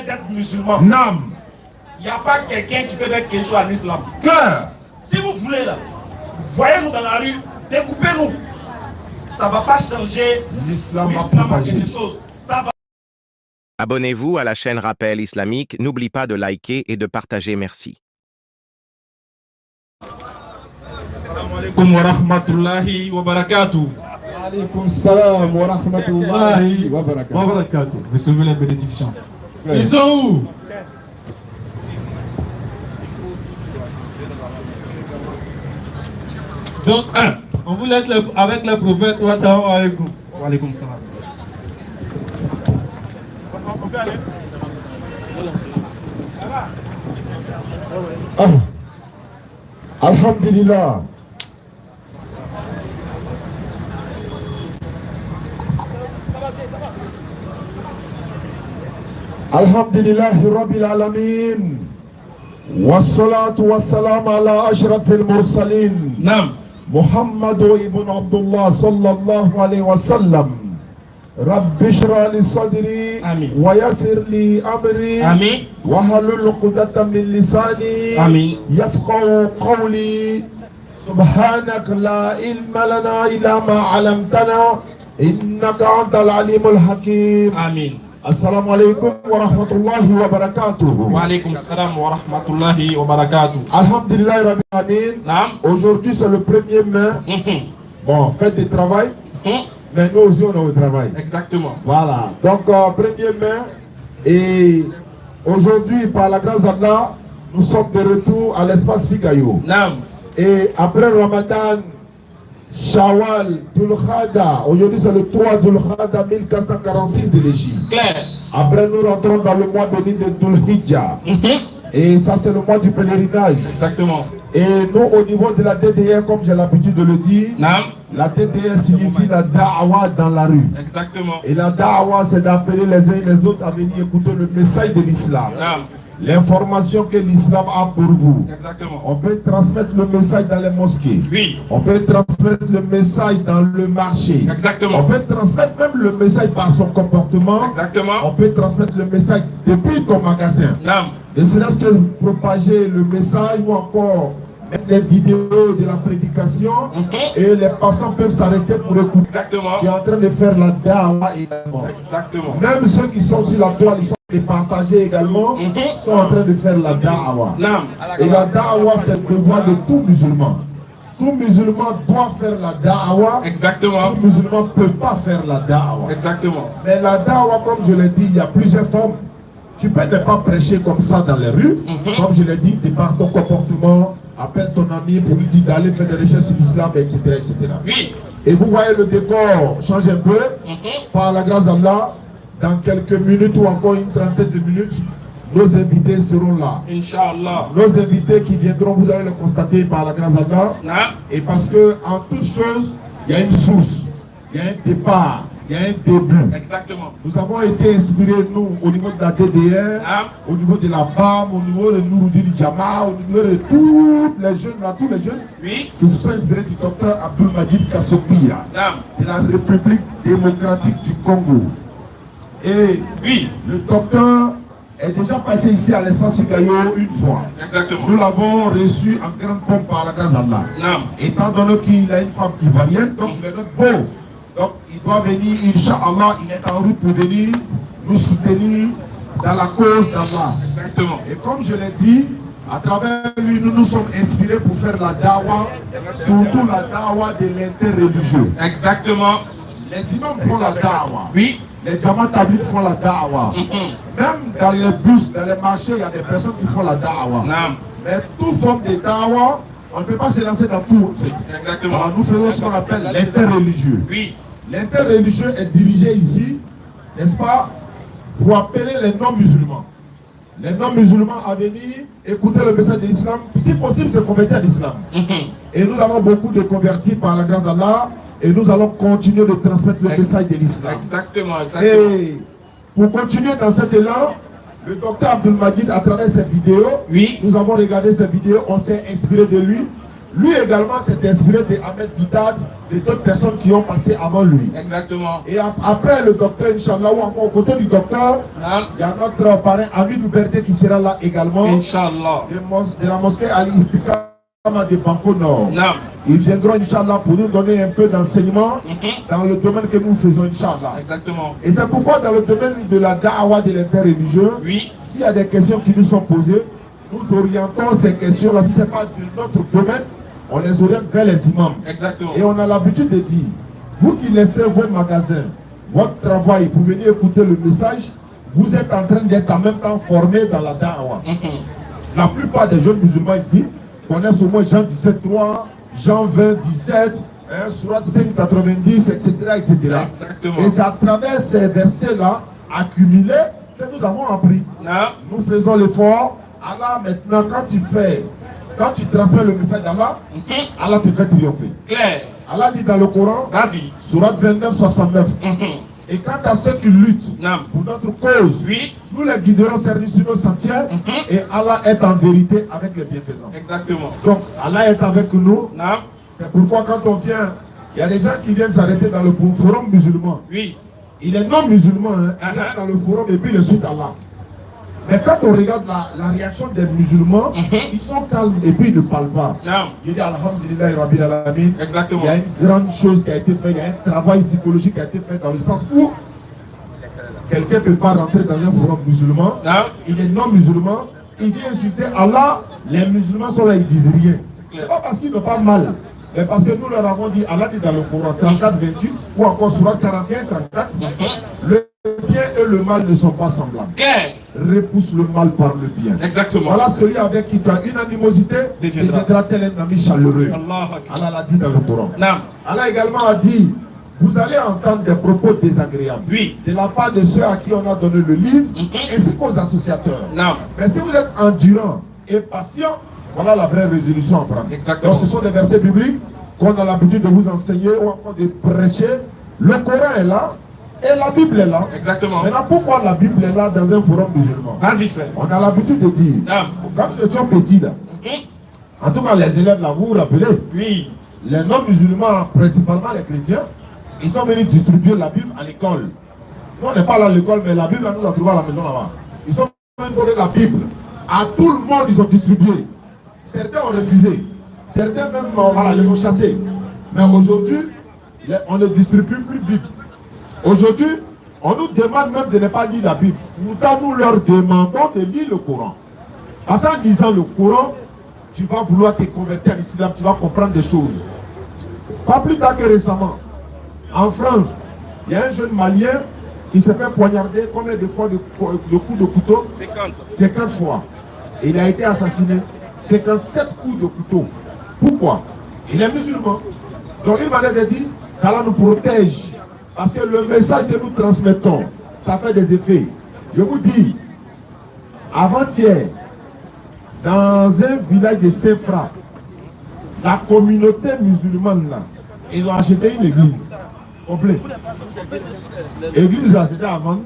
d'être musulman. Nam. Il n'y a pas quelqu'un qui peut faire quelque chose en islam. Claire. Si vous voulez là, voyez-nous dans la rue, découpez-nous. Ça ne va pas changer L'islam a à propagé. quelque chose. Ça va. Abonnez-vous à la chaîne Rappel Islamique. N'oublie pas de liker et de partager. Merci. Assalamu alaikum wa rahmatullahi wa barakatuh. Alaykoum salam wa rahmatullahi wa barakatuh. Recevez la bénédiction. Ils sont où? Donc, on vous laisse avec le prophète. Wassalamu alaikum. Wa alaikum salam. Alhamdulillah. Alhamdulillahi Rabbil Alamin. Wassalatu wassalam ala ashrafil mursalin. Nam. Muhammadu ibn Abdullah sallallahu alayhi wa sallam. Rabbi shrah li sadri Amin. wa yassir li amri. Amin. Wa halul uqdatan min lisani. Amin. Yafqahu qawli. Subhanak la ilma lana illa ma 'allamtana innaka antal alimul hakim. Amin. Assalamu alaikum wa rahmatullahi wa barakatuh. Wa alaikum salam wa rahmatullahi wa barakatuh. Alhamdulillah Rabbil Alamin. Nam. Aujourd'hui c'est le 1er mai. Bon, fête du travail. Mais nous aussi on est au travail. Exactement. Voilà. Donc 1er mai. Et aujourd'hui par la grâce d'Allah, nous sommes de retour à l'espace Figayo. Nam. Et après Ramadan, Shawwal, Dhul Khada, aujourd'hui c'est le 3 Dhul Khada 1446 de l'Égypte. Claire. Après nous rentrons dans le mois béni de Dhul Hijjah. Et ça c'est le mois du pèlerinage. Exactement. Et nous au niveau de la DDR, comme j'ai l'habitude de le dire, Nam. la DDR signifie la da'wa dans la rue. Exactement. Et la da'wa c'est d'appeler les uns et les autres à venir écouter le message de l'islam. Nam. L'information que l'islam a pour vous. Exactement. On peut transmettre le message dans les mosquées. Oui. On peut transmettre le message dans le marché. Exactement. On peut transmettre même le message par son comportement. Exactement. On peut transmettre le message depuis ton magasin. Nam. Ne serait-ce que propager le message ou encore mettre les vidéos de la prédication et les passants peuvent s'arrêter pour écouter. Exactement. Tu es en train de faire la da'wa également. Exactement. Même ceux qui sont sur la toile, ils sont de partager également, sont en train de faire la da'wa. Nam. Et la da'wa, c'est le devoir de tout musulman. Tout musulman doit faire la da'wa. Exactement. Tout musulman ne peut pas faire la da'wa. Exactement. Mais la da'wa, comme je l'ai dit, il y a plusieurs formes. Tu peux ne pas prêcher comme ça dans les rues. Comme je l'ai dit, de par ton comportement, appelle ton ami pour lui dire d'aller faire des recherches sur l'islam, etc., etc. Oui. Et vous voyez le décor change un peu. Par la grâce d'Allah, dans quelques minutes ou encore une trentaine de minutes, nos invités seront là. Inch'Allah. Nos invités qui viendront, vous allez le constater par la grâce d'Allah. Nam. Et parce que en toute chose, il y a une source, il y a un départ, il y a un début. Exactement. Nous avons été inspirés, nous, au niveau de la DDR, Nam. au niveau de la BAM, au niveau de Nouroudine Djama, au niveau de tous les jeunes, là, tous les jeunes Oui. qui se sont inspirés du docteur Abdul Majid Kassoupia, Nam. de la République démocratique du Congo. Et Oui. le docteur est déjà passé ici à l'espace Figayo une fois. Exactement. Nous l'avons reçu en grande pompe par la grâce d'Allah. Nam. Étant donné qu'il a une femme ivoirienne, donc il est notre beau. Donc il doit venir, Inch'Allah, il est en route pour venir nous soutenir dans la cause d'Allah. Exactement. Et comme je l'ai dit, à travers lui, nous nous sommes inspirés pour faire la dawa, surtout la dawa de l'interreligieux. Exactement. Les imams font la dawa. Oui. Les Jamaat Tabligh font la dawa. Même dans les bus, dans les marchés, il y a des personnes qui font la dawa. Nam. Mais toute forme de dawa, on ne peut pas se lancer dans tout en fait. Exactement. Alors, nous faisons ce qu'on appelle l'interreligieux. Oui. L'interreligieux est dirigé ici, n'est-ce pas, pour appeler les non-musulmans. Les non-musulmans à venir écouter le message de l'islam, si possible, se convertir à l'islam. Et nous avons beaucoup de convertis par la grâce d'Allah. Et nous allons continuer de transmettre le message de l'islam. Exactement, exactement. Et pour continuer dans cet élan, le docteur Abdul Majid, à travers cette vidéo, Oui. nous avons regardé cette vidéo, on s'est inspiré de lui. Lui également s'est inspiré de Ahmed Didat, et d'autres personnes qui ont passé avant lui. Exactement. Et après le docteur, Inch'Allah, ou encore aux côtés du docteur, il y a notre parrain Amidou Berté qui sera là également. Inch'Allah. De la mosquée Al-Istiqama de Banco Nord. Ils viendront, Inch'Allah, pour nous donner un peu d'enseignement dans le domaine que nous faisons, Inch'Allah. Exactement. Et c'est pourquoi dans le domaine de la da'wa de l'interreligieux, s'il y a des questions qui nous sont posées, nous orientons ces questions-là. Si ce n'est pas de notre domaine, on les oriente vers les imams. Exactement. Et on a l'habitude de dire, vous qui laissez votre magasin, votre travail pour venir écouter le message, vous êtes en train d'être en même temps formé dans la da'wa. La plupart des jeunes musulmans ici connaissent au moins Jean 17.3, Jean 20, 17, Surat 5, 90, etc., etc. Exactement. Et c'est à travers ces versets-là, accumulés, que nous avons appris. Nous faisons l'effort. Allah, maintenant, quand tu transmets le message d'Allah, Allah te fait triompher. Claire. Allah dit dans le Coran, Surat 29, 69. Et quant à ceux qui luttent pour notre cause, nous les guiderons sur nos sentiers et Allah est en vérité avec les bienfaisants. Exactement. Donc Allah est avec nous. C'est pourquoi quand on vient, il y a des gens qui viennent s'arrêter dans le forum musulman. Il est non musulman, il est dans le forum et puis il suit Allah. Mais quand on regarde la réaction des musulmans, ils sont calmes et puis ils ne parlent pas. Il dit Alhamdulillah Rabbil Alamin. Exactement. Il y a une grande chose qui a été faite, il y a un travail psychologique qui a été fait dans le sens où quelqu'un ne peut pas rentrer dans un forum musulman, il est non musulman, il vient insulter Allah, les musulmans sont là, ils disent rien. C'est pas parce qu'ils n'ont pas mal, mais parce que nous leur avons dit, Allah dit dans le Coran 34, 28, ou encore sur 41, 34, le bien et le mal ne sont pas semblables. Repousse le mal par le bien. Exactement. Voilà celui avec qui tu as une animosité, deviendra tel un ami chaleureux. Allah l'a dit dans le Coran. Allah également a dit, vous allez entendre des propos désagréables de la part de ceux à qui on a donné le livre, ainsi qu'aux associateurs. Mais si vous êtes endurant et patient, voilà la vraie résolution à prendre. Exactement. Donc ce sont des versets bibliques qu'on a l'habitude de vous enseigner ou encore de prêcher. Le Coran est là. Et la Bible est là. Exactement. Maintenant, pourquoi la Bible est là dans un forum musulman? Vas-y, frère. On a l'habitude de dire, quand nous étions petits, là, en tout cas les élèves là, vous vous rappelez, les non-musulmans, principalement les chrétiens, ils sont venus distribuer la Bible à l'école. Nous, on n'est pas là à l'école, mais la Bible, là, nous a trouvé à la maison là-bas. Ils ont même donné la Bible. À tout le monde, ils ont distribué. Certains ont refusé. Certains même, voilà, les ont chassés. Mais aujourd'hui, on ne distribue plus de Bible. Aujourd'hui, on nous demande même de ne pas lire la Bible. Pourtant, nous leur demandons de lire le Coran. Parce qu'en lisant le Coran, tu vas vouloir te convertir à l'islam, tu vas comprendre des choses. Pas plus tard que récemment, en France, il y a un jeune Malien qui s'est fait poignarder combien de fois de coups de couteau? 50 fois. Et il a été assassiné. 57 coups de couteau. Pourquoi? Il est musulman. Donc il m'a dit qu'Allah nous protège. Parce que le message que nous transmettons, ça fait des effets. Je vous dis, avant-hier, dans un village de Sefra, la communauté musulmane là, ils ont acheté une église complète. L'église là, c'était avant.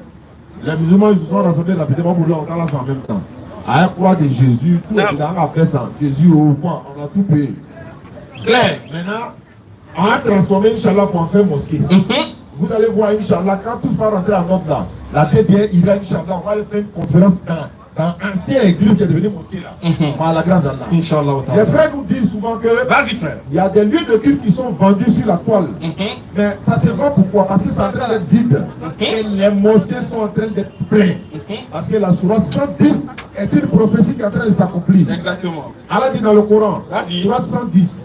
Les musulmans ils se sont rassemblés rapidement pour leur en même temps. À la croix de Jésus, tout le monde a fait ça. Jésus au point, on a tout payé. Claire. Maintenant, on a transformé Inch'Allah pour en faire mosquée. Vous allez voir, Inch'Allah, quand tout va rentrer en ordre là, la tête ira, Inch'Allah, on va aller faire une conférence dans l'ancienne église qui est devenue mosquée là. Par la grâce d'Allah. Inch'Allah. Les frères nous disent souvent que vas-y, frère. Il y a des lieux de culte qui sont vendus sur la toile. Mais ça se vend pourquoi? Parce que c'est en train d'être vide. Et les mosquées sont en train d'être pleines. Parce que la Sourate 110 est une prophétie qui est en train de s'accomplir. Exactement. Allah dit dans le Coran, Sourate 110,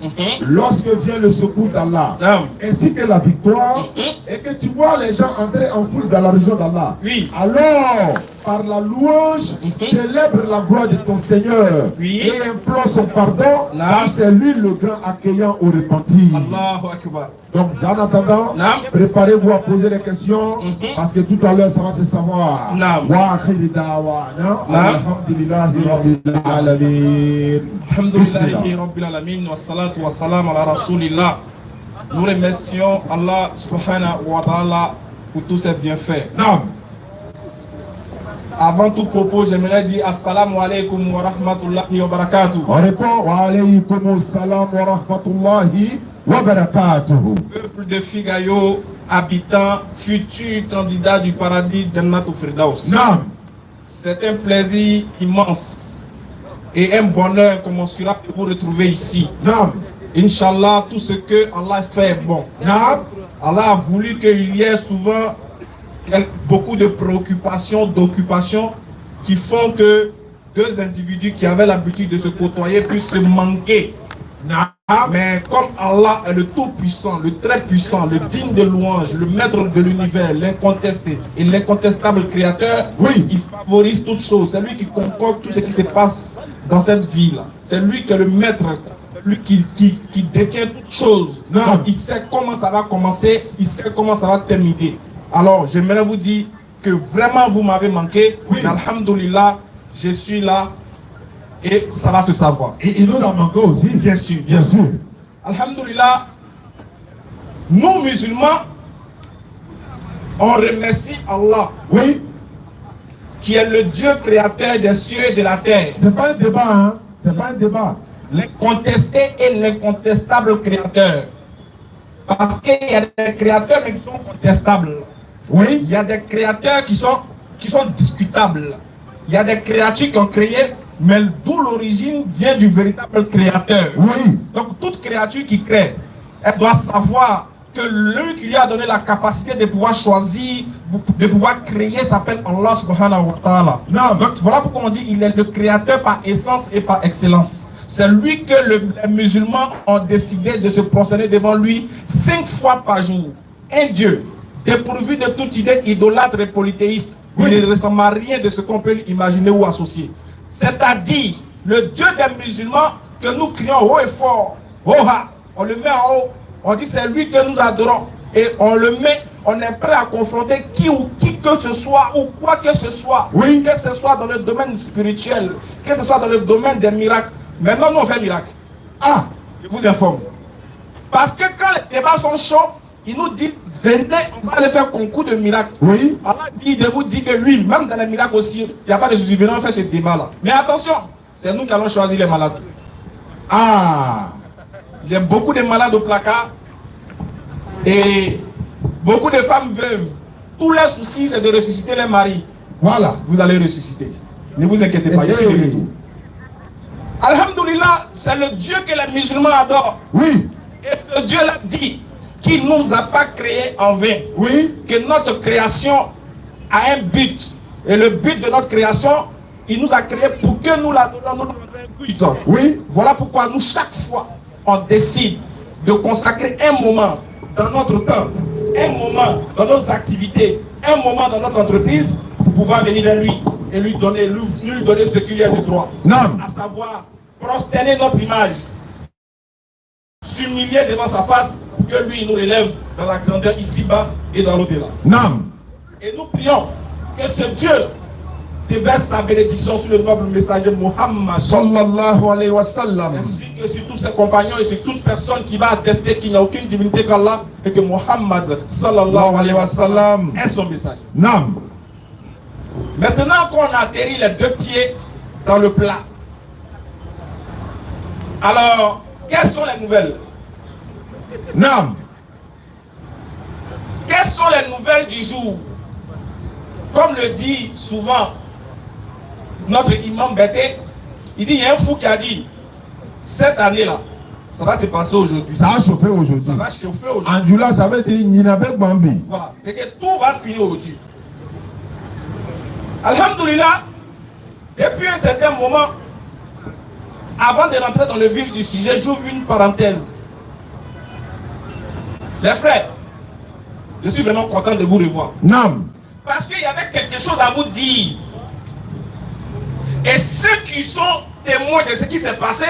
lorsque vient le secours d'Allah, ainsi que la victoire, et que tu vois les gens entrer en foule dans la région d'Allah, alors, par la louange, célèbre la gloire de ton Seigneur et implore son pardon, car c'est lui le grand accueillant au repentir. Allahu Akbar. Donc, en attendant, préparez-vous à poser des questions, parce que tout à l'heure, ça va se savoir. Wa akhiri da'wana, alhamdulillahi rabbil alamin. Alhamdulillahi rabbil alamin, wa salatu wa salam ala rasulillah. Nous remercions Allah subhanahu wa ta'ala pour tous ses bienfaits. Avant tout propos, j'aimerais dire Assalamu alaikum wa rahmatullahi wa barakatuh. On répond wa alaykum assalam wa rahmatullahi wa barakatuh. Peuple de Figayo, habitants, futurs candidats du paradis Jannat Firdaus. Naam. C'est un plaisir immense et un bonheur commensurable de vous retrouver ici. Naam. Inch'Allah, tout ce que Allah fait est bon. Naam. Allah a voulu qu'il y ait souvent beaucoup de préoccupations, d'occupations qui font que deux individus qui avaient l'habitude de se côtoyer puissent se manquer. Mais comme Allah est le tout-puissant, le très-puissant, le digne de louange, le maître de l'univers, l'incontesté et l'incontestable créateur, oui, il favorise toutes choses. C'est lui qui concorde tout ce qui se passe dans cette vie-là. C'est lui qui est le maître, lui qui détient toutes choses. Donc, il sait comment ça va commencer, il sait comment ça va terminer. Alors, j'aimerais vous dire que vraiment vous m'avez manqué. Oui. Mais alhamdoulilah, je suis là et ça va se savoir. Et il nous a manqué aussi. Bien sûr, bien sûr. Alhamdoulilah, nous musulmans, on remercie Allah. Oui. Qui est le Dieu créateur des cieux et de la terre. C'est pas un débat, hein. C'est pas un débat. L'incontesté et l'incontestable créateur. Parce qu'il y a des créateurs qui sont contestables. Oui. Il y a des créateurs qui sont discutables. Il y a des créatures qui ont créé, mais d'où l'origine vient du véritable créateur. Oui. Donc toute créature qui crée, elle doit savoir que lui qui lui a donné la capacité de pouvoir choisir, de pouvoir créer, s'appelle Allah subhanahu wa ta'ala. Donc voilà pourquoi on dit qu'il est le créateur par essence et par excellence. C'est lui que les musulmans ont décidé de se prosterner devant lui 5 fois par jour. Un Dieu dépourvu de toute idée idolâtre et polythéiste. Oui. Il ne ressemble à rien de ce qu'on peut imaginer ou associer. C'est-à-dire le Dieu des musulmans que nous crions haut et fort. Oha, on le met en haut. On dit c'est lui que nous adorons. Et on le met, on est prêt à confronter qui que ce soit ou quoi que ce soit. Oui. Que ce soit dans le domaine spirituel, que ce soit dans le domaine des miracles. Maintenant, nous on fait miracle. Ah, je vous informe. Parce que quand les débats sont chauds, il nous dit, venez, on va aller faire concours de miracles. Oui. Allah dit de vous dire que oui, même dans les miracles aussi, il n'y a pas de souci. Venons faire ce débat-là. Mais attention, c'est nous qui allons choisir les malades. Ah. J'ai beaucoup de malades au placard. Et beaucoup de femmes veuves. Tous leurs soucis, c'est de ressusciter les maris. Voilà. Vous allez ressusciter. Ne vous inquiétez pas, je suis de retour. Alhamdoulilah, c'est le Dieu que les musulmans adorent. Oui. Et ce Dieu-là dit qu'il ne nous a pas créés en vain. Oui. Que notre création a un but. Et le but de notre création, il nous a créés pour que nous l'adorons, nous rendons un culte. Oui. Voilà pourquoi nous, chaque fois, on décide de consacrer un moment dans notre temps, un moment dans nos activités, un moment dans notre entreprise pour pouvoir venir vers lui et lui donner ce qu'il y a de droit. Non. À savoir, prosterner notre image, s'humilier devant sa face pour que lui nous relève dans la grandeur ici-bas et dans l'au-delà. Non. Et nous prions que ce Dieu déverse sa bénédiction sur le noble messager Muhammad sallallahu alayhi wa sallam, ainsi que sur tous ses compagnons et sur toute personne qui va attester qu'il n'y a aucune divinité qu'Allah et que Muhammad sallallahu alayhi wa sallam est son message. Non. Maintenant qu'on a atterri les deux pieds dans le plat, alors quelles sont les nouvelles? Non. Quelles sont les nouvelles du jour? Comme le dit souvent notre imam Bété, il dit, il y a un fou qui a dit, cette année-là, ça va se passer aujourd'hui. Ça va chauffer aujourd'hui. Ça va chauffer aujourd'hui. Andula, ça va être Ninabek Bambi. Voilà, c'est que tout va finir aujourd'hui. Alhamdoulilah, depuis un certain moment, avant de rentrer dans le vif du sujet, j'ouvre une parenthèse. Les frères, je suis vraiment content de vous revoir. Non. Parce qu'il y avait quelque chose à vous dire. Et ceux qui sont témoins de ce qui s'est passé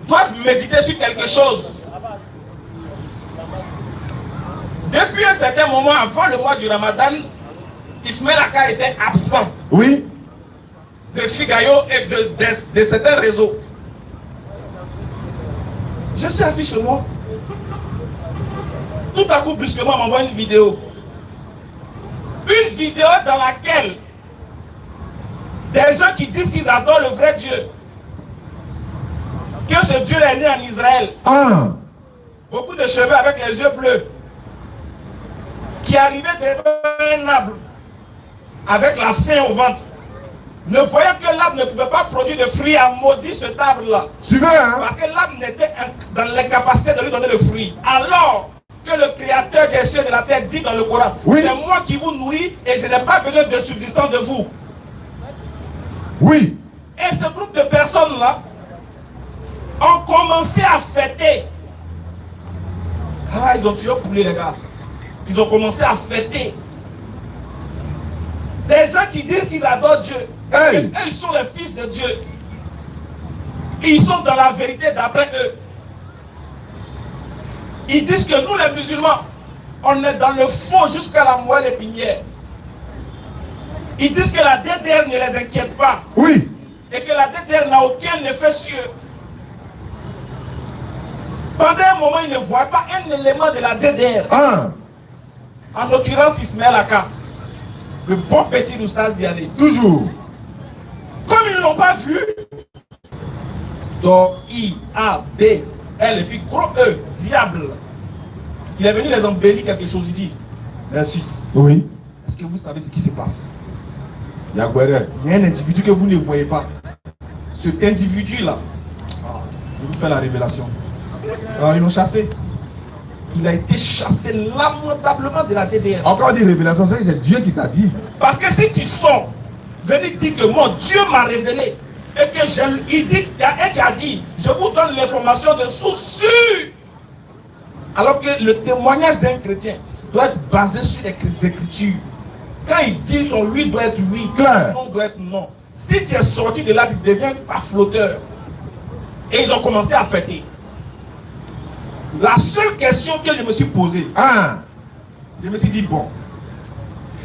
doivent méditer sur quelque chose. Depuis un certain moment, avant le mois du Ramadan, Ismaël Aka était absent. Oui. De Figayo et de certains réseaux. Je suis assis chez moi. Tout à coup, brusquement, on m'envoie une vidéo. Une vidéo dans laquelle Des gens qui disent qu'ils adorent le vrai Dieu. Que ce Dieu est né en Israël. Beaucoup de cheveux avec les yeux bleus. Qui arrivaient devant un arbre avec la faim au ventre. Ne voyant que l'arbre ne pouvait pas produire de fruits, a maudit cet arbre-là. Suivez, hein? Parce que l'arbre n'était dans l'incapacité de lui donner le fruit. Alors que le Créateur des cieux et de la terre dit dans le Coran, oui, c'est moi qui vous nourris et je n'ai pas besoin de subsistance de vous. Oui. Et ce groupe de personnes-là ont commencé à fêter. Ah, ils ont tué au poulet, les gars. Ils ont commencé à fêter. Des gens qui disent qu'ils adorent Dieu. Hey. Eux, ils sont les fils de Dieu. Ils sont dans la vérité d'après eux. Ils disent que nous, les musulmans, on est dans le faux jusqu'à la moelle épinière. Ils disent que la DDR ne les inquiète pas. Oui. Et que la DDR n'a aucun effet sur eux. Pendant un moment, ils ne voient pas un élément de la DDR. En l'occurrence, Ismaël Aka, le bon petit Oustaz Diané. Toujours. Comme ils ne l'ont pas vu, donc I, A, B, L et puis gros E, diable. Il est venu les embellir quelque chose, il dit, les fils. Oui. Est-ce que vous savez ce qui se passe? Il y a un individu que vous ne voyez pas. Cet individu-là, je vous fais la révélation. Alors ils l'ont chassé. Il a été chassé lamentablement de la DDR. Encore des révélations, c'est Dieu qui t'a dit. Parce que si tu sors, venez dire que mon Dieu m'a révélé. Et que il dit, il y a un qui a dit, je vous donne l'information de source sûre. Alors que le témoignage d'un chrétien doit être basé sur les écritures. Quand il dit son oui doit être oui, clair, non doit être non. Si tu es sorti de là, tu deviens pas flotteur. Et ils ont commencé à fêter. La seule question que je me suis posée, je me suis dit, bon,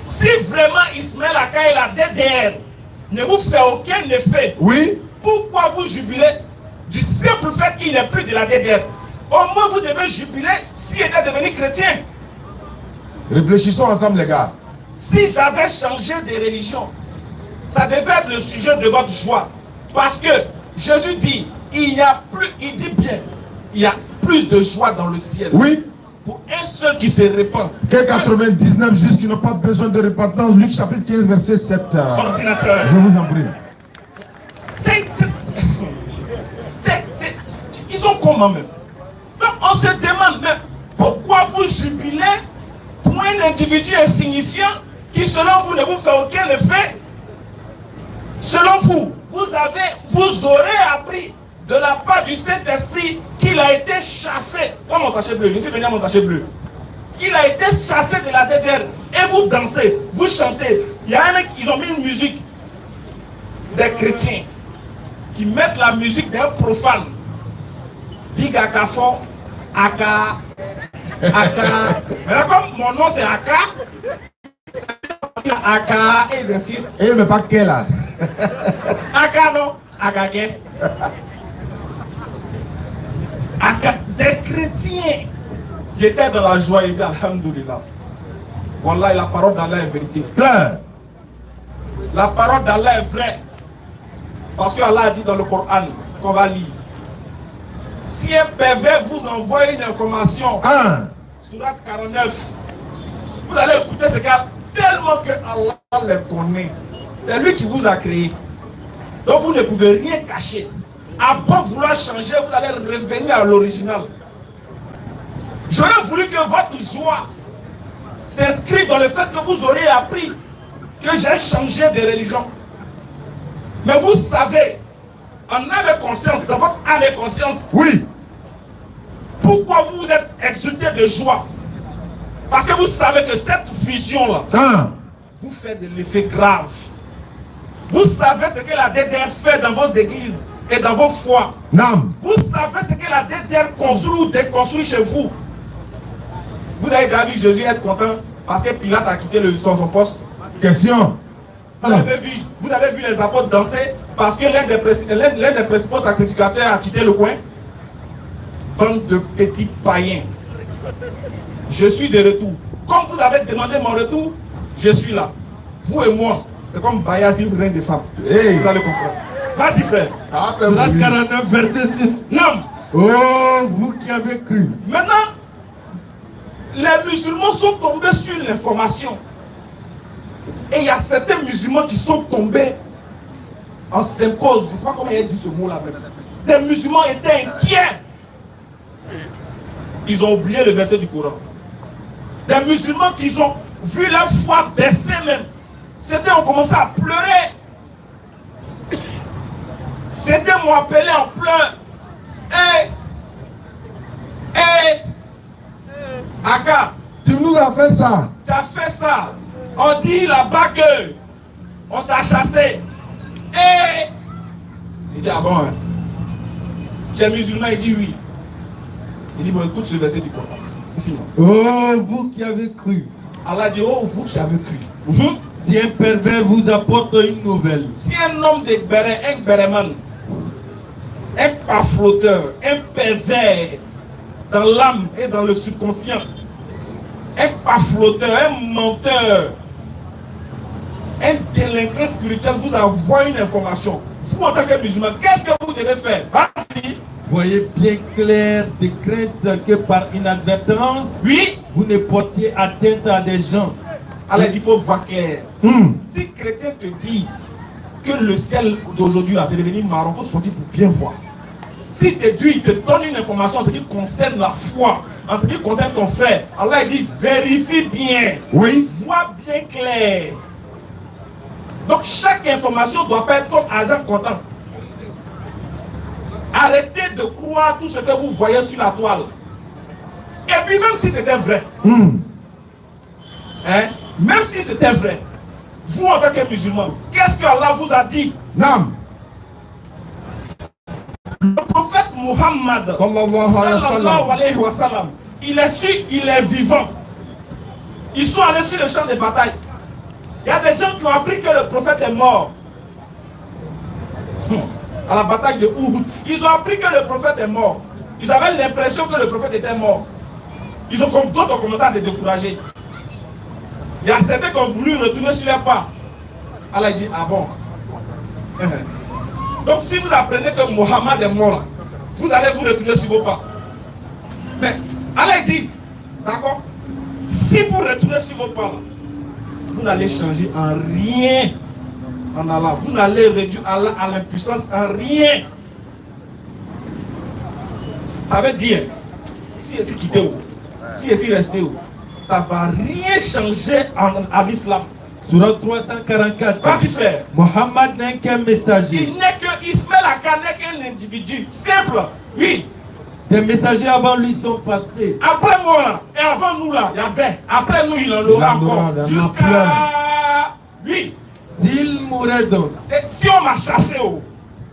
si vraiment Ismaël Aka et la DDR ne vous fait aucun effet, oui, pourquoi vous jubilez du simple fait qu'il n'est plus de la DDR? Au moins vous devez jubiler s'il était devenu chrétien. Réfléchissons ensemble, les gars. Si j'avais changé de religion, ça devait être le sujet de votre joie. Parce que Jésus dit, il dit bien, il y a plus de joie dans le ciel. Oui. Pour un seul qui se répand. Que 99 justes qui n'ont pas besoin de repentance. Luc chapitre 15, verset 7. Ordinateur. Je vous en prie. Ils sont comment même? Donc on se demande même pourquoi vous jubilez pour un individu insignifiant qui selon vous ne vous fait aucun effet. Selon vous, vous aurez appris de la part du Saint-Esprit qu'il a été chassé. Comme mon sachet bleu, je suis venu à mon sachet bleu. Qu'il a été chassé de la DDR. Et vous dansez, vous chantez. Il y a un mec, ils ont mis une musique des chrétiens qui mettent la musique d'un profane. Big Akafon, Aka. Maintenant, comme mon nom c'est Aka, Aka, et ils insistent. Et mais pas quel là. Aka non, Akake. Des chrétiens. J'étais dans la joie, ils disaient Alhamdulillah. Wallah, la parole d'Allah est vérité. Claire. La parole d'Allah est vraie. Parce que Allah a dit dans le Coran qu'on va lire. Si un pervers vous envoie une information, Sourate 49, vous allez écouter ce gars tellement que Allah les connaît. C'est lui qui vous a créé. Donc vous ne pouvez rien cacher. À beau vouloir changer, vous allez revenir à l'original. J'aurais voulu que votre joie s'inscrive dans le fait que vous aurez appris que j'ai changé de religion. Mais vous savez, en âme et conscience, dans votre âme et conscience, oui, pourquoi vous êtes exulté de joie? Parce que vous savez que cette fusion-là vous fait de l'effet grave. Vous savez ce que la DDR fait dans vos églises et dans vos foies. Vous savez ce que la DDR construit ou déconstruit chez vous. Vous avez déjà vu Jésus être content parce que Pilate a quitté son poste? Question. Vous avez vu les apôtres danser parce que l'un des principaux sacrificateurs a quitté le coin? Bande de petits païens. Je suis de retour. Comme vous avez demandé mon retour, je suis là. Vous et moi, C'est comme Bayazil, reine des femmes. Hey. Vous allez comprendre. Vas-y, frère. Surat 49, verset 6. Non. Oh, vous qui avez cru. Maintenant, les musulmans sont tombés sur l'information. Et il y a certains musulmans qui sont tombés en sympose. Je ne sais pas comment il a dit ce mot-là. Des musulmans étaient inquiets. Ils ont oublié le verset du Coran. Des musulmans qui ont vu leur foi baisser même. Certains ont commencé à pleurer. Certains m'ont appelé en pleurs. Aka, tu nous as fait ça. Tu as fait ça. On dit là-bas que on t'a chassé. Il dit, ah bon, hein? Tu es musulman? Il dit oui. Il dit, bon, écoute ce verset du Coran. Ici, non. Oh, vous qui avez cru. Allah dit, oh, vous qui avez cru. Si un pervers vous apporte une nouvelle. Si un homme de bérin, un béréman, un pafloteur, un pervers dans l'âme et dans le subconscient, un pafloteur, un menteur, un délinquant spirituel vous envoie une information. Vous, en tant que musulman, qu'est-ce que vous devez faire? Vas-y. Voyez bien clair de crainte que par inadvertance, Oui. vous ne portiez atteinte à des gens. Alors il faut voir clair. Si le chrétien te dit que le ciel d'aujourd'hui a fait devenir marron, il faut sortir pour bien voir. Si il te donne une information en ce qui concerne la foi, en ce qui concerne ton frère, Allah il dit vérifie bien. Oui. Vois bien clair. Donc chaque information doit pas être comme agent comptant. Arrêtez de croire tout ce que vous voyez sur la toile. Et puis même si c'était vrai, hein, même si c'était vrai, vous en tant que musulman, qu'est-ce que Allah vous a dit? Non. Le prophète Muhammad sallallahu alayhi wa sallam, il est vivant. Ils sont allés sur le champ de bataille. Il y a des gens qui ont appris que le prophète est mort. À la bataille de Uhud, ils ont appris que le prophète est mort. Ils avaient l'impression que le prophète était mort. D'autres ont commencé à se décourager. Il y a certains qui ont voulu retourner sur les pas. Allah dit, ah bon. Donc si vous apprenez que Mohammed est mort, vous allez vous retourner sur vos pas. Mais Allah dit, d'accord, si vous retournez sur vos pas, vous n'allez changer en rien en Allah. Vous n'allez réduire Allah à l'impuissance en rien. Ça veut dire, si ici quitter où, si ici rester où, ça ne va rien changer à l'islam. Surat 344. Vas-y frère. Mohammed n'est qu'un messager. Il n'est que Ismaël Aka n'est qu'un individu simple. Oui. Des messagers avant lui sont passés. Après moi là, et avant nous là, il y avait. Après nous, il en aura encore. Jusqu'à oui. S'il mourait donc. Et si on m'a chassé,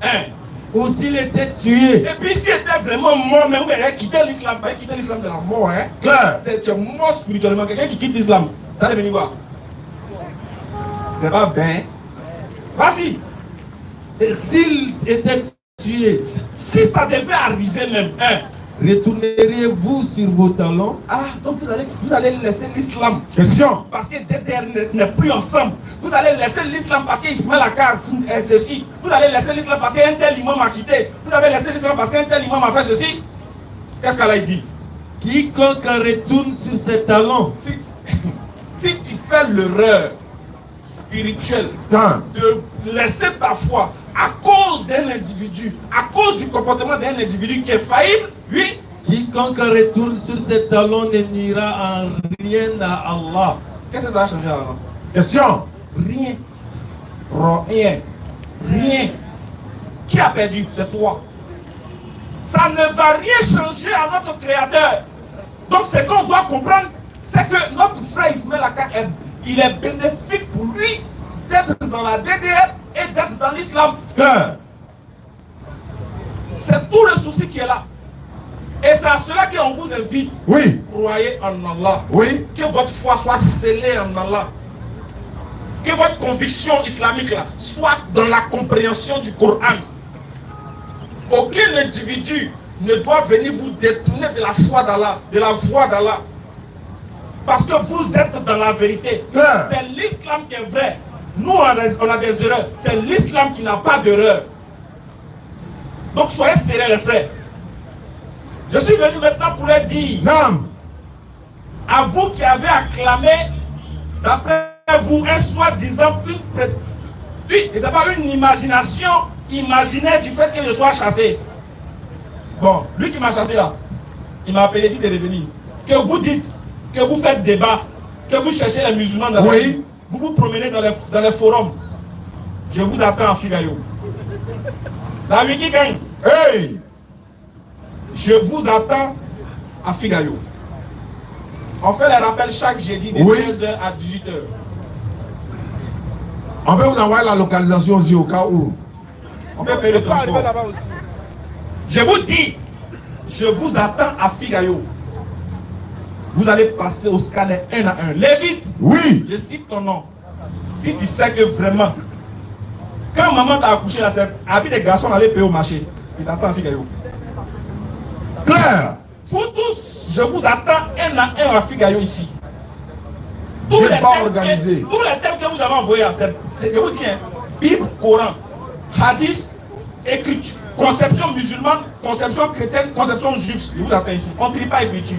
hein. Ou s'il était tué. Et puis s'il était vraiment mort, mais il a quitté l'islam. Quitter l'islam, c'est la mort, hein. Claire. Tu es mort spirituellement. Quelqu'un qui quitte l'islam, ça va venir voir. C'est pas bien. Vas-y. Et s'il était tué. Si ça devait arriver même, hein. Retourneriez-vous sur vos talons? Ah, donc vous allez laisser l'islam. Question. Parce que DDR n'est plus ensemble. Vous allez laisser l'islam parce qu'Ismaël Aka est ceci. Vous allez laisser l'islam parce qu'un tel imam a quitté. Vous allez laisser l'islam parce qu'un tel imam a fait ceci. Qu'est-ce qu'elle a dit? Quiconque retourne sur ses talons. Si tu fais l'erreur spirituelle de laisser ta foi à cause d'un individu, à cause du comportement d'un individu qui est faillible, oui. Quiconque retourne sur ses talons ne nuira en rien à Allah. Qu'est-ce que ça a changé à Allah? Question. Rien. Rien. Rien. Qui a perdu? C'est toi. Ça ne va rien changer à notre Créateur. Donc ce qu'on doit comprendre, c'est que notre frère Ismaël Aka, il est bénéfique pour lui d'être dans la DDR et d'être dans l'islam. C'est tout le souci qui est là. Et c'est à cela qu'on vous invite. Oui. Croyez en Allah. Oui. Que votre foi soit scellée en Allah. Que votre conviction islamique là, soit dans la compréhension du Coran. Aucun individu ne doit venir vous détourner de la foi d'Allah, de la voie d'Allah. Parce que vous êtes dans la vérité. C'est l'islam qui est vrai. Nous, on a des erreurs. C'est l'islam qui n'a pas d'erreur. Donc, soyez sérieux, les frères. Je suis venu maintenant pour leur dire, Non. à vous qui avez acclamé, d'après vous, un soi-disant, c'est pas une imagination imaginaire du fait que je sois chassé. Bon, lui qui m'a chassé là, il m'a appelé, dit de revenir. Que vous dites, que vous faites débat, que vous cherchez les musulmans dans la vie, vous vous promenez dans les forums. Je vous attends à Figayo. La vie qui gagne. Hey! Je vous attends à Figayo. On fait les rappels chaque jeudi de 16h à 18h. On peut vous envoyer la localisation aussi au cas où. On peut payer le transport. Je vous dis, je vous attends à Figayo. Vous allez passer au scanner un à un. Lévite, Oui. je cite ton nom. Si tu sais que vraiment, quand maman t'a accouché, là, c'est habit des garçons aller payer au marché. Il t'attend à Figayo. Claire. Vous tous, je vous attends un à un à Figayo ici. Tous les thèmes que vous avez envoyés, c'est, je vous dis, hein, Bible, Coran, Hadith, écriture, conception musulmane, conception chrétienne, conception juive. Je vous attends ici. On ne trie pas écriture.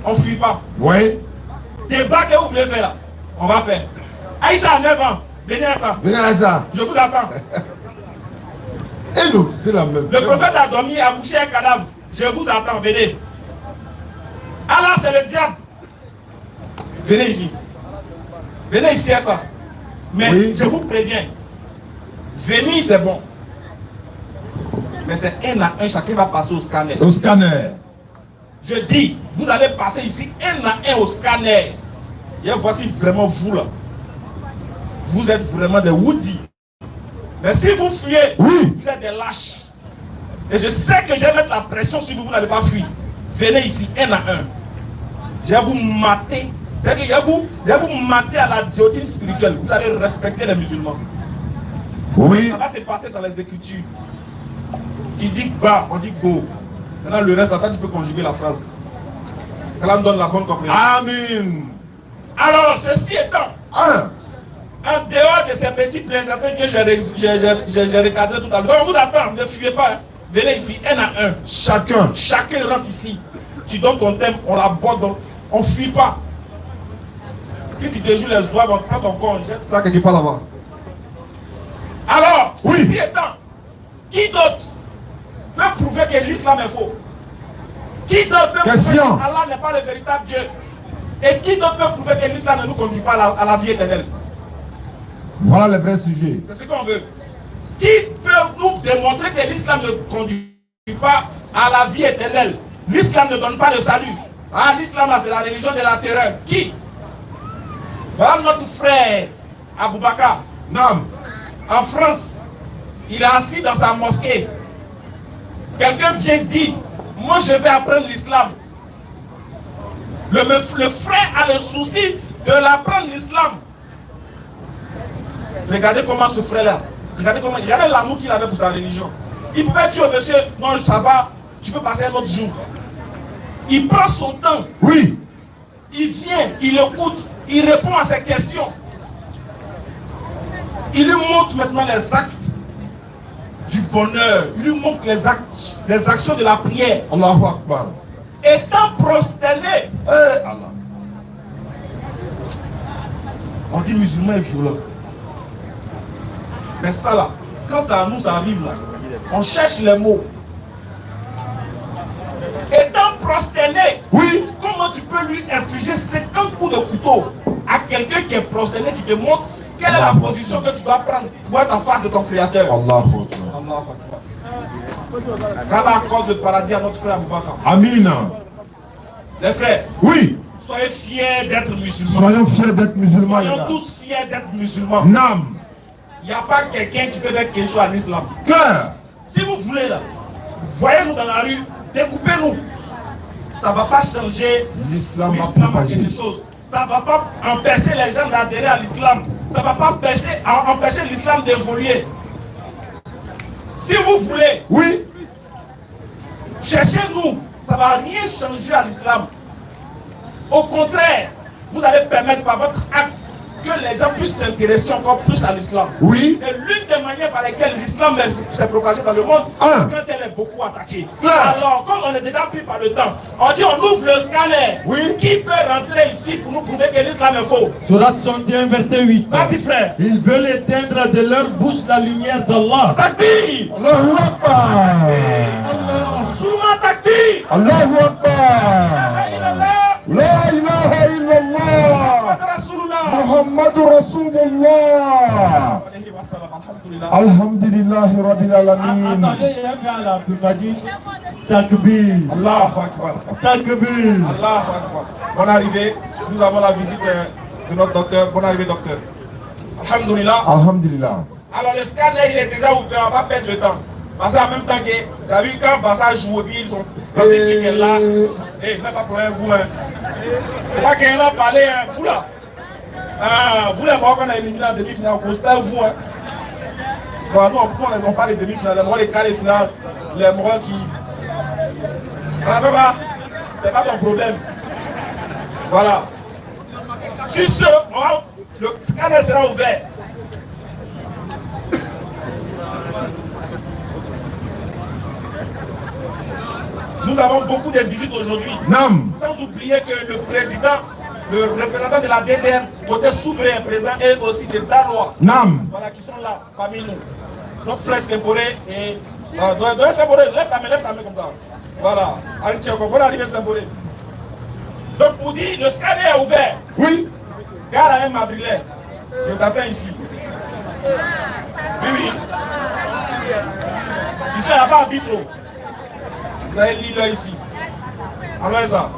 On ne fuit pas. Oui. Débat que vous voulez faire là, on va faire. Aïcha a 9 ans, venez à ça. Venez à ça. Je vous attends. Et nous, c'est la même. Le prophète a dormi et a couché un cadavre. Je vous attends, venez. Allah, c'est le diable. Venez ici. Venez ici à ça. Mais oui. Je vous préviens. Venir, c'est bon. Mais c'est un à un, chacun va passer au scanner. Au scanner. Je dis, vous allez passer ici un à un au scanner. Et voici vraiment vous là. Vous êtes vraiment des Woody. Mais si vous fuyez, oui. Vous êtes des lâches. Et je sais que je vais mettre la pression si vous n'allez pas fuir. Venez ici un à un. Je vais vous mater. C'est-à-dire que je vais vous mater à la diotine spirituelle. Vous allez respecter les musulmans. Oui. Ça va se passer dans les Écritures. Tu dis bas, on dit go. Maintenant le reste, attends, tu peux conjuguer la phrase. Qu'Allah me donne la bonne compréhension. Amen. Alors, ceci étant, en dehors de ces petits plaisanteries que j'ai recadré tout à l'heure, on vous attend, ne fuyez pas. Hein. Venez ici, un à un. Chacun rentre ici. Tu donnes ton thème, on l'aborde, on ne fuit pas. Si tu te joues les oies, on prend ton corps, on jette ça quelque part là-bas. Alors, ceci étant, qui d'autre peut prouver que l'islam est faux? Qui d'autre peut prouver qu'Allah n'est pas le véritable Dieu? Et qui d'autre peut prouver que l'islam ne nous conduit pas à la vie éternelle? Voilà le vrai sujet. C'est ce qu'on veut. Qui peut nous démontrer que l'islam ne conduit pas à la vie éternelle? L'islam ne donne pas le salut. Ah, l'islam c'est la religion de la terreur. Qui? Voilà notre frère Aboubakar. Non. En France, il est assis dans sa mosquée. Quelqu'un vient dire, moi je vais apprendre l'islam. Le frère a le souci de l'apprendre l'islam. Regardez comment ce frère-là, regardez l'amour qu'il avait pour sa religion. Il pouvait dire au monsieur, non ça va, tu peux passer un autre jour. Il prend son temps. Oui. Il vient, il écoute, il répond à ses questions. Il lui montre maintenant les actes du bonheur. Il lui montre les actions de la prière. Allahu Akbar. Étant prosterné. Allah. On dit musulman est violent. Mais ça là, quand ça nous arrive là, on cherche les mots. Étant prosterné, oui. Comment tu peux lui infliger 50 coups de couteau à quelqu'un qui est prosterné, qui te montre quelle est la position que tu dois prendre pour être en face de ton créateur? Allahu Akbar. Qu'Allah accorde le paradis à notre frère Aboubakar. Amina. Les frères, oui. Soyez fiers d'être musulmans. Soyons fiers d'être musulmans. Soyons tous fiers d'être musulmans. Nam. Il n'y a pas quelqu'un qui peut faire quelque chose à l'islam. Claire. Si vous voulez là, voyez-nous dans la rue, découpez-nous. Ça ne va pas changer l'islam à quelque chose. Ça ne va pas empêcher les gens d'adhérer à l'islam. Ça ne va pas empêcher l'islam d'évoluer. Si vous voulez, oui, cherchez-nous. Ça ne va rien changer à l'islam. Au contraire, vous allez permettre par votre acte que les gens puissent s'intéresser encore plus à l'islam. Oui. Et l'une des manières par lesquelles l'islam s'est propagé dans le monde, quand elle est beaucoup attaquée. Alors, comme on est déjà pris par le temps, on dit on ouvre le scanner. Oui. Qui peut rentrer ici pour nous prouver que l'islam est faux? Surat 61, verset 8. Vas-y, frère. Ils veulent éteindre de leur bouche la lumière d'Allah. Takbir. Allahu Akbar. Souma takbir. Allahu Akbar. La ilaha illallah. Muhammadur Rasulullah. Alhamdulillah Rabbil Alamin. Takbir. Allahu Akbar. Takbir. Allahu Akbar. Bonne arrivée. Nous avons la visite de notre docteur. Bonne arrivée, docteur. Alhamdulillah. Alhamdulillah. Alors le scanner il est déjà ouvert, on va pas perdre le temps. Parce qu'en même temps que, vous avez vu quand Bassa joue, puis ils sont pacifiques là. Eh, même pas problème, vous. C'est pas qu'il va parler, vous là. Ah, vous les Marocains, on a éliminé en demi-finale, on constate vous. Bon, nous, on n'a pas les demi-finales, les Marocains, les quarts, les finales, les Marocains qui. On n'a pas, c'est pas ton problème. Voilà. Sur ce, le scanner sera ouvert. Nous avons beaucoup de visites aujourd'hui. Sans oublier que le président, le représentant de la DDR, côté souverain présent, et aussi des Danois. Voilà, qui sont là parmi nous. Notre frère Semporé et. Semporé, lève ta main comme ça. Voilà. Allez, bonne arrivée Semporé. Donc, pour dire, le scanner est ouvert. Oui. Gare à un Madrilène. Je t'attends ici. Oui, oui. Ici, il n'y a pas un bitro. Vous avez l'île là ici. Alors ça.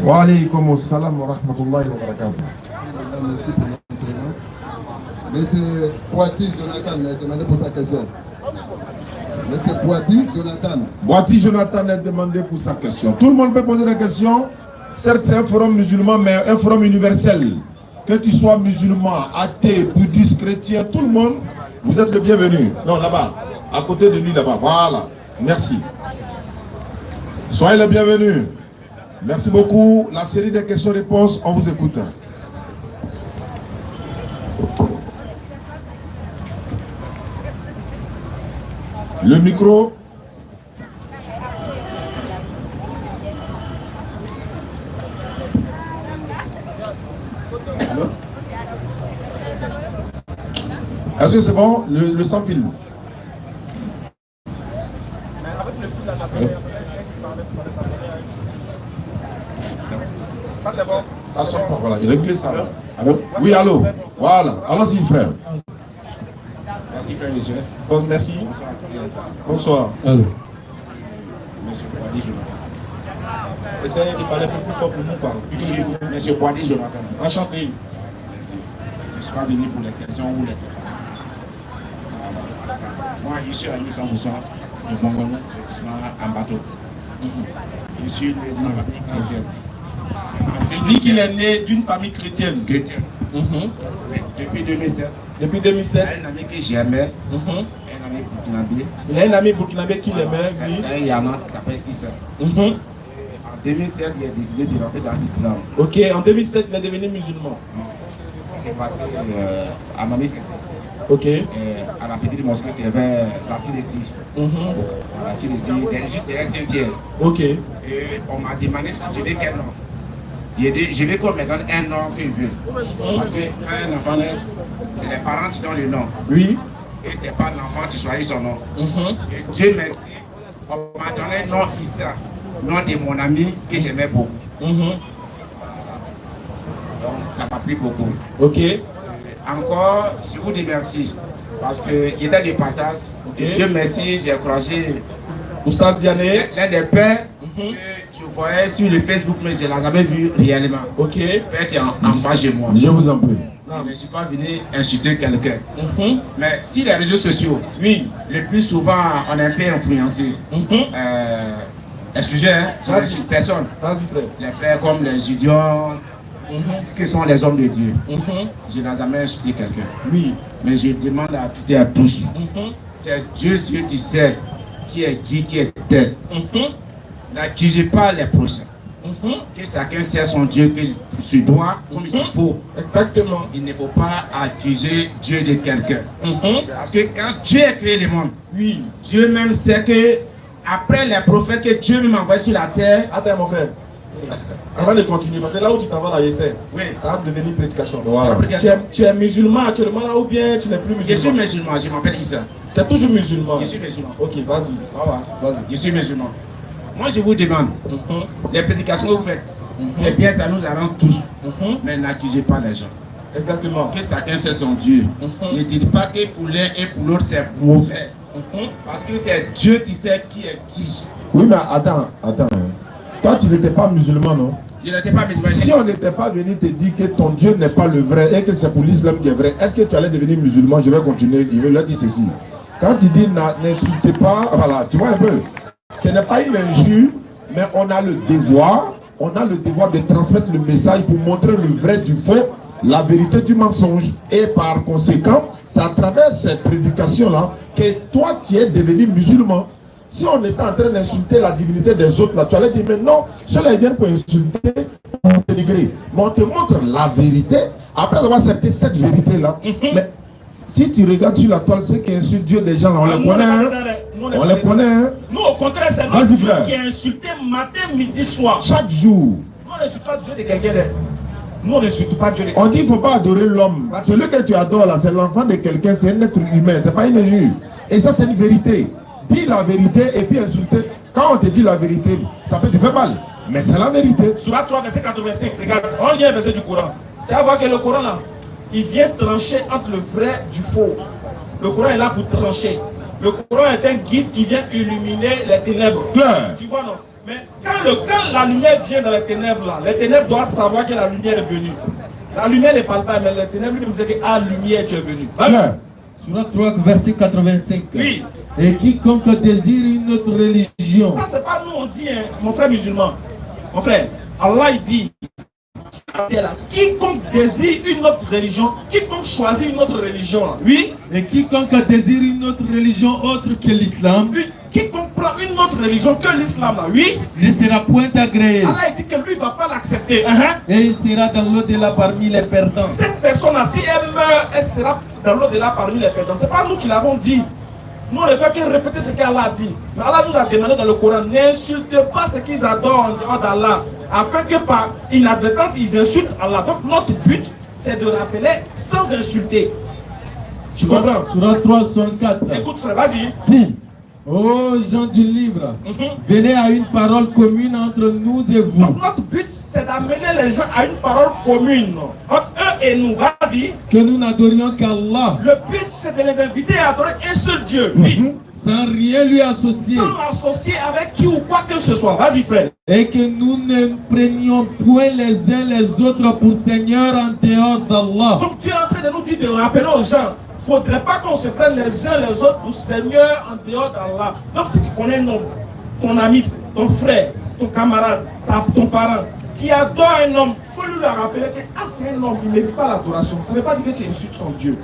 Wa alaykum assalam wa rahmatullahi wa barakatuh. Merci pour l'enseignement. Monsieur Boiti Jonathan a demandé pour sa question. Monsieur Boiti Jonathan. Boiti Jonathan a demandé pour sa question. Tout le monde peut poser des questions. Certes, c'est un forum musulman, mais un forum universel. Que tu sois musulman, athée, bouddhiste, chrétien, tout le monde, vous êtes le bienvenu. Non, là-bas, à côté de lui, là-bas. Voilà. Merci. Soyez les bienvenus. Merci beaucoup. La série des questions-réponses, on vous écoute. Le micro. Est-ce que c'est bon? Le sans fil. Ça c'est bon. Ça sort pas, voilà. Il réglé ça. Allô? Oui, allô? Voilà. Allons-y, frère. Merci, frère, monsieur. Bon, merci. Bonsoir. Allô. Monsieur Boadi Jonathan. Essayez de parler un peu plus fort pour nous, quoi. Monsieur Boadi Jonathan. Enchanté. Merci. Je ne suis pas venu pour les questions ou les questions. Moi, je suis à 100% de Bongono, investissement en bateau. Je suis né d'une famille chrétienne. Il dit qu'il est né d'une famille chrétienne. Chrétienne. Oui, depuis 2007. Depuis 2007. Un ami que j'aimais, un ami burkinabé. Il a un ami burkinabé qu'il aimait. C'est un Yana qui s'appelle Issa. En 2007, il a décidé de rentrer dans l'islam. Ok, en 2007, il est devenu musulman. Ça s'est passé à Mamie. Ok. À la petite mosquée qui avait la CDC. La CDC, juste derrière Saint-Pierre. Ok. Et on m'a demandé si je veux quel nom. Je veux qu'on me donne un nom qu'ils veulent. Parce que quand un enfant naît, c'est les parents qui donnent le nom. Oui. Et c'est pas l'enfant qui choisit son nom. Et Dieu merci, on m'a donné le nom Issa, nom de mon ami que j'aimais beaucoup. Donc ça m'a pris beaucoup. Ok. Encore, je vous dis merci. Parce qu'il était de passage. Et Dieu merci, j'ai croisé Oustaz Diané, l'un des pères que je voyais sur le Facebook, mais je ne l'avais vu réellement. Ok. Père était en face de moi. Je vous en prie. Non, mais je ne suis pas venu insulter quelqu'un. Mais si les réseaux sociaux, oui, le plus souvent, on est un peu influencé. Excusez, hein, c'est une personne. Vas-y, frère. Les pères comme les étudiants, ce que sont les hommes de Dieu. Je n'ai jamais insulté quelqu'un. Oui. Mais je demande à toutes et à tous c'est Dieu celui qui sait qui est qui est tel. N'accusez pas les prochains. Que chacun sait son Dieu qu'il se doit comme il se faut. Exactement. Il ne faut pas accuser Dieu de quelqu'un. Parce que quand Dieu a créé le monde, Oui. Dieu même sait que après les prophètes que Dieu m'a envoyé sur la terre. Attends mon frère. Avant de continuer, parce que là où tu t'en vas là, j'essaie. Oui. Ça va devenir prédication. Voilà. Tu es musulman actuellement là ou bien tu n'es plus musulman? Je suis musulman, je m'appelle Issa. Tu es toujours musulman? Je suis musulman. Ok, vas-y. Voilà, vas-y. Je suis musulman. Moi je vous demande, les prédications que vous faites, c'est bien, ça nous arrange tous. Mais n'accusez pas les gens. Exactement. Que chacun sait son Dieu. Ne dites pas que pour l'un et pour l'autre c'est mauvais. Parce que c'est Dieu qui sait qui est qui. Oui, mais attends. Toi, tu n'étais pas musulman, non? Je n'étais pas musulman. Si on n'était pas venu te dire que ton Dieu n'est pas le vrai et que c'est pour l'islam qui est vrai, est-ce que tu allais devenir musulman? Je vais continuer. Il veut leur dire ceci. Quand tu dis n'insultez pas, voilà, tu vois un peu. Ce n'est pas une injure, mais on a le devoir de transmettre le message pour montrer le vrai du faux, la vérité du mensonge. Et par conséquent, c'est à travers cette prédication-là que toi, tu es devenu musulman. Si on était en train d'insulter la divinité des autres, là, tu allais dire, mais non, ceux-là ils viennent pour insulter, pour dénigrer. Mais on te montre la vérité, après avoir accepté cette vérité-là. Mais si tu regardes sur la toile, ceux qui insultent Dieu des gens, là, on les connaît. On les connaît. Hein? Nous, au contraire, c'est notre Dieu qui est insulté matin, midi, soir. Chaque jour. Nous, on n'insulte pas Dieu de quelqu'un d'autre. Nous, on n'insulte pas Dieu de quelqu'un. On dit qu'il ne faut pas adorer l'homme. Celui que tu adores, là, c'est l'enfant de quelqu'un, c'est un être humain, c'est pas une injure. Et ça, c'est une vérité. Dis la vérité et puis insulter. Quand on te dit la vérité, ça peut te faire mal. Mais c'est la vérité. Surat 3, verset 85, regarde, on lit un verset du Coran. Tu vas voir que le Coran, là, il vient trancher entre le vrai du faux. Le Coran est là pour trancher. Le Coran est un guide qui vient illuminer les ténèbres. Claire. Tu vois, non? Mais quand la lumière vient dans les ténèbres, là, les ténèbres doivent savoir que la lumière est venue. La lumière ne parle pas, mais les ténèbres lui disent que ah, lumière, tu es venu. Claire. Surat 3, verset 85. Oui. Et quiconque désire une autre religion. Ça, c'est pas nous, on dit, hein, mon frère musulman. Mon frère, Allah, il dit, quiconque désire une autre religion, quiconque choisit une autre religion, là, oui. Et quiconque désire une autre religion autre que l'islam, Oui, quiconque prend une autre religion que l'islam, là, oui. ne sera point agréé. Allah, il dit que lui, ne va pas l'accepter. Et il sera dans l'au-delà parmi les perdants. Cette personne-là, si elle meurt, elle sera dans l'au-delà parmi les perdants. Ce n'est pas nous qui l'avons dit. Nous, on ne fait que répéter ce qu'Allah a dit. Mais Allah nous a demandé dans le Coran, n'insultez pas ce qu'ils adorent en dehors d'Allah, afin que par inadvertance, ils insultent Allah. Donc notre but, c'est de rappeler sans insulter. Tu comprends? Surat 3, 64. Écoute frère, vas-y. Dis, ô gens du livre, venez à une parole commune entre nous et vous. Donc notre but, c'est d'amener les gens à une parole commune entre eux et nous. Vas-y. Que nous n'adorions qu'Allah, Le but, c'est de les inviter à adorer un seul Dieu. Oui. sans rien lui associer. Sans l'associer avec qui ou quoi que ce soit. Vas-y frère. Et que nous ne prenions point les uns les autres pour Seigneur en dehors d'Allah. Donc tu es en train de nous dire, de rappeler aux gens, il ne faudrait pas qu'on se prenne les uns les autres pour Seigneur en dehors d'Allah. Donc si tu connais un homme, ton ami, ton frère, ton camarade, ton parent, qui adore un homme, il faut lui rappeler que ah, c'est un homme, il ne mérite pas l'adoration. Ça ne veut pas dire que tu insultes son Dieu.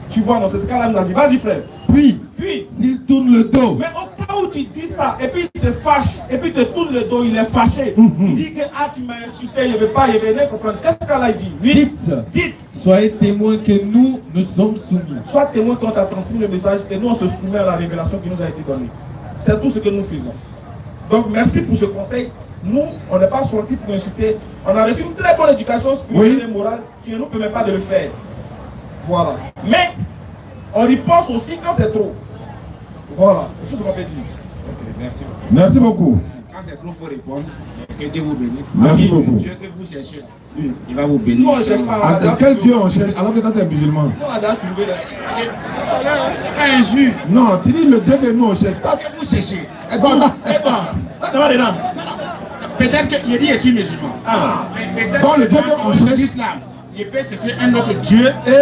Tu vois, non, c'est ce qu'Allah nous a dit. Vas-y frère. Puis, Puis, s'il tourne le dos, mais au cas où tu dis ça, et puis il se fâche, et puis il te tourne le dos, il est fâché. Il dit que ah, tu m'as insulté, il ne veut pas, il veut rien comprendre. Qu'est-ce qu'Allah dit? Oui. Dites. soyez témoins que nous sommes soumis. Sois témoin quand on a transmis le message et nous on se soumet à la révélation qui nous a été donnée. C'est tout ce que nous faisons. Donc merci pour ce conseil. Nous, on n'est pas sortis pour insulter. On a reçu une très bonne éducation spirituelle et morale qui ne nous permet pas de le faire. Voilà. Mais on riposte aussi quand c'est trop. Voilà, c'est tout ce qu'on peut dire. Ok, merci. Merci beaucoup. Quand c'est trop, il faut répondre. Que Dieu vous bénisse. Merci beaucoup. Dieu que vous cherchez, il va vous bénir. Nous on ne cherche pas. À quel Dieu on cherche alors que toi tu es musulman? Nous on a déjà trouvé là. Pas injure. Non, tu dis le Dieu que nous on cherche. Toi, Que vous cherchez. Peut-être que il dit je suis musulman. Ah. Mais peut-être Bon, le Dieu que qu'on cherche. l'islam, il peut chercher un autre Dieu. C'est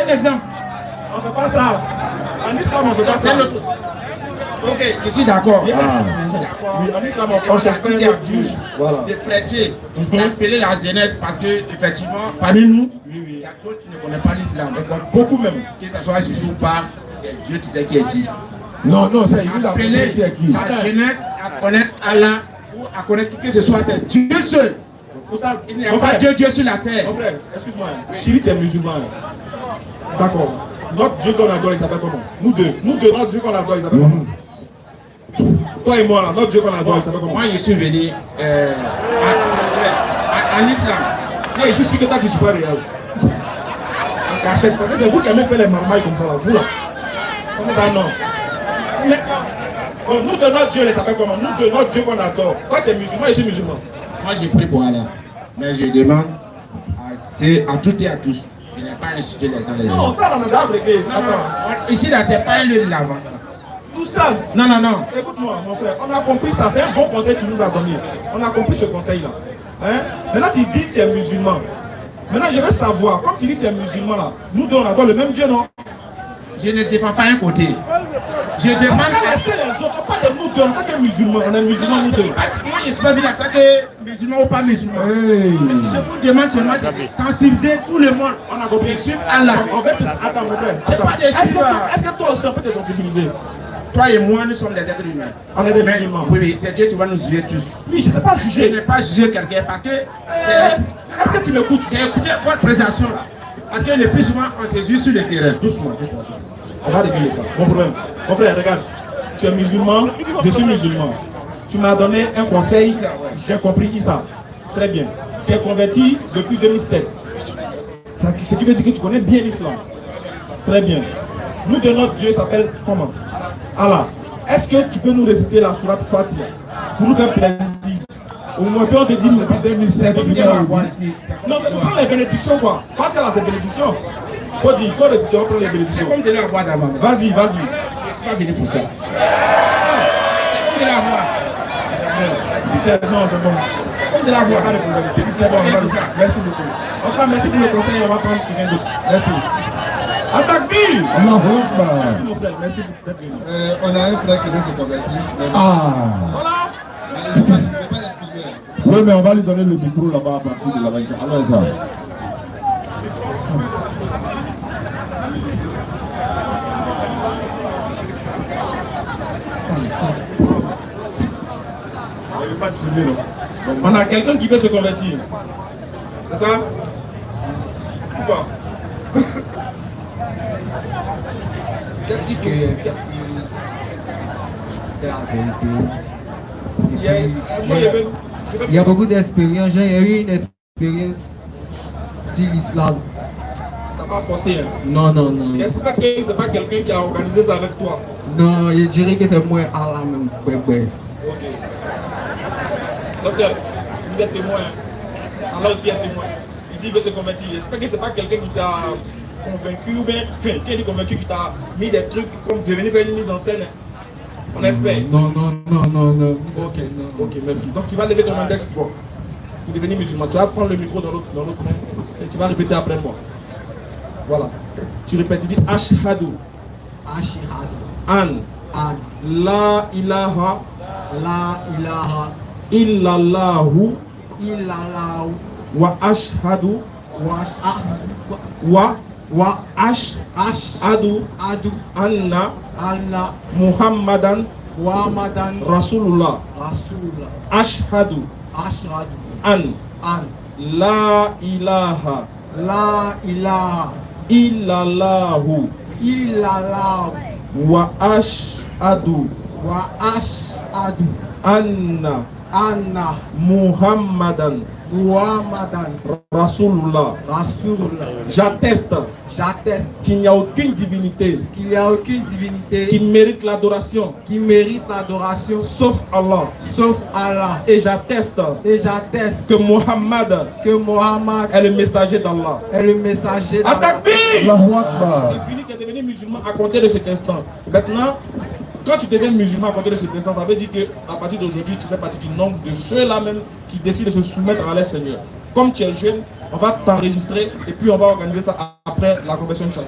un exemple. On ne fait pas ça. En islam on ne fait pas ça. Ok, je suis d'accord. Yes. Je suis d'accord. Oui, en islam, On on cherche cherche plus un à autre Dieu. tous Voilà. de prêcher, d'appeler la jeunesse parce que, effectivement, parmi nous, il y a d'autres qui ne connaissent pas l'islam. Beaucoup même. Que ce soit Jésus ou pas, c'est Dieu qui sait qui est qui. Non, non, c'est il a Appeler qui est qui. la jeunesse à connaître Allah ou à connaître qui que ce soit, c'est Dieu seul. Il n'y a pas Dieu sur la terre. Mon frère, excuse-moi. Tu dis que tu es musulman. D'accord. Notre Dieu qu'on adore, il s'appelle comment? Nous deux, notre Dieu qu'on adore, il s'appelle comment? Toi et moi, là, notre Dieu qu'on adore, il s'appelle comment? Moi, je suis venu en islam. Je suis sûr que toi, tu suis pas réel. En cachette, parce que c'est vous qui avez fait les marmailles comme ça, là. Vous, là. Comme ça, non. Mais, bon, nous de notre Dieu, il s'appelle comment? Nous de notre Dieu qu'on adore. Toi, tu es musulman, je suis musulman. Moi, j'ai pris pour Allah. Mais je demande à toutes et à tous. Je n'ai pas insulté les uns les autres. Non, ça, on a déjà réglé. Attends. Ici, là, c'est pas un lieu de l'avant. Oustaz, non, non, non. Écoute-moi, mon frère, on a compris ça. C'est un bon conseil que tu nous as donné. On a compris ce conseil-là. Hein? Maintenant, tu dis que tu es musulman. Maintenant, je veux savoir, comme tu dis que tu es musulman, là, nous deux, on adore le même Dieu, non? Je ne défends pas un côté. Je demande à laisser les autres, pas de nous deux, en tant que musulmans. On est musulmans, nous deux. Moi, je ne suis pas venu attaquer musulman ou pas musulman. Hey. Je vous demande seulement de sensibiliser tout le monde. On a compris. Sur Allah. Attends, mon frère. Est-ce que toi aussi, on peut te sensibiliser? Toi et moi, nous sommes des êtres humains. On est des musulmans. Oui, oui, c'est Dieu qui va nous juger tous. Oui, je ne vais pas juger. Je n'ai pas jugé quelqu'un parce que... Est-ce que tu m'écoutes? J'ai écouté votre présentation là. Parce que le plus souvent, on se juge sur le terrain. Doucement. On va régler le cas. Mon problème. Mon frère, regarde. Tu es musulman, je suis musulman. Tu m'as donné un conseil, j'ai compris Issa. Très bien. Tu es converti depuis 2007. Ce qui veut dire que tu connais bien l'islam. Très bien. Nous de notre Dieu s'appelle comment? Allah. Est-ce que tu peux nous réciter la sourate Fatiha pour nous faire plaisir? Au moins, on te dit depuis 2007. Non, c'est pour prendre les bénédictions quoi. Fatiha là, c'est bénédiction. Il faut réciter, on prend les bénédictions. C'est comme de la voix d'avant. Vas-y. Je ne suis pas venu pour ça. C'est comme de la voix. Non, c'est bon. C'est comme de la voix. C'est bon, merci beaucoup. Enfin, merci pour le conseil, on va prendre quelqu'un d'autre. Merci. Attaque-Bill! Merci mon frère, merci d'être venu. On a un frère qui veut se convertir. Voilà. Il ne veut pas être filmé. Oui, mais on va lui donner le micro là-bas à partir de là-bas. Alors ça. On a quelqu'un qui veut se convertir. C'est ça? Pourquoi? Qu'est-ce qui il y a beaucoup d'expériences. J'ai eu une expérience sur l'islam. T'as pas forcé, hein? Non. J'espère que c'est pas quelqu'un qui a organisé ça avec toi. Non, je dirais que c'est moi Allah même. Ok. Docteur, vous êtes témoin. Allah aussi est témoin. Il dit qu'il veut se convertir. J'espère que c'est pas quelqu'un qui t'a convaincu ou bien, enfin, qui est convaincu, qui t'a mis des trucs comme de venir faire une mise en scène. On espère. Non. Ok, merci. Donc tu vas lever ton index pour devenir musulman. Tu vas prendre le micro dans l'autre main et tu vas répéter après moi. Voilà. Tu répètes, tu dis Ashhadu. An. La ilaha. Illallahu. Wa ashhadu. Wa ashhadu. Anna. Muhammadan. Rasulullah. Ashhadu. An. La ilaha. Illallahu. Wa ashhadu. Anna. Muhammadan. Rasulullah. J'atteste qu'il n'y a aucune divinité qui mérite l'adoration sauf Allah. Et j'atteste que Muhammad est le messager d'Allah. Attaque-lui! C'est fini, tu es devenu musulman à compter de cet instant. Maintenant, quand tu deviens musulman à compter de cet instant, ça veut dire qu'à partir d'aujourd'hui, tu fais partie du nombre de ceux-là même qui décident de se soumettre à leur Seigneur. Comme tu es jeune, on va t'enregistrer et puis on va organiser ça après la conversion de chacun.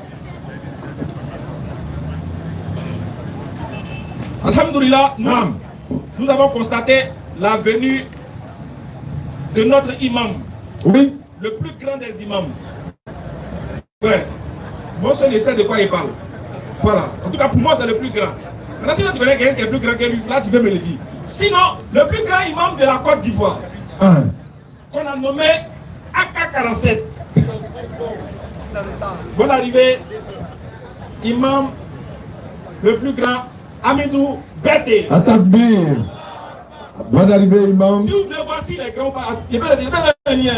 Alhamdulillah, nous avons constaté la venue de notre imam. Oui. Le plus grand des imams. Ouais. Bon seul sait de quoi il parle. Voilà. En tout cas, pour moi, c'est le plus grand. Maintenant, si tu connais quelqu'un qui est plus grand que lui, là, tu peux me le dire. Sinon, le plus grand imam de la Côte d'Ivoire, qu'on a nommé AK-47. Bonne arrivée, imam le plus grand, Amidou Bété. Atakbir. Bonne arrivée, imam. Si vous voulez voir si les grands pas, il peut venir.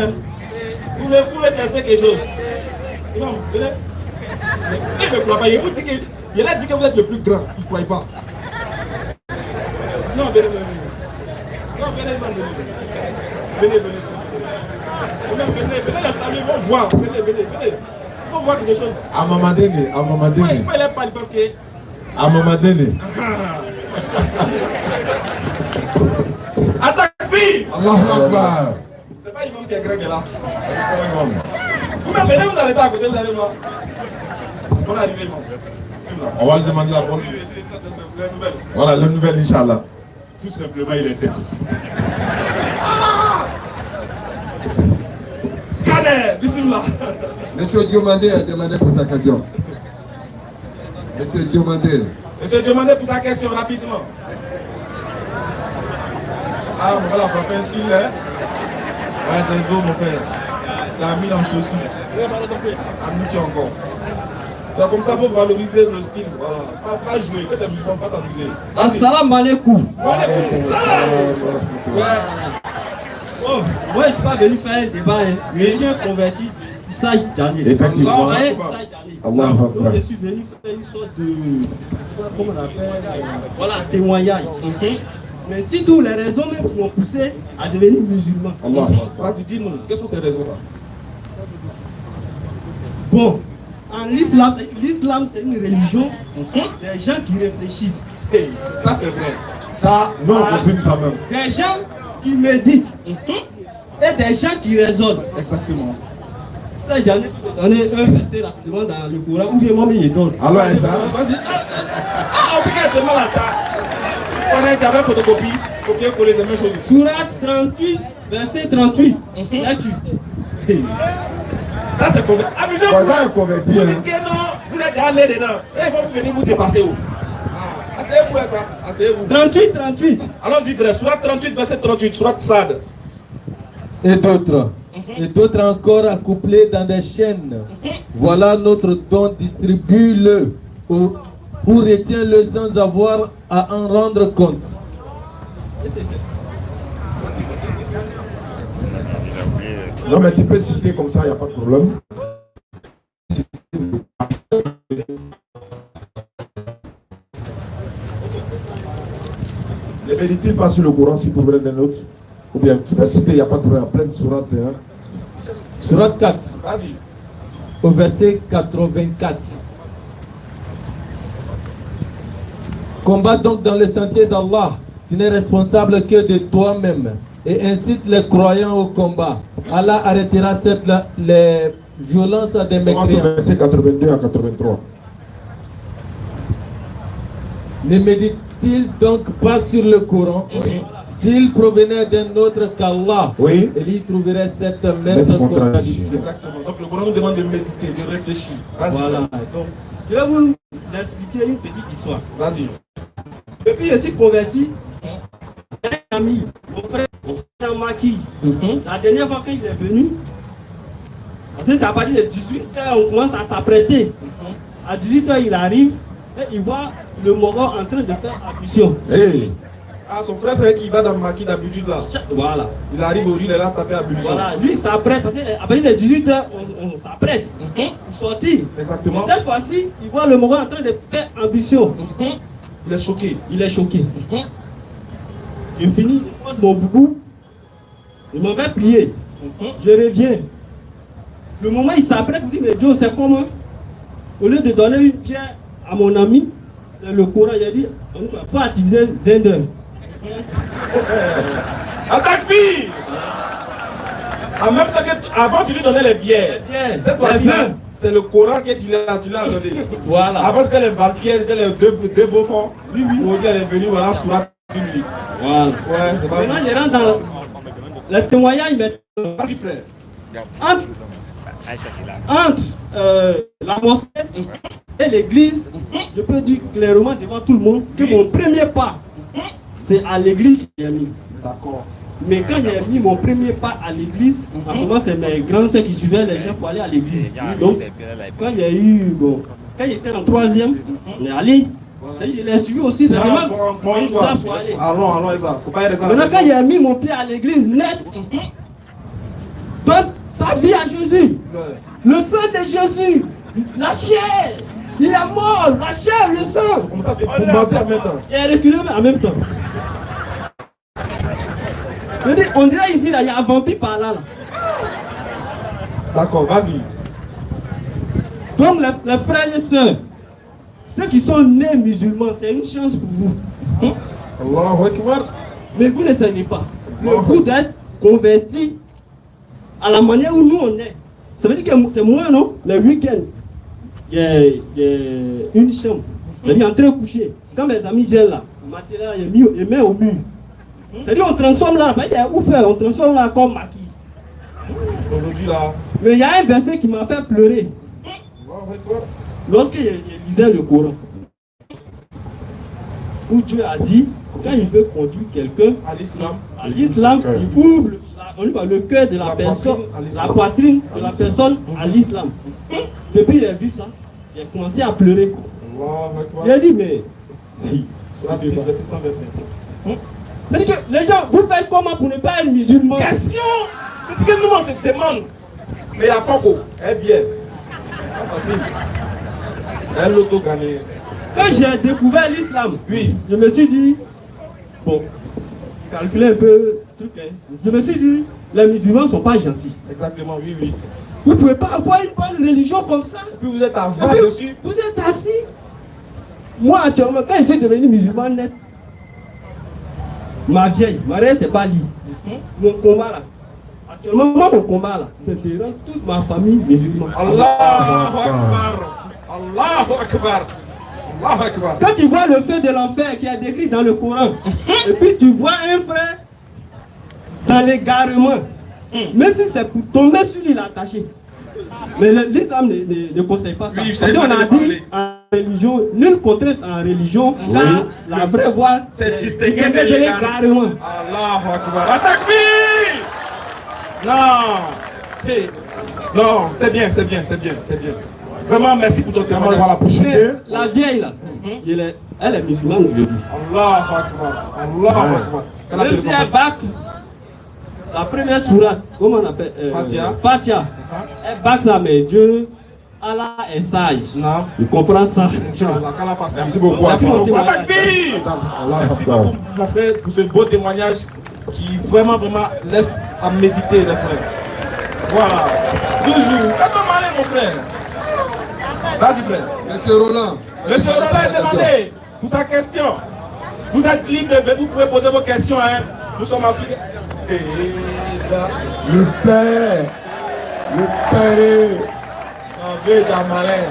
Vous voulez tester quelque chose. Imam, venez. Il ne croit pas. Il a dit que vous êtes le plus grand. Il ne croit pas. Non, venez. Non, venez. Venez, les saluer, ils vont voir. Venez. Ils vont voir quelque chose. À maman donné. Pourquoi il n'est pas parce que. À maman donné. Attaque vie. Allahu Akbar. C'est pas Imam qui est grand qui est là. Vous-même, venez, vous n'allez pas à côté, vous allez voir. On est arrivé, Imam. On va lui demander la bonne. Voilà, la nouvelle, Inch'Allah. Tout simplement, il est têtu. Scanner, bismillah. Monsieur Diomandé a demandé pour sa question. Monsieur Diomandé. Monsieur Diomandé pour sa question, rapidement. Ah, voilà, on fait un style, hein. Ouais, c'est Zo, mon frère. T'as mis en chaussures. Amitié encore. Donc, comme ça, il faut valoriser le style. Voilà. Pas jouer, que t'es musulman, pas t'amuser. Assalamu alaikum. Ouais. Oh, moi, je ne suis pas venu faire un débat. Hein. Je suis un converti du Saïd Djamil. Effectivement. Donc, je suis venu faire une sorte de. Comment on appelle voilà, témoignage. Mais si toutes les raisons même qui m'ont poussé à devenir musulman. Vas-y, dis-nous, quelles sont ces raisons-là? Bon, en l'islam, c'est une religion des gens qui réfléchissent. Ça, c'est vrai. Ça, nous, on comprend ça même. Des gens qui méditent et des gens qui raisonnent. Exactement. Ça, j'en ai donné un verset rapidement dans le Coran ou bien moi, je donne. Alors, ça vas-y. Ah, on fait seulement la table. On a déjà photocopie, copier-coller les mêmes choses. Surat 38, verset 38. Là-dessus. Ça, c'est converti. Amusez-vous. Ça est converti. Vous dites que non, vous êtes allé dedans. Et ils vont venir vous dépasser où? Asseyez-vous, ça. Asseyez-vous. 38. Allons-y, frère. Surat 38, verset 38. Surat Sad. Et d'autres. Et d'autres encore accouplés dans des chaînes. Voilà notre don, distribue-le ou retiens-le sans avoir à en rendre compte. Non, mais tu peux citer comme ça, il n'y a pas de problème. Ne méditez pas sur le Coran si vous voulez un autre. Ou bien tu peux citer, il n'y a pas de problème. Plein de sourates. Hein. Surat 4. Vas-y. Au verset 84. Combat donc dans le sentier d'Allah. Tu n'es responsable que de toi-même. Et incite les croyants au combat. Allah arrêtera les violences des mécréants. Commence au verset 82 à 83. Ne médite-t-il donc pas sur le Coran? Oui. S'il provenait d'un autre qu'Allah, oui, il y trouverait cette même contradiction. Exactement. Donc le Coran nous demande de méditer, de réfléchir. Voilà. Donc, je vais vous expliquer une petite histoire. Vas-y. Depuis que je suis converti, un ami, mon frère Maki, la dernière fois qu'il est venu, parce que ça a partir de 18h, on commence à s'apprêter. À 18h, il arrive et il voit le Moro en train de faire ablution. Hey. Ah, son frère, c'est qui va dans le maquis d'habitude là. Voilà. Il arrive au riz, il est là, taper ablution. Voilà, lui il s'apprête, parce qu'à partir de 18h, on s'apprête pour sortir. Exactement. Mais cette fois-ci, il voit le Moro en train de faire ablution. Il est choqué. Il est choqué. Je finis de prendre mon boubou. Je m'en vais prier. Je reviens. Le moment il s'apprête pour dire, mais Joe, c'est comment? Au lieu de donner une pierre à mon ami, c'est le Coran, il a dit, il faut attiser Zender. Attaque pire. En même temps que avant tu lui donnais les bières. Cette fois-ci, c'est le Coran que tu l'as donné. Voilà. Après, c'était les vampires, c'était les deux beaux fonds. Oui, oui. Elle est venue, voilà, sur la lui. Voilà. Ouais, c'est pas maintenant, il rentre dans le témoignage, mais vas-y, frère. Entre la mosquée et l'église, je peux dire clairement devant tout le monde que mon premier pas, c'est à l'église que j'ai mis. D'accord. Mais quand j'ai mis mon premier pas à l'église, en ce moment, c'est mes grands sœurs qui suivaient les gens pour aller à l'église. Donc, quand il y a eu, bon, quand j'étais en troisième, on est allé. Je l'ai suivi aussi de demande pour aller. Allons, Eza. Maintenant, quand j'ai mis mon pied à l'église net, donne ta vie à Jésus. Le sang de Jésus, la chair, il est mort, la chair, le sang. Comme ça, pour mentir en même temps. Il est reculé en même temps. Je dis, on dirait ici, là, il y a un vampire par là. D'accord, vas-y. Donc, les frères et sœurs, ceux qui sont nés musulmans, c'est une chance pour vous. Allahu Akbar. Mais vous ne savez pas. Le goût d'être converti à la manière où nous on est. Ça veut dire que c'est moi, non? Le week-end, il y a une chambre. C'est-à-dire en train de coucher. Quand mes amis viennent là, le matériel est mis au mur. C'est-à-dire on transforme là, on transforme là comme maquis. Aujourd'hui là. Mais il y a un verset qui m'a fait pleurer. Lorsque je lisais le Coran, où Dieu a dit, quand il veut conduire quelqu'un à l'islam, il ouvre le cœur de la personne, la poitrine de la personne à l'islam. Depuis j'ai vu ça, j'ai commencé à pleurer. J'ai dit, mais... C'est-à-dire que les gens, vous faites comment pour ne pas être musulman? Question. C'est ce que nous on se demande. Mais il n'y a pas beaucoup. Eh bien. Facile. Un loto gagné. Quand j'ai découvert l'islam, oui, je me suis dit, bon, calculer un peu, truc, hein. Je me suis dit, les musulmans ne sont pas gentils. Exactement, oui, oui. Vous ne pouvez pas avoir une bonne religion comme ça. Et puis vous êtes à 20 dessus. Vous êtes assis. Moi, actuellement, quand je suis devenu musulman net, ma vieille, ma reine, c'est pas lui. Mon combat là. Actuellement, moi, mon combat là, c'est de rendre toute ma famille musulmane. Allahu Akbar. Allahu Akbar. Allahu Akbar. Quand tu vois le feu de l'enfer qui est décrit dans le Coran, et puis tu vois un frère dans l'égarement, même si c'est pour tomber sur lui l'attaché. Mais l'islam ne conseille pas ça. Oui, parce qu'on a dit en religion, nulle contrainte en religion, car la vraie voie, c'est distinguer de l'égarement. Allahu Akbar. Attaque-lui! Non! Hey. Non, c'est bien, c'est bien, c'est bien, c'est bien. Vraiment, merci pour ton témoignage. Voilà, pour la vieille là, elle est musulmane aujourd'hui. Allahu Akbar. Allahu Akbar. Même si elle bac la première sourate, comment on appelle Fatia. Elle bac ça, mais Dieu, Allah est sage. Non. Il comprend ça. Merci beaucoup. Merci beaucoup. Merci beaucoup, mon frère, pour ce beau témoignage qui vraiment laisse à méditer, les frères. Voilà. Toujours. Comment aller, mon frère? Vas-y, frère. Monsieur Roland. Monsieur Roland est demandé pour sa question. Vous êtes libre, vous pouvez poser vos questions. Hein. Nous sommes africains. Le père. Le père. Viens, malin.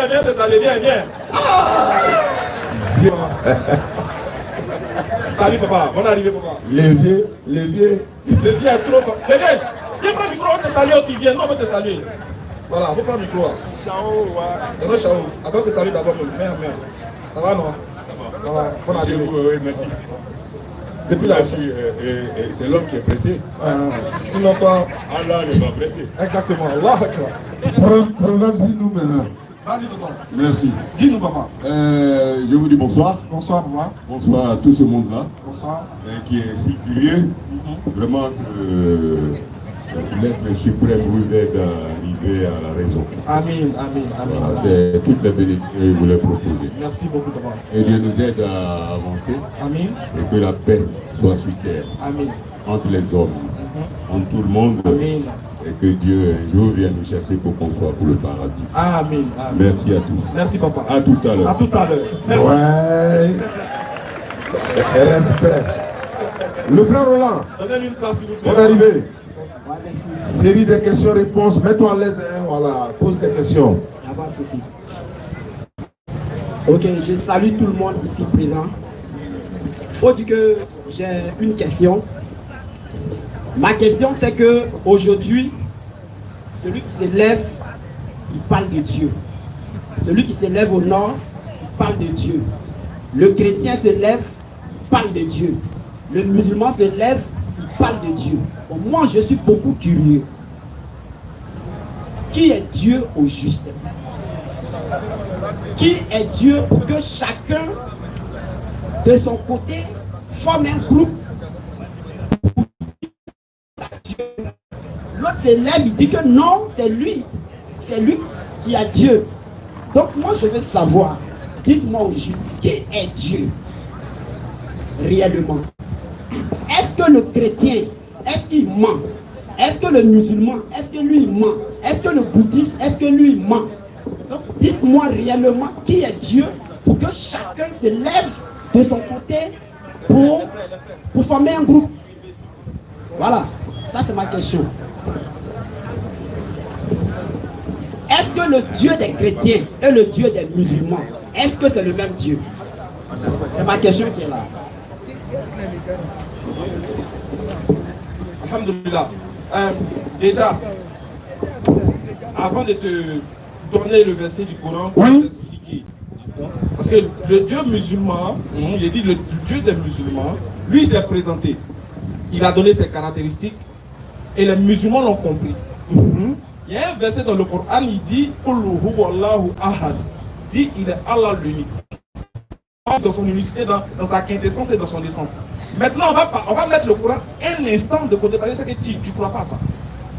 Viens te saluer, viens. Salut papa, bonne arrivée papa. Le vieux. Le vieux est trop fort. Le vieux, viens prendre le micro, on te salue aussi, viens, non on va te saluer. Voilà, faut prendre le micro. Ciao, ouais. Non, ciao. Attends, te saluer d'abord, merde. Ça va non? Ça va, bonne arrivée. Oui, merci. Depuis là, c'est l'homme qui est pressé. Sinon pas. Allah n'est pas pressé. Exactement, Allah Akbar. Programme-nous maintenant. Vas-y, papa. Merci. Dis-nous, papa. Je vous dis bonsoir. Bonsoir, papa. Bonsoir à tout ce monde-là. Bonsoir. Qui est si curieux. Vraiment que l'être suprême vous aide à arriver à la raison. Amen. Voilà, c'est toutes les bénédictions que je voulais proposer. Merci beaucoup, papa. Et Dieu nous aide à avancer. Amen. Et que la paix soit sur terre. Amen. Entre les hommes. Entre tout le monde. Amen. Et que Dieu un jour vienne nous chercher pour qu'on soit pour le paradis. Amen. Merci à tous. Merci papa. À tout à l'heure. À tout à l'heure. Merci. Ouais. Respect. Le frère Roland. Donnez-lui une place s'il vous plaît. Bonne arrivée. Ouais, merci. Série de questions-réponses. Mets-toi à l'aise, hein, voilà. Pose des questions. Il n'y a pas de souci. Ok, je salue tout le monde ici présent. Faut dire que j'ai une question. Ma question, c'est que aujourd'hui, celui qui s'élève, il parle de Dieu. Celui qui s'élève au nord, il parle de Dieu. Le chrétien se lève, il parle de Dieu. Le musulman se lève, il parle de Dieu. Bon, moi, je suis beaucoup curieux. Qui est Dieu au juste? Qui est Dieu pour que chacun de son côté forme un groupe? L'autre s'élève, il dit que non, c'est lui qui a Dieu. Donc moi je veux savoir, dites-moi au juste, qui est Dieu réellement? Est-ce que le chrétien, est-ce qu'il ment? Est-ce que le musulman, est-ce que lui il ment? Est-ce que le bouddhiste, est-ce que lui il ment? Donc dites-moi réellement qui est Dieu pour que chacun se lève de son côté pour former un groupe. Voilà, ça c'est ma question. Est-ce que le Dieu des chrétiens et le Dieu des musulmans, est-ce que c'est le même Dieu? C'est ma question qui est là. Alhamdulillah. Déjà, avant de te donner le verset du Coran, pour t'expliquer. Parce que le Dieu musulman, il dit le Dieu des musulmans, lui il s'est présenté. Il a donné ses caractéristiques et les musulmans l'ont compris. Il y a un verset dans le Coran, il dit Ahad. Dit il est Allah l'unique. Dans son unicité, dans sa quintessence et dans son essence. Maintenant, on va mettre le Coran un instant de côté, parce que tu ne crois pas à ça.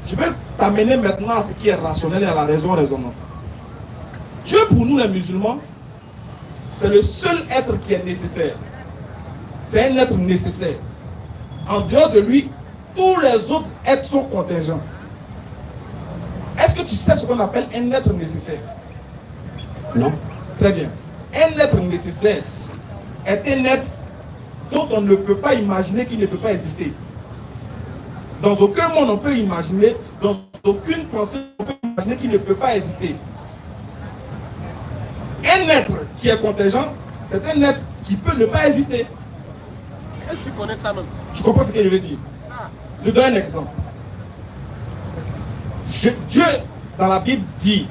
Je vais t'amener maintenant à ce qui est rationnel et à la raison raisonnante. Dieu pour nous les musulmans, c'est le seul être qui est nécessaire. C'est un être nécessaire. En dehors de lui, tous les autres êtres sont contingents. Est-ce que tu sais ce qu'on appelle un être nécessaire? Non. Très bien. Un être nécessaire est un être dont on ne peut pas imaginer qu'il ne peut pas exister. Dans aucun monde on peut imaginer, dans aucune pensée on peut imaginer qu'il ne peut pas exister. Un être qui est contingent, c'est un être qui peut ne pas exister. Est-ce qu'il connaît ça même? Tu comprends ce que je veux dire? Je donne un exemple. Dieu dans la Bible dit,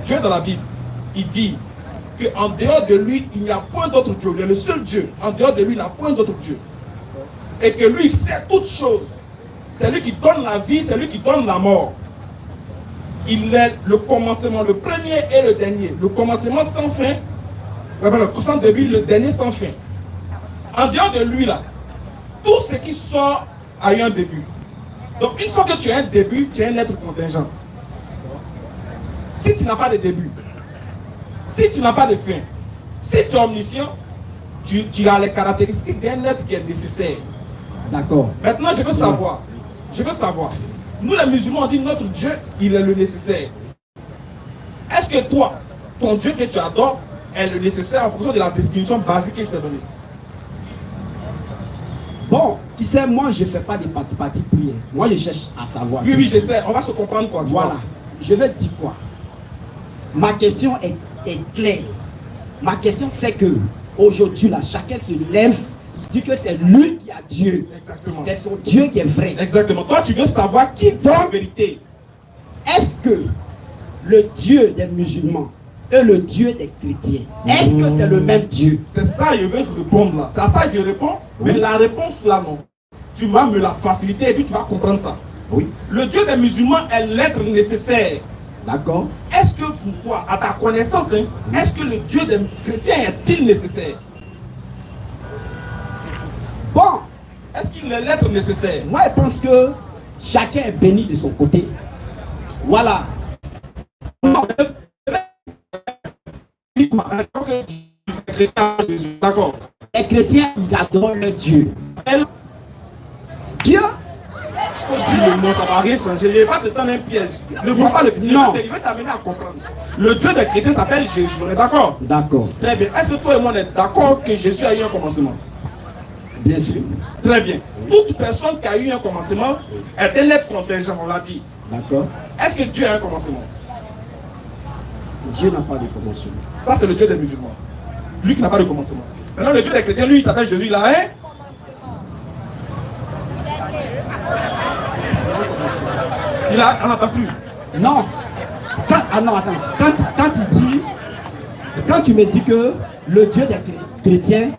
Dieu dans la Bible, il dit qu'en dehors de lui, il n'y a point d'autre Dieu. Il est le seul Dieu. En dehors de lui, il n'y a point d'autre Dieu. Et que lui, il sait toutes choses. C'est lui qui donne la vie, c'est lui qui donne la mort. Il est le commencement, le premier et le dernier. Le commencement sans fin, le début, le dernier sans fin. En dehors de lui, là, tout ce qui sort a eu un début. Donc, une fois que tu as un début, tu es un être contingent. Si tu n'as pas de début, si tu n'as pas de fin, si tu es omniscient, tu as les caractéristiques d'un être qui est nécessaire. D'accord. Maintenant, je veux savoir. Nous, les musulmans, on dit notre Dieu, il est le nécessaire. Est-ce que toi, ton Dieu que tu adores, est le nécessaire en fonction de la définition basique que je t'ai donnée? Bon, tu sais, moi, je ne fais pas des parties prières. Moi, je cherche à savoir. Oui, je sais. On va se comprendre quoi. Voilà. Je vais te dire quoi. Ma question est claire. Ma question, c'est que aujourd'hui, là, chacun se lève, il dit que c'est lui qui a Dieu. Exactement. C'est son Dieu qui est vrai. Exactement. Toi, tu veux savoir qui dit la vérité. Est-ce que le Dieu des musulmans et le Dieu des chrétiens, est-ce que c'est le même Dieu? C'est ça, je vais répondre là. C'est à ça que je réponds. Oui. Mais la réponse là, non. Tu vas me la faciliter et puis tu vas comprendre ça. Oui. Le Dieu des musulmans est l'être nécessaire. D'accord. Est-ce que pour toi, à ta connaissance, est-ce que le Dieu des chrétiens est-il nécessaire? Bon. Est-ce qu'il est l'être nécessaire? Moi, je pense que chacun est béni de son côté. Voilà. D'accord. Les chrétiens, ils adorent le Dieu. Dieu? Non, ça va rien changer. Je ne vais pas te tendre un piège. Ne vois pas le piège. Non. Je vais t'amener à comprendre. Le Dieu des chrétiens s'appelle Jésus. On est d'accord? D'accord. Très bien. Est-ce que toi et moi on est d'accord que Jésus a eu un commencement? Bien sûr. Très bien. toute personne qui a eu un commencement est un être contingent, on l'a dit. D'accord. Est-ce que Dieu a un commencement? Dieu n'a pas de commencement. Ça, c'est le Dieu des musulmans. Lui qui n'a pas de commencement. Maintenant, le Dieu des chrétiens, lui, il s'appelle Jésus. Il a un. On n'entend plus. Non. Non, attends. Quand tu me dis que le Dieu des chrétiens,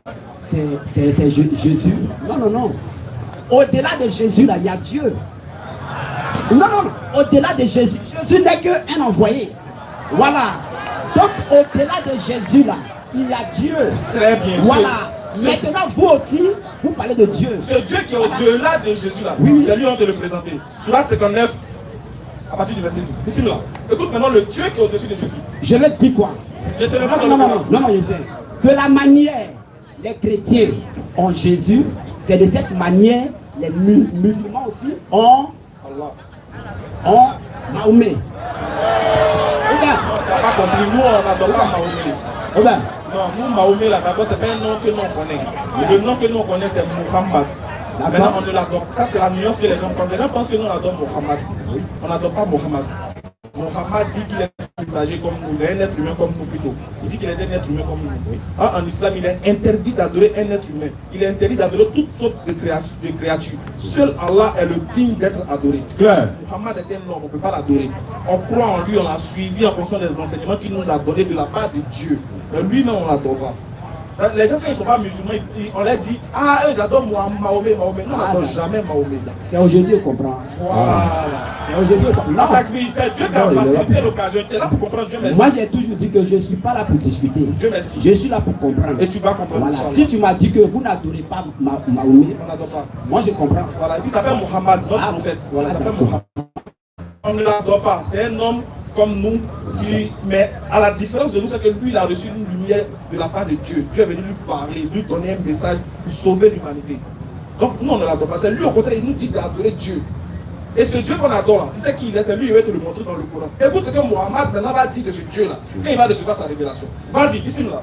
c'est Jésus. Non. Au-delà de Jésus, là, il y a Dieu. Non. Au-delà de Jésus, Jésus n'est qu'un envoyé. Voilà. Donc, au-delà de Jésus, là, il y a Dieu. Très bien. Voilà. Maintenant, vous aussi, vous parlez de Dieu. Ce Dieu qui est au-delà de Jésus, là, c'est lui, on te le présenter. Surat 59, à partir du verset 2. Ici, là. Écoute maintenant le Dieu qui est au-dessus de Jésus. Je vais te dire quoi? Je te le montre. Non, de la manière les chrétiens ont Jésus, c'est de cette manière les musulmans aussi ont Mahomet. Tu n'as pas compris, nous on n'adore pas Mahomet. Non, nous Mahomet là d'abord c'est pas un nom que nous on connaît. Le nom que nous on connaît c'est Muhammad. Maintenant on ne l'adore. Ça c'est la nuance que les gens pensent. Les gens pensent que nous on adore Muhammad. On n'adore pas Muhammad. Muhammad dit qu'il est un messager comme nous, il est un être humain comme nous plutôt. Il dit qu'il est un être humain comme nous. En islam, il est interdit d'adorer un être humain. Il est interdit d'adorer toutes sortes de créatures. Seul Allah est le digne d'être adoré. Claire. Muhammad est un homme, on ne peut pas l'adorer. On croit en lui, on l'a suivi en fonction des enseignements qu'il nous a donnés de la part de Dieu. Mais lui-même, on ne l'adore pas. Les gens qui ne sont pas musulmans, on leur dit ah, ils adorent Mahomet. Nous, on n'adore jamais Mahomet. C'est aujourd'hui qu'on comprend. Voilà. C'est aujourd'hui qu'on comprend. C'est Dieu qui a facilité l'occasion. Tu es là pour comprendre. Dieu merci. Moi, j'ai toujours dit que je ne suis pas là pour discuter. Dieu merci. Je suis là pour comprendre. Et tu vas comprendre. Voilà. Si tu m'as dit que vous n'adorez pas Mahomet, on n'adore pas. Moi, je comprends. Voilà. Il s'appelle Muhammad, notre prophète. Voilà, il s'appelle Muhammad. On ne l'adore pas. C'est un homme comme nous, mais à la différence de nous, c'est que lui, il a reçu une lumière de la part de Dieu. Dieu est venu lui parler, lui donner un message pour sauver l'humanité. Donc nous, on ne l'adore pas. C'est lui, au contraire, il nous dit d'adorer Dieu. Et ce Dieu qu'on adore là, tu sais qui il est, c'est lui, il va te le montrer dans le Coran. Écoute ce que Mohammed maintenant va dire de ce Dieu là, quand il va recevoir sa révélation. Vas-y, ici là.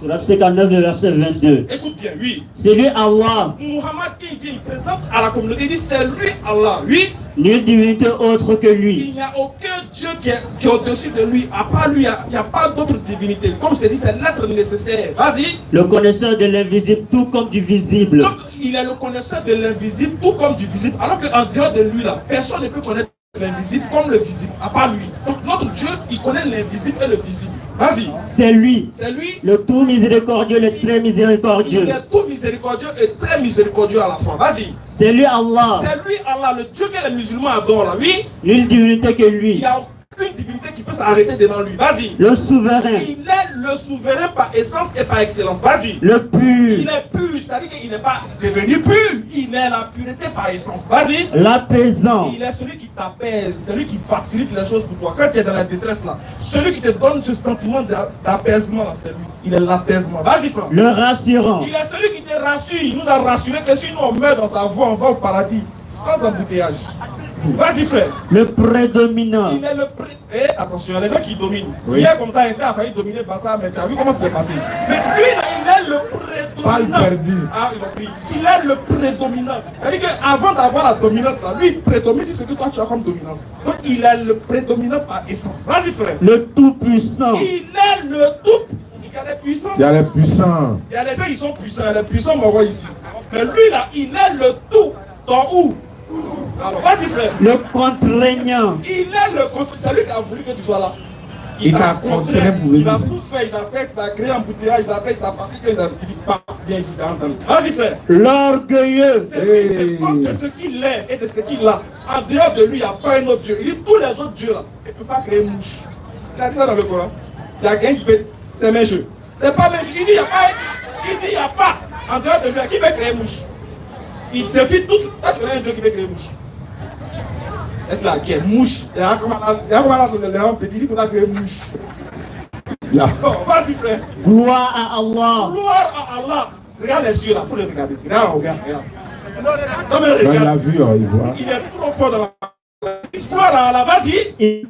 Surat 59, le verset 22. Écoute bien, oui. C'est lui Allah. Mohammed qui vient, il présente à la communauté, il dit c'est lui Allah, oui. Nulle divinité autre que lui. Il n'y a aucun Dieu qui est au-dessus de lui. À part lui, il n'y a pas d'autre divinité. Comme je te dis, c'est l'être nécessaire. Vas-y. Le connaisseur de l'invisible, tout comme du visible. Donc, il est le connaisseur de l'invisible, tout comme du visible. Alors qu'en dehors de lui, là, personne ne peut connaître l'invisible comme le visible, à part lui. Donc, notre Dieu, il connaît l'invisible et le visible. Vas-y. C'est lui. C'est lui. Le tout miséricordieux, le très miséricordieux. Il est tout miséricordieux et très miséricordieux à la fois. Vas-y. C'est lui Allah. C'est lui Allah, le Dieu que les musulmans adorent là, oui. Nulle divinité que lui. Il n'y a aucune divinité qui peut s'arrêter devant lui. Vas-y. Le souverain. Il est le souverain par essence et par excellence. Vas-y. Le pur. Il est pur, c'est-à-dire qu'il n'est pas devenu pur. Il est la pureté par essence. Vas-y. L'apaisant. Il est celui qui t'apaise, celui qui facilite les choses pour toi. Quand tu es dans la détresse là, celui qui te donne ce sentiment d'apaisement là, c'est lui. Il est l'apaisement. Vas-y, frère. Le rassurant. Il est celui qui te rassure. Il nous a rassuré que si nous on meurt dans sa voie, on va au paradis sans embouteillage. Vas-y, frère. Le prédominant. Il est le attention, les gens qui dominent. Oui. Hier, comme ça, il a failli dominer Bassa, mais tu as vu comment ça s'est passé. Mais lui, là, il est le prédominant. Pas perdu. Ah, ils ont pris. Il est le prédominant. C'est-à-dire qu'avant d'avoir la dominance, là, lui, il prédomine sur ce que toi, tu as comme dominance. Donc, il est le prédominant par essence. Vas-y, frère. Le tout-puissant. Il est le tout. Il y a les puissants. Il y a les puissants. Il y a les gens qui sont puissants. Les puissants m'envoient ici. Mais lui, là, il est le tout. Dans où? Alors, vas-y, frère. Le contraignant. Il est le contraignant. C'est lui qui a voulu que tu sois là. Il t'a contraint pour venir. Il a tout fait. Il a créé un bouteillage. Il a fait, il t'a passé. Il a dit pas bien ici. Vas-y, frère. L'orgueilleux. C'est fort de ce qu'il est et de ce qu'il a. En dehors de lui, il n'y a pas un autre Dieu. Il dit tous les autres dieux là. Il ne peut pas créer une mouche. Il a dit ça dans le Coran. Il y a quelqu'un qui peut. C'est mes jeux. C'est pas mes jeux. Il dit il n'y a pas. Il dit il n'y a pas. En dehors de lui, qui peut créer une mouche? Il défie tout. Toi, tu connais un Dieu qui peut créer une mouche. Est-ce la guerre? Mouche. Il y a comment là, le léon petit, il faut créer une mouche. Bon, vas-y, frère. Gloire à Allah. Gloire à Allah. Regarde les yeux là, il faut les regarder. Regarde. Non, mais Il a regarde. vu, il voit. Il est trop fort dans la. Gloire à Allah, vas-y.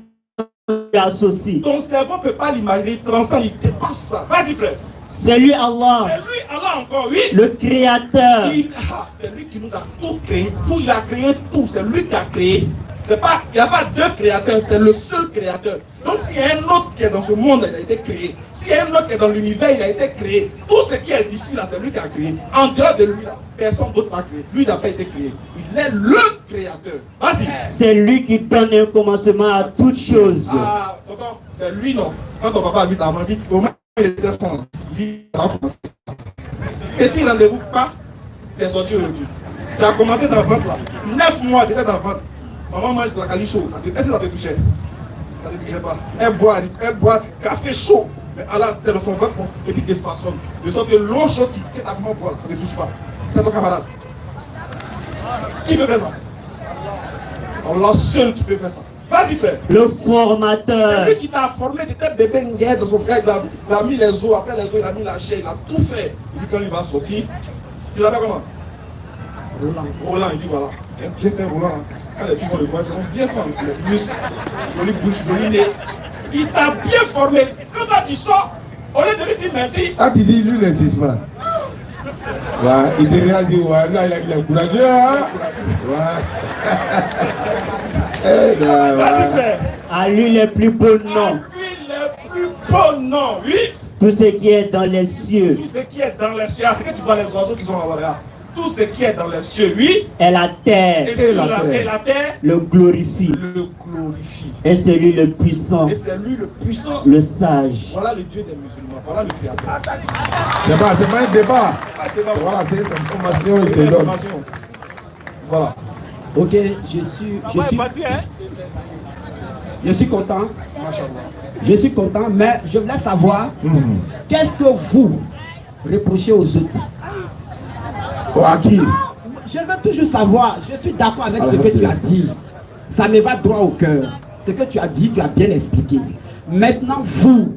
Il associe. Ton cerveau ne peut pas l'imaginer, il transcende, il dépasse ça. Vas-y, frère. C'est lui Allah. C'est lui, Allah. Allah encore, oui. Le Créateur. C'est lui qui nous a tout créé. Tout, il a créé tout. C'est lui qui a créé. C'est pas, il n'y a pas deux créateurs, c'est le seul créateur. Donc s'il y a un autre qui est dans ce monde, il a été créé. S'il y a un autre qui est dans l'univers, il a été créé. Tout ce qui est d'ici, là, c'est lui qui a créé. En dehors de lui, là, personne d'autre n'a créé. Lui n'a pas été créé. Il est le créateur. Vas-y. C'est lui qui donne un commencement à toutes choses. Ah, tonton, c'est lui, non. Quand ton papa habite à Mamie, au moins il était fond. Il a commencé. Petit rendez-vous, pas. Tu es sorti aujourd'hui. Tu as commencé dans le ventre là. 9 mois, tu étais dans le ventre. Maman mange de la cali chaud. Est-ce que ça te touchait? Ça ne te touchait pas. Elle boit café chaud. Mais Allah, t'es dans son ventre et puis t'es façonne. De sorte que l'eau chaude qui est ta maman boit, ça ne te touche pas. C'est ton camarade. Qui peut faire ça? Allah seul qui peut faire ça. Vas-y, fais. Le formateur. C'est lui qui t'a formé. Tu étais bébé Nguer dans son frère. Il a mis les os. Après les os, il a mis la chair. Il a tout fait. Il dit quand il va sortir. Tu l'appelles comment? Roland. Il dit voilà. Bien fait Roland. Quand les filles vont le voir, ils seront bien formés. Les muscles, jolie bouche, joli nez. Il t'a bien formé. Quand toi tu sors, au lieu de lui dire merci. Ah, tu dis, lui, n'insiste pas. Ouais, il te regarde, il dit, ouais, là, il est courageux, hein? Ouais. Vas-y, frère. À lui les plus beaux noms. Lui, les plus beaux noms, oui. Tout ce qui est dans les cieux. Tout ce qui est dans les cieux. C'est que tu vois les oiseaux qui sont là-bas. Tout ce qui est dans les cieux, oui. Et la terre. Et la terre. Le glorifie. Le glorifie. Et c'est lui le puissant. Et c'est lui le puissant. Le sage. Voilà le Dieu des musulmans. Voilà le créateur. C'est pas un débat. Voilà, c'est une information de l'homme. Voilà. Ok, je suis content. Je suis content, mais je voulais savoir qu'est-ce que vous reprochez aux autres. À qui? Je veux toujours savoir. Je suis d'accord avec ce que tu as dit. Ça me va droit au cœur. Ce que tu as dit, tu as bien expliqué. Maintenant, vous,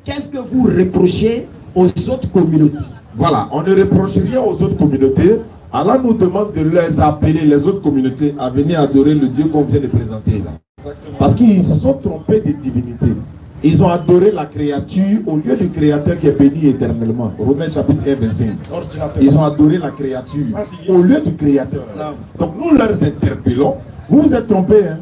qu'est-ce que vous reprochez aux autres communautés? Voilà, on ne reproche rien aux autres communautés. Allah nous demande de les appeler, les autres communautés, à venir adorer le Dieu qu'on vient de présenter là. Parce qu'ils se sont trompés de divinité. Ils ont adoré la créature au lieu du créateur qui est béni éternellement. Romains chapitre 1, 25. Ils ont adoré la créature au lieu du créateur. Donc nous leur interpellons. Vous vous êtes trompés. Hein?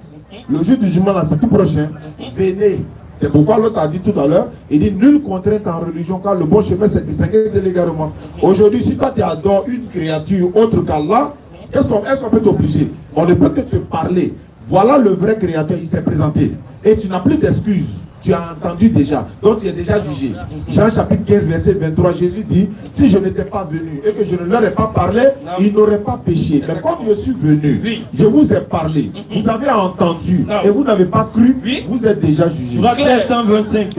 Le jour du jugement là, c'est tout prochain. Venez. C'est pourquoi l'autre a dit tout à l'heure, il dit nulle contrainte en religion car le bon chemin c'est distingué de l'égarement. Aujourd'hui, si toi tu adores une créature autre qu'Allah, est-ce qu'on peut t'obliger? On ne peut que te parler. Voilà le vrai créateur, il s'est présenté. Et tu n'as plus d'excuses. Tu as entendu déjà, donc tu es déjà jugé. Jean chapitre 15, verset 23, Jésus dit, si je n'étais pas venu et que je ne leur ai pas parlé, ils n'auraient pas péché. Mais comme je suis venu, je vous ai parlé, vous avez entendu et vous n'avez pas cru, vous êtes déjà jugé. Verset 125,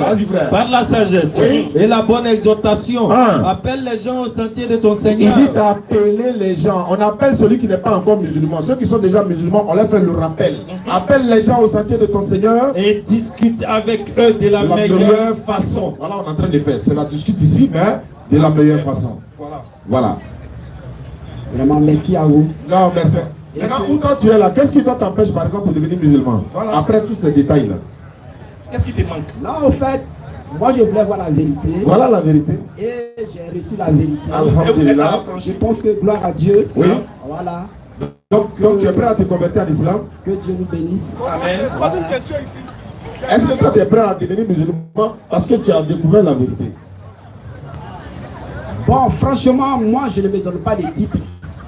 par la sagesse et la bonne exhortation, appelle les gens au sentier de ton Seigneur. Il dit d'appeler les gens, on appelle celui qui n'est pas encore musulman. Ceux qui sont déjà musulmans, on leur fait le rappel. Appelle les gens au sentier de ton Seigneur et discute avec eux de la meilleure façon. Voilà, on est en train de faire. C'est la discute ici, mais de la meilleure façon. Voilà. Vraiment, merci à vous. Non, merci. Maintenant, où toi tu es là, qu'est-ce qui toi t'empêche par exemple de devenir musulman? Après tous ces détails-là. Qu'est-ce qui te manque? Non, en fait, moi je voulais voir la vérité. Voilà la vérité. Et j'ai reçu la vérité. Alhamdulillah. Je pense que gloire à Dieu. Oui. Voilà. Donc tu es prêt à te convertir à l'islam? Que Dieu nous bénisse. Amen. Pas une question ici. Est-ce que toi tu es prêt à devenir musulman parce que tu as découvert la vérité? Bon, franchement, moi je ne me donne pas des titres.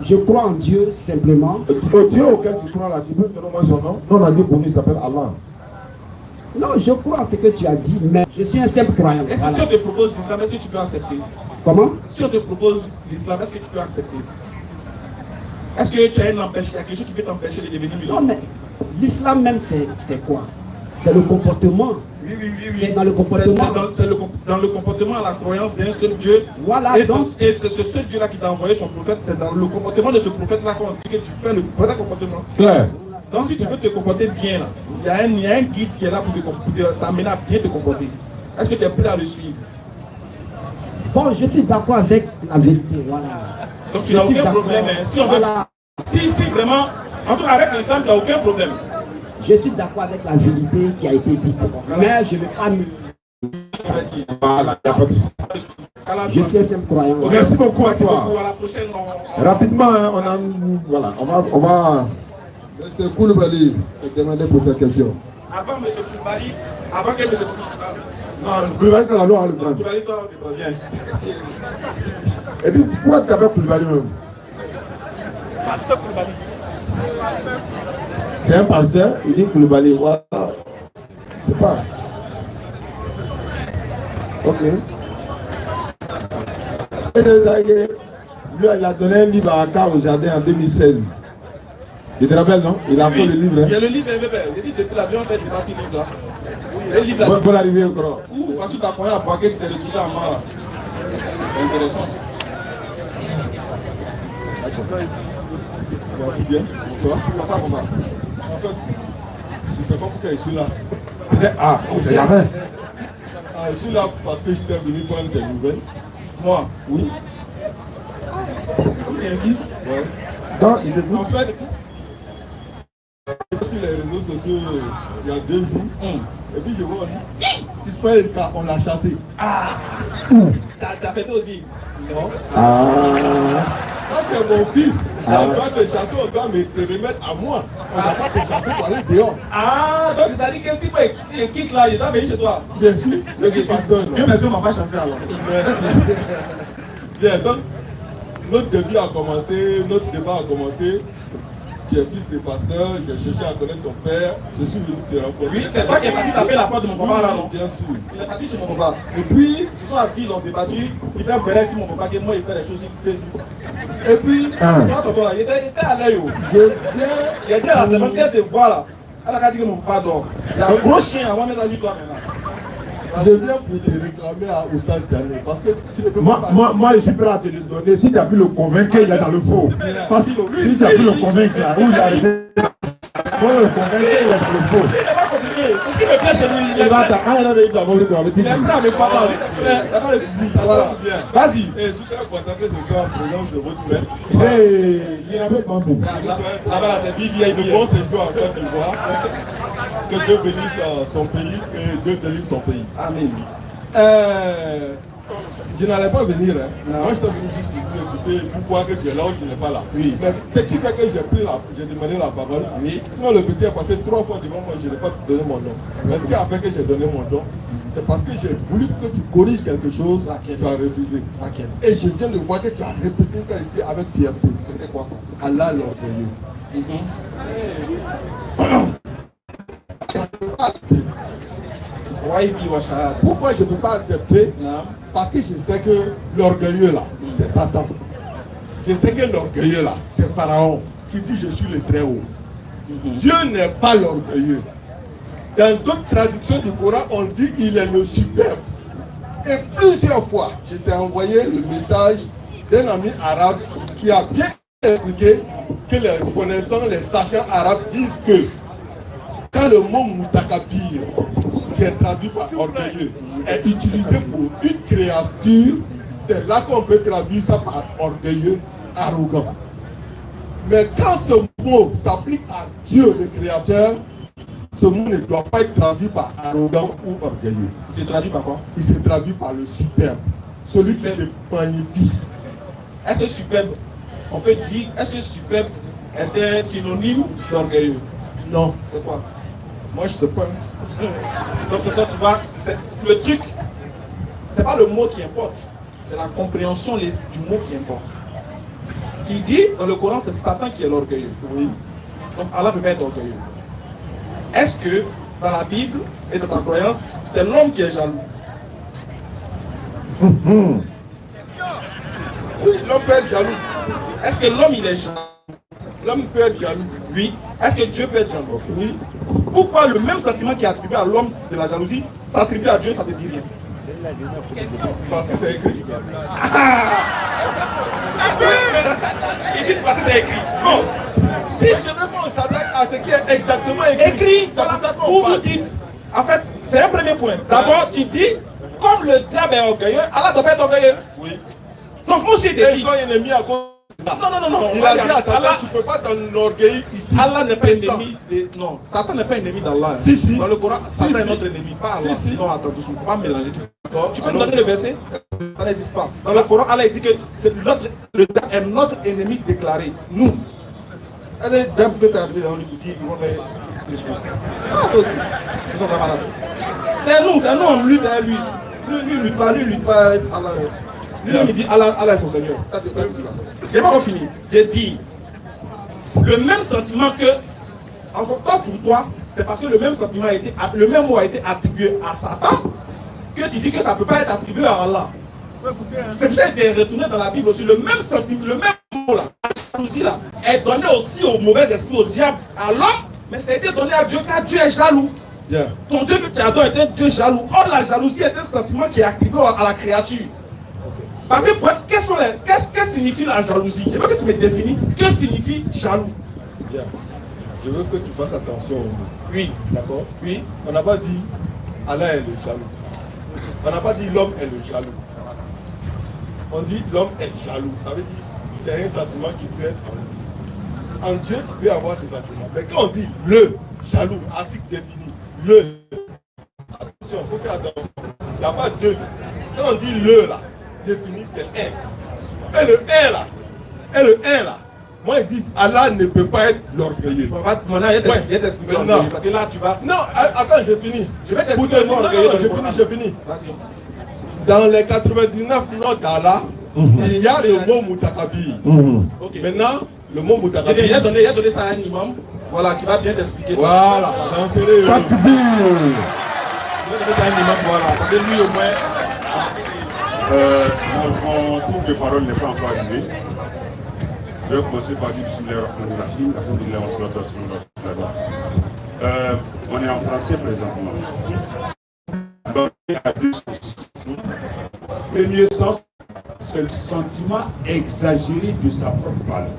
Je crois en Dieu simplement. Au Dieu auquel tu crois là, tu peux me donner son nom? Non, on a dit pour nous, il s'appelle Allah. Non, je crois à ce que tu as dit, mais je suis un simple croyant. Est-ce que si on te propose l'islam, est-ce que tu peux accepter? Comment? Si on te propose l'islam, est-ce que tu peux accepter? Est-ce que tu as un empêchement, il y a quelque chose qui peut t'empêcher de devenir musulman? Non, mais l'islam même, c'est quoi? C'est le comportement. Oui. C'est dans le comportement. C'est dans le comportement, la croyance d'un seul Dieu. Voilà, et c'est ce seul Dieu-là qui t'a envoyé son prophète. C'est dans le comportement de ce prophète-là qu'on dit que tu fais le vrai comportement. Claire. Donc si tu veux te comporter bien, là, il y a un guide qui est là pour t'amener à bien te comporter. Est-ce que tu es prêt à le suivre? Bon, je suis d'accord avec la vérité. Voilà. Donc tu n'as aucun problème. Hein. Si, on veut, si vraiment, en tout cas avec l'islam, tu n'as aucun problème. Je suis d'accord avec la vérité qui a été dite. Mais je ne vais pas me converti. Voilà, il n'y a pas de souci. Je suis un simple croyant. Merci beaucoup à toi. À la prochaine. Rapidement, hein, voilà, on va. Monsieur Koulibaly est demandé pour sa question. Avant M. Koulibaly, avant que M. Non, Koulibaly, c'est la loi, le grand. Koulibaly, toi, viens. Et puis, pourquoi tu t'appelles Koulibaly même? Pasteur Koulibaly. C'est un pasteur, il dit Koulibaly, voilà. Je sais pas. Ok. Lui, il a donné un livre à Akar au jardin en 2016. Tu te rappelles, non? Il a fait le livre. Il y a le livre, il dit depuis l'avion, on fait des passes là. Le livre là. Pour l'arrivée encore. Ouh, quand tu t'apprends à Boaké, tu t'es retrouvé en mara. C'est intéressant. Merci bien. Bonsoir. Bonsoir, comment? En fait, je sais pas pourquoi je suis là. Ah, on sait jamais. Je suis là parce que j'étais venu prendre tes nouvelles. Moi? Oui. Tu insistes? Ouais. Non, en fait, sur les réseaux sociaux il y a 2 jours, et puis je vois, on dit, Ismaël, on l'a chassé. Ah! T'as fait aussi? Non. Ah! Quand tu es mon fils, on doit te chasser, on doit te remettre à moi. On ne doit pas te chasser pour aller dehors. Ah, donc c'est-à-dire que si il quitte là, il doit venir chez toi. Bien sûr, je suis pasteur. Dieu merci, on ne m'a pas chassé alors. Bien, donc, notre débat a commencé. Tu es fils de pasteur, j'ai cherché à connaître ton père, je suis venu te rencontrer. Oui, c'est toi qui es parti taper la porte de mon papa là, non? Bien sûr. Il est parti chez mon papa. Et puis, ils sont assis, ils ont débattu. Il fait un béret sur mon papa, que moi il fait des choses sur Facebook. Et puis, toi, tonton là, il était à l'œil. Il a dit à la séance, si elle te voit là, elle a dit que mon papa dort. Il y a un gros chien, on va mettre sur toi maintenant. Je viens pour te réclamer à Oustad Diané parce que tu ne peux pas. Moi, je suis prêt à te le donner. Si tu as pu le convaincre, il est dans le faux. Facile. Si tu as pu le convaincre, là, où il est arrivé. Pour le convaincre, il est dans le faux. C'est pas compliqué. C'est ce qui me plaît chez lui. Il est prêt à me faire mal. Il n'y a pas de soucis. Voilà. Vas-y. Et je suis très content que ce soit en présence de votre maître. Il y en avait pas beaucoup. Là-bas, c'est Vivier. Le bon séjour en Côte d'Ivoire. Que Dieu bénisse son pays et Dieu délivre son pays. Amen. Je n'allais pas venir. Hein. Moi, je suis venu juste pour écouter pourquoi que tu es là ou tu n'es pas là. Oui. Mais ce qui fait que j'ai demandé la parole. Oui. Sinon, le petit a passé 3 fois devant moi, je n'ai pas donné mon nom. Mais ce qui a fait que j'ai donné mon nom, c'est parce que j'ai voulu que tu corriges quelque chose, tu as refusé. Et je viens de voir que tu as répété ça ici avec fierté. C'était quoi ça? Allah l'orgueilleux. Pourquoi je ne peux pas accepter? Parce que je sais que l'orgueilleux là, c'est Satan. Je sais que l'orgueilleux là, c'est Pharaon qui dit je suis le très haut. Dieu n'est pas l'orgueilleux. Dans d'autres traductions du Coran, on dit qu'il est le superbe. Et plusieurs fois, je t'ai envoyé le message d'un ami arabe qui a bien expliqué que les connaissants, les sachants arabes disent que quand le mot Moutakabir, qui est traduit par orgueilleux, est utilisé pour une créature, c'est là qu'on peut traduire ça par orgueilleux, arrogant. Mais quand ce mot s'applique à Dieu, le Créateur, ce mot ne doit pas être traduit par arrogant ou orgueilleux. Il s'est traduit par quoi? Il s'est traduit par le superbe, celui qui se magnifie. Est-ce que superbe, on peut dire, est-ce que superbe est un synonyme d'orgueilleux? Non. C'est quoi? Moi, je ne sais pas. Donc, toi, tu vois, le truc, c'est pas le mot qui importe, c'est la compréhension du mot qui importe. Tu dis, dans le Coran, c'est Satan qui est l'orgueilleux. Oui. Donc, Allah ne peut pas être orgueilleux. Est-ce que, dans la Bible et dans ta croyance, c'est l'homme qui est jaloux? Oui, l'homme peut être jaloux. Est-ce que l'homme, il est jaloux? L'homme peut être jaloux. Oui. Est-ce que Dieu peut être jaloux? Oui. Pourquoi le même sentiment qui est attribué à l'homme de la jalousie s'attribue à Dieu, ça ne te dit rien? Parce que c'est écrit. Ils disent parce que c'est écrit. Non. Si je veux qu'on s'attaque à ce qui est exactement écrit, voilà, vous dites. En fait, c'est un premier point. D'abord, tu dis, comme le diable est orgueilleux, Allah doit pas être orgueilleux. Oui. Donc, moi aussi, ils sont ennemis à cause de ça. Non. Il a dit à Satan, tu ne peux pas t'enorgueillir ici. Allah n'est pas ennemi. Non, Satan n'est pas ennemi d'Allah. Si. Dans le Coran, Satan est notre ennemi, pas Allah. Si. Non, attends, doucement, faut pas mélanger. Tu peux me donner le verset? Ça n'existe pas. Dans le Coran, Allah dit que le diable est notre ennemi déclaré. Nous. Le diable peut s'arriver dans le boutique, ils vont faire discours. Ah, toi aussi. C'est son camarade. C'est nous, on lutte avec lui. Lui, lutte pas Allah. Lui, il dit Allah est son Seigneur. J'ai pas fini. J'ai dit, le même sentiment que, en fait, pas pour toi, c'est parce que le même mot a été attribué à Satan, que tu dis que ça ne peut pas être attribué à Allah. C'est peut-être retourné dans la Bible aussi. Le même sentiment, le même mot là, la jalousie là, est donné aussi au mauvais esprit, au diable, à l'homme, mais ça a été donné à Dieu car Dieu est jaloux. Yeah. Ton Dieu que tu adores est un Dieu jaloux. Or, la jalousie est un sentiment qui est activé à la créature. Parce que qu'est-ce signifie la jalousie? Je veux que tu me définis. Que signifie jaloux? Yeah. Je veux que tu fasses attention. Oui. D'accord? Oui. On n'a pas dit Allah est le jaloux. On n'a pas dit l'homme est le jaloux. On dit l'homme est jaloux. Ça veut dire c'est un sentiment qui peut être en lui. En Dieu, il peut avoir ce sentiment. Mais quand on dit le jaloux, article défini, le. Attention, il faut faire attention. Il n'y a pas deux. Quand on dit le là, défini, c'est un. Et le un là. Moi, je dis, Allah ne peut pas être l'orgueilleux. Maintenant, je vais t'expliquer l'orgueilleux. Parce que là, tu vas... Non, attends, j'ai fini. Je vais t'expliquer l'orgueilleux. J'ai fini. Dans les 99 noms d'Allah, il y a le mot Mutakabi. Maintenant, le mot Mutakabi... Il a donné ça à un imam, voilà, qui va bien t'expliquer ça. Voilà, j'en serai heureux. Il a donné ça à un imam, voilà. Parce que lui, au moins... Mon tour de parole n'est pas encore arrivé. Je vais commencer par dire Bismillahirrahmanirrahim. On est en français présentement. Premier sens, c'est le sentiment exagéré de sa propre valeur.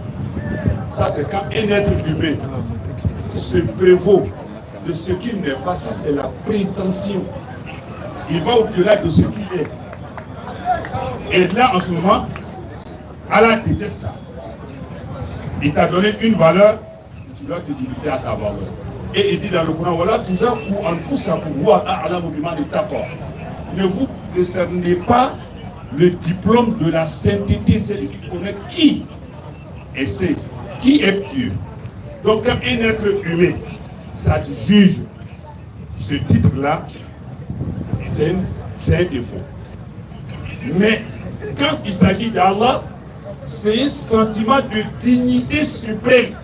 Ça, c'est quand un être humain se prévaut de ce qu'il n'est pas. Ça, c'est la prétention. Il va au-delà de ce qu'il est. Et là, en ce moment, Allah déteste ça. Il t'a donné une valeur, tu dois te limiter à ta valeur. Et il dit dans le Coran, voilà, toujours où en fous ça pour voir Allah vous demande ta part. Ne vous décernez pas le diplôme de la sainteté, c'est lui qui connaît qui est saint, qui est pieux. Donc, comme un être humain, ça te juge. Ce titre-là, c'est un défaut. Mais quand il s'agit d'Allah, c'est un sentiment de dignité suprême.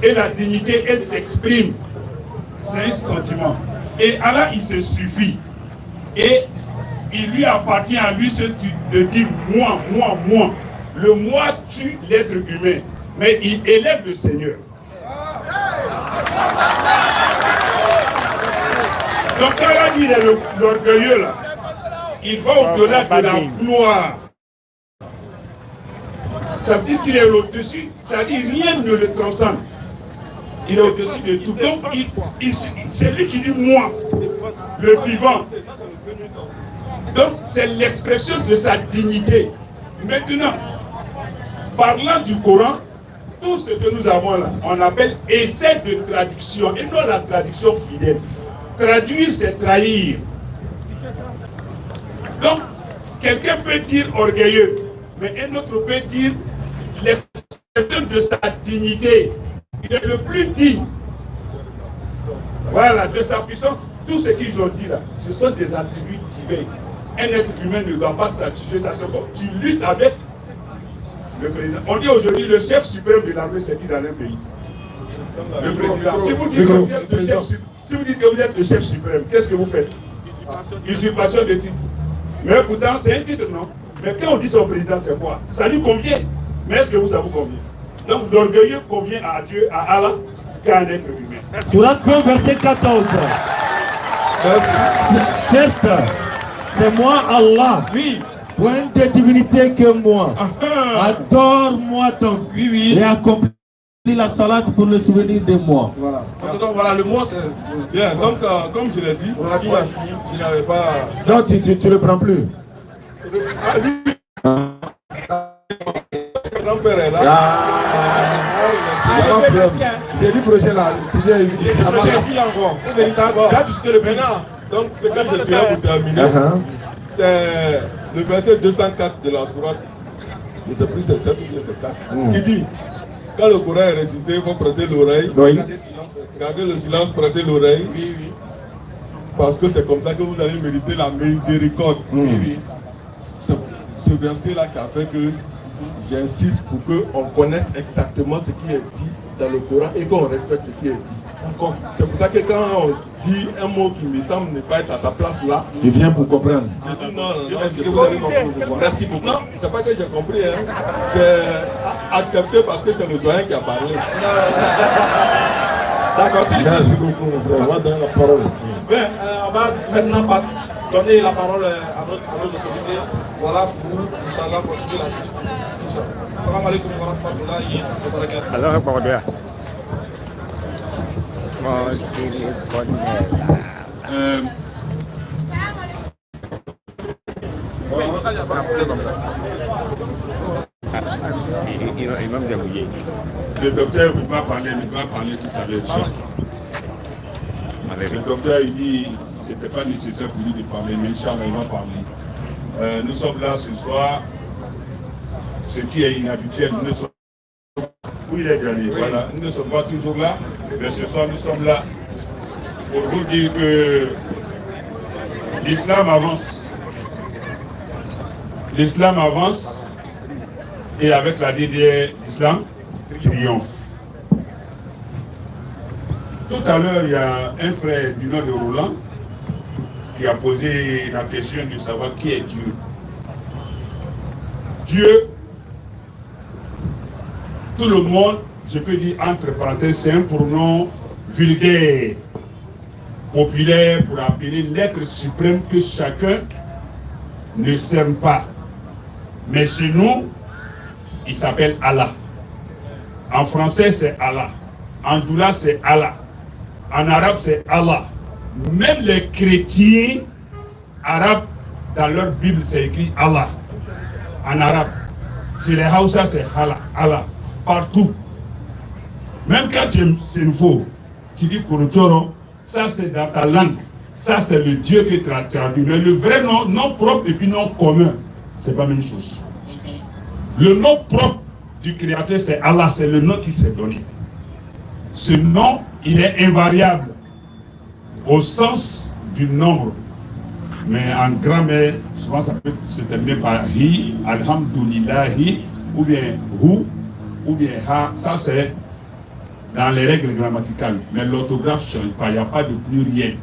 Et la dignité, elle s'exprime. C'est un sentiment. Et Allah, il se suffit. Et il lui appartient à lui seul de dire moi. Le moi tue l'être humain. Mais il élève le Seigneur. Donc quand Allah dit l'orgueilleux là, il va au-delà de la gloire. Ça veut dire qu'il est au-dessus. Ça veut dire rien ne le transcende. Il est au-dessus de tout. Donc, c'est lui qui dit moi, le vivant. Donc, c'est l'expression de sa dignité. Maintenant, parlant du Coran, tout ce que nous avons là, on appelle essai de traduction, et non la traduction fidèle. Traduire, c'est trahir. Donc, quelqu'un peut dire orgueilleux, mais un autre peut dire l'expression de sa dignité. Il est le plus digne. Voilà, de sa puissance. Tout ce qu'ils ont dit là, ce sont des attributs divins. Un être humain ne doit pas s'attirer, ça c'est comme tu luttes avec le président. On dit aujourd'hui le chef suprême de l'armée, c'est qui dans un pays? Le président. Si vous dites que vous êtes le chef suprême, si vous dites que vous êtes le chef suprême, qu'est-ce que vous faites? Usurpation de titre. Mais pourtant, c'est un titre, non? Mais quand on dit son président, c'est quoi? Ça lui convient. Mais est-ce que ça vous convient? Donc l'orgueilleux convient à Dieu, à Allah, qu'à un être humain. Sourate 20, verset 14. Certes, c'est moi Allah. Oui. Point de divinité que moi. Adore-moi donc. Oui. Et accomplis la salade pour le souvenir de moi. Voilà. Donc voilà, le mot c'est... Bien, donc comme je l'ai dit, moi, je n'avais pas... Non, tu ne le prends plus. Ah, lui... père est là. J'ai dit projet là, tu viens ici. Le projet ici encore. Maintenant, donc ce que je viens pour terminer, c'est le verset 204 de la sourate. Je ne sais plus c'est 7 ou bien c'est 4. Qui dit, quand le Coran est récité, il faut prêter l'oreille. Gardez le silence, prêter l'oreille. Oui, oui. Parce que c'est comme ça que vous allez mériter la miséricorde. Oui, oui. Ce verset-là qui a fait que j'insiste pour qu'on connaisse exactement ce qui est dit dans le Coran et qu'on respecte ce qui est dit. C'est pour ça que quand on dit un mot qui me semble ne pas être à sa place là, tu viens pour comprendre. Je dis non, merci beaucoup. Non, c'est pas que j'ai compris. Hein. J'ai accepté parce que c'est le doyen qui a parlé. D'accord, merci beaucoup, mon frère. On va donner la parole. Bien, on va maintenant donner la parole à nos autorités. Voilà pour, Inch'Allah, continuer la suite. Salam alaikum wa rahmatullahi wa barakatuh. Allah Akbar. Le docteur ne va pas parler tout à l'heure. Le docteur il dit que ce n'était pas nécessaire pour lui de parler, mais Inch'Allah il va parler. Nous sommes là ce soir, ce qui est inhabituel, nous sommes où il est gagné. Voilà, nous ne sommes pas toujours là, mais ce soir nous sommes là pour vous dire que l'islam avance. L'islam avance et avec la DDR, l'islam triomphe. Tout à l'heure, il y a un frère du nom de Roland qui a posé la question de savoir qui est Dieu. Dieu, tout le monde, je peux dire entre parenthèses, c'est un pronom vulgaire, populaire pour appeler l'être suprême que chacun ne sert pas. Mais chez nous, il s'appelle Allah. En français, c'est Allah. En doula, c'est Allah. En arabe, c'est Allah. Même les chrétiens arabes, dans leur Bible, c'est écrit Allah. En arabe. Chez les Hausa, c'est Allah. Allah. Partout. Même quand c'est nouveau, tu dis Korotoro, ça c'est dans ta langue. Ça c'est le Dieu que tu as traduit. Mais le vrai nom, nom propre et puis nom commun, c'est pas la même chose. Le nom propre du Créateur, c'est Allah. C'est le nom qu'il s'est donné. Ce nom, il est invariable au sens du nombre. Mais en grammaire, souvent ça peut se terminer par hi, alhamdoulillahi, ou bien hu, ou bien ha. Ça c'est dans les règles grammaticales. Mais l'orthographe ne change pas, il n'y a pas de pluriel.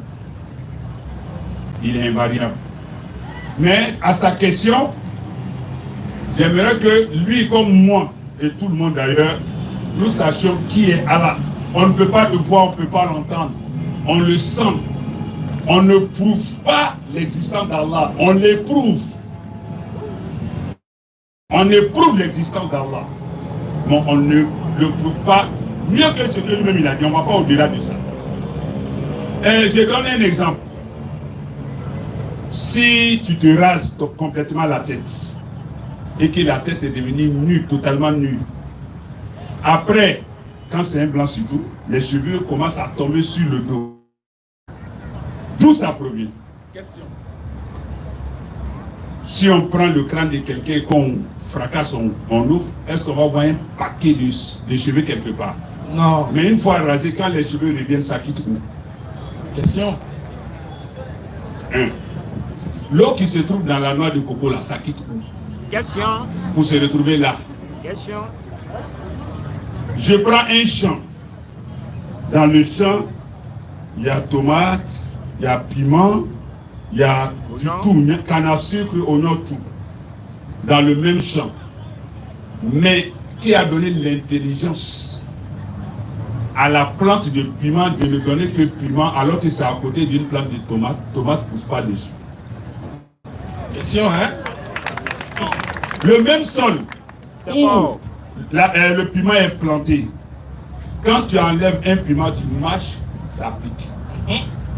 Il est invariable. Mais à sa question, j'aimerais que lui comme moi, et tout le monde d'ailleurs, nous sachions qui est Allah. On ne peut pas le voir, on ne peut pas l'entendre. On le sent. On ne prouve pas l'existence d'Allah. On l'éprouve. On éprouve l'existence d'Allah. Mais on ne le prouve pas mieux que ce que lui-même il a dit. On ne va pas au-delà de ça. Et je donne un exemple. Si tu te rases complètement la tête et que la tête est devenue nue, totalement nue, après, quand c'est un blanc surtout, les cheveux commencent à tomber sur le dos. D'où ça provient? Question. Si on prend le crâne de quelqu'un et qu'on fracasse, on ouvre, est-ce qu'on va voir un paquet de cheveux quelque part? Non. Mais une fois rasé, quand les cheveux reviennent, ça quitte où? Question. L'eau qui se trouve dans la noix de coco, là, ça quitte où? Question. Pour se retrouver là. Question. Je prends un champ. Dans le champ, il y a tomate, il y a piment, il y a du tout, canne à sucre, oignon, tout. Dans le même champ. Mais qui a donné l'intelligence à la plante de piment de ne donner que piment alors que c'est à côté d'une plante de tomate? Tomate ne pousse pas dessus. Question, hein? Le même sol où le piment est planté. Quand tu enlèves un piment, tu marches, ça pique.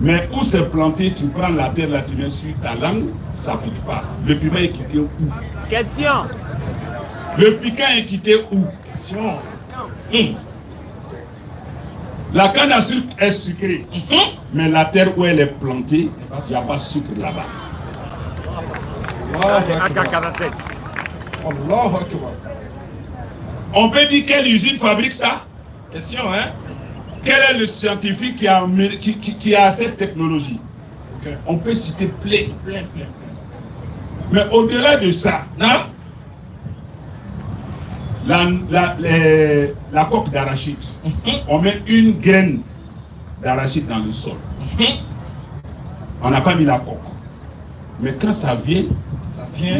Mais où c'est planté, tu prends la terre, là, tu mets sur ta langue, ça pique pas. Le piment est quitté où? Question. Le piquant est quitté où? Question. La canne à sucre est sucrée, mais la terre où elle est plantée, il n'y a pas de sucre là-bas. AK-47. Allahu Akbar. On peut dire quelle usine fabrique ça? Question, hein? Quel est le scientifique qui a cette technologie? Okay. On peut citer plein. Mais au-delà de ça, non? La coque d'arachide, on met une graine d'arachide dans le sol. On n'a pas mis la coque. Mais quand ça vient,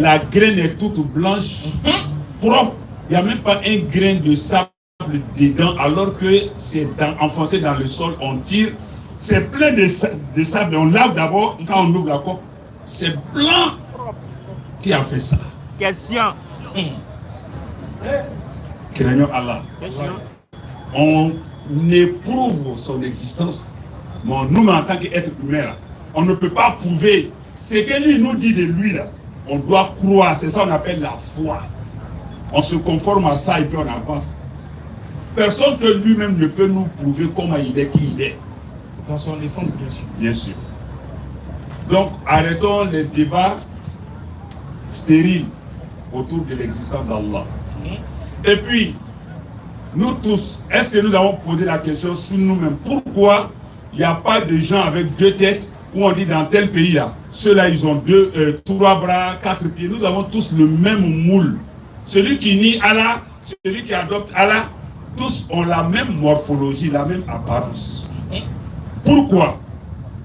la graine est toute blanche, propre. Il n'y a même pas un grain de sable dedans, alors que c'est enfoncé dans le sol, on tire. C'est plein de sable. On lave d'abord, quand on ouvre la coque, c'est blanc. Qui a fait ça? Question. Craignons Allah. Question. On éprouve son existence, mais nous, en tant qu'être humain, on ne peut pas prouver ce que lui nous dit de lui là. On doit croire, c'est ça qu'on appelle la foi. On se conforme à ça et puis on avance. Personne que lui-même ne peut nous prouver comment il est, qui il est. Dans son essence, bien sûr. Bien sûr. Donc, arrêtons les débats stériles autour de l'existence d'Allah. Et puis, nous tous, est-ce que nous avons posé la question sur nous-mêmes? Pourquoi il n'y a pas de gens avec deux têtes où on dit dans tel pays là, ceux-là ils ont trois bras, 4 pieds. Nous avons tous le même moule. Celui qui nie Allah, celui qui adopte Allah, tous ont la même morphologie, la même apparence. Pourquoi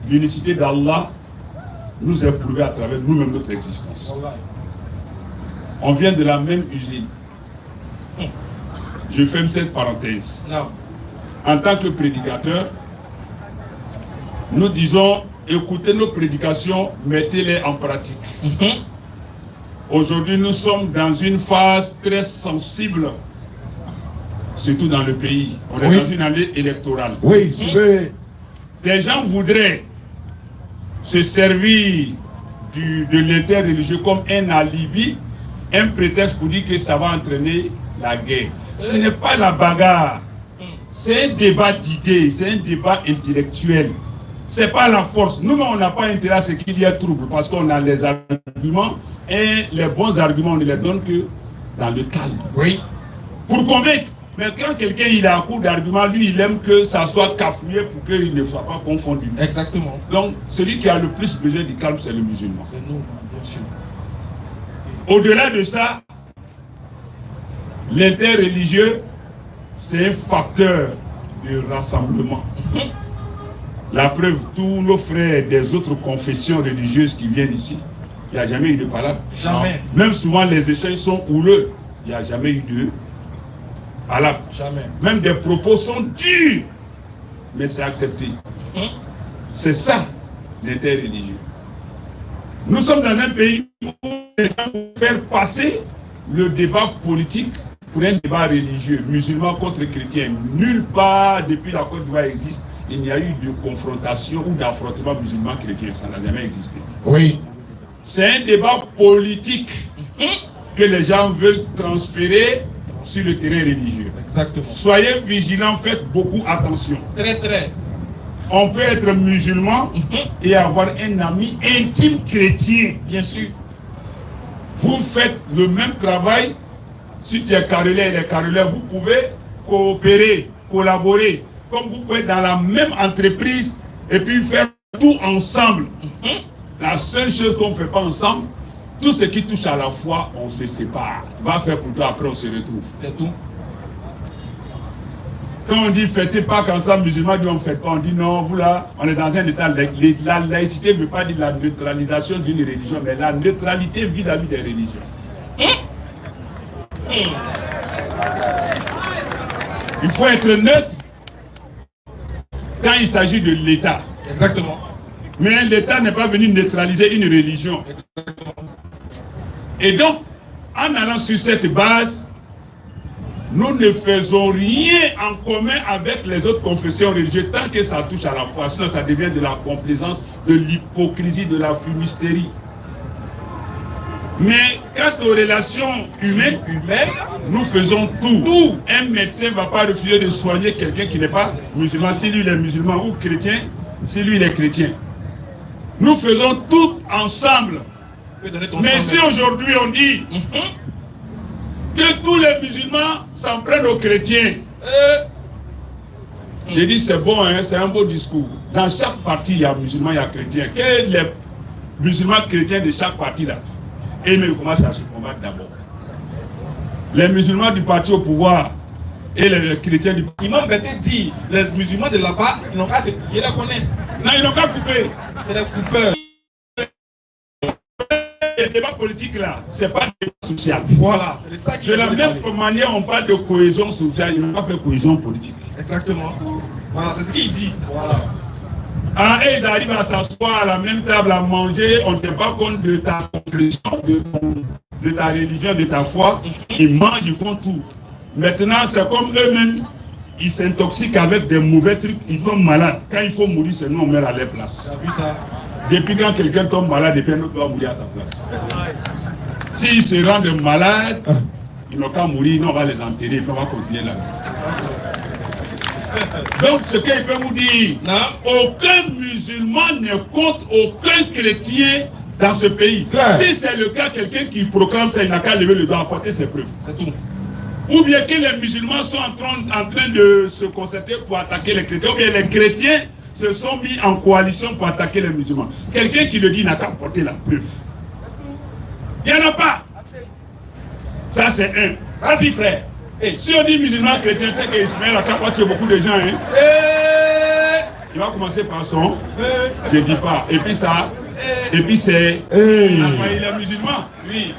l'unicité d'Allah nous est prouvée à travers nous-mêmes notre existence? On vient de la même usine. Je ferme cette parenthèse. Non. En tant que prédicateur, nous disons, écoutez nos prédications, mettez-les en pratique. Aujourd'hui, nous sommes dans une phase très sensible, surtout dans le pays. On est dans une année électorale. Oui, c'est Des gens voudraient se servir de l'interreligieux comme un alibi, un prétexte pour dire que ça va entraîner la guerre. Ce n'est pas la bagarre. C'est un débat d'idées, c'est un débat intellectuel. C'est pas la force. Nous, on n'a pas intérêt à ce qu'il y ait trouble parce qu'on a les arguments et les bons arguments, on ne les donne que dans le calme. Oui. Pour convaincre. Mais quand quelqu'un il a un coup d'argument, lui, il aime que ça soit cafouillé pour qu'il ne soit pas confondu. Exactement. Donc, celui qui a le plus besoin du calme, c'est le musulman. C'est nous, bien sûr. Au-delà de ça, l'interreligieux, c'est un facteur de rassemblement. La preuve, tous nos frères des autres confessions religieuses qui viennent ici, il n'y a jamais eu de palabre. Jamais. Même souvent, les échanges sont houleux. Il n'y a jamais eu de palabre. Jamais. Même des propos sont durs, mais c'est accepté. C'est ça, l'interreligieux. Nous sommes dans un pays où les gens vont faire passer le débat politique pour un débat religieux, musulman contre chrétien. Nulle part depuis la Côte d'Ivoire existe, il n'y a eu de confrontation ou d'affrontement musulman-chrétien. Ça n'a jamais existé. Oui. C'est un débat politique que les gens veulent transférer sur le terrain religieux. Exactement. Soyez vigilants, faites beaucoup attention. Très, très. On peut être musulman et avoir un ami intime chrétien. Bien sûr. Vous faites le même travail. Si tu es carreleur et les carreleurs, vous pouvez coopérer, collaborer. Comme vous pouvez être dans la même entreprise et puis faire tout ensemble. La seule chose qu'on ne fait pas ensemble, tout ce qui touche à la foi, on se sépare. Va faire pour toi, après on se retrouve. C'est tout. Quand on dit fêtez Pâques ensemble, musulmans disent on ne fait pas, on dit non, vous là, on est dans un état laïque. La laïcité ne veut pas dire la neutralisation d'une religion, mais la neutralité vis-à-vis des religions. Il faut être neutre quand il s'agit de l'État. Exactement. Mais l'État n'est pas venu neutraliser une religion. Exactement. Et donc, en allant sur cette base, nous ne faisons rien en commun avec les autres confessions religieuses tant que ça touche à la foi. Sinon, ça devient de la complaisance, de l'hypocrisie, de la fumisterie. Mais quant aux relations humaines, nous faisons tout. Un médecin ne va pas refuser de soigner quelqu'un qui n'est pas musulman, si lui il est musulman, ou chrétien, si lui il est chrétien. Nous faisons tout ensemble. Mais si aujourd'hui on dit que tous les musulmans s'en prennent aux chrétiens, j'ai dit c'est bon, hein, c'est un beau discours. Dans chaque parti, il y a musulmans, il y a chrétiens. Que les musulmans chrétiens de chaque parti là, et ils commencent à se combattre d'abord. Les musulmans du parti au pouvoir et les chrétiens du parti. Imam Bété dit, les musulmans de là-bas, ils n'ont qu'à se... Ils la connaissent. Non, ils n'ont qu'à couper. C'est des coupeurs. Le débat politique là, c'est pas débat social. Voilà, c'est de ça qu'il de la même manière, on parle de cohésion sociale, ils n'ont pas fait cohésion politique. Exactement. Voilà, c'est ce qu'il dit. Voilà. Ah, et ils arrivent à s'asseoir à la même table à manger, on ne tient pas compte de ta confession, de ta religion, de ta foi. Ils mangent, ils font tout. Maintenant, c'est comme eux-mêmes, ils s'intoxiquent avec des mauvais trucs, ils tombent malades. Quand il faut mourir, c'est nous, on meurt à leur place. Tu as vu ça? Depuis quand quelqu'un tombe malade, et puis un autre doit mourir à sa place. S'ils se rendent malades, ils n'ont qu'à mourir, nous on va les enterrer, puis on va continuer là. Donc ce qu'il peut vous dire, aucun musulman ne compte aucun chrétien dans ce pays. Si c'est le cas, quelqu'un qui proclame ça, il n'a qu'à lever le doigt, apporter ses preuves. C'est tout. Ou bien que les musulmans sont en train de se concerter pour attaquer les chrétiens, ou bien les chrétiens se sont mis en coalition pour attaquer les musulmans. Quelqu'un qui le dit n'a qu'à porter la preuve. Il n'y en a pas. Ça c'est un. Vas-y frère. Hey, si on dit musulman chrétien, c'est qu'Ismaël a qu'à tuer beaucoup de gens. Hein? Il va commencer par son. Je ne dis pas. Et puis ça. Et puis c'est. Il est musulman. Oui.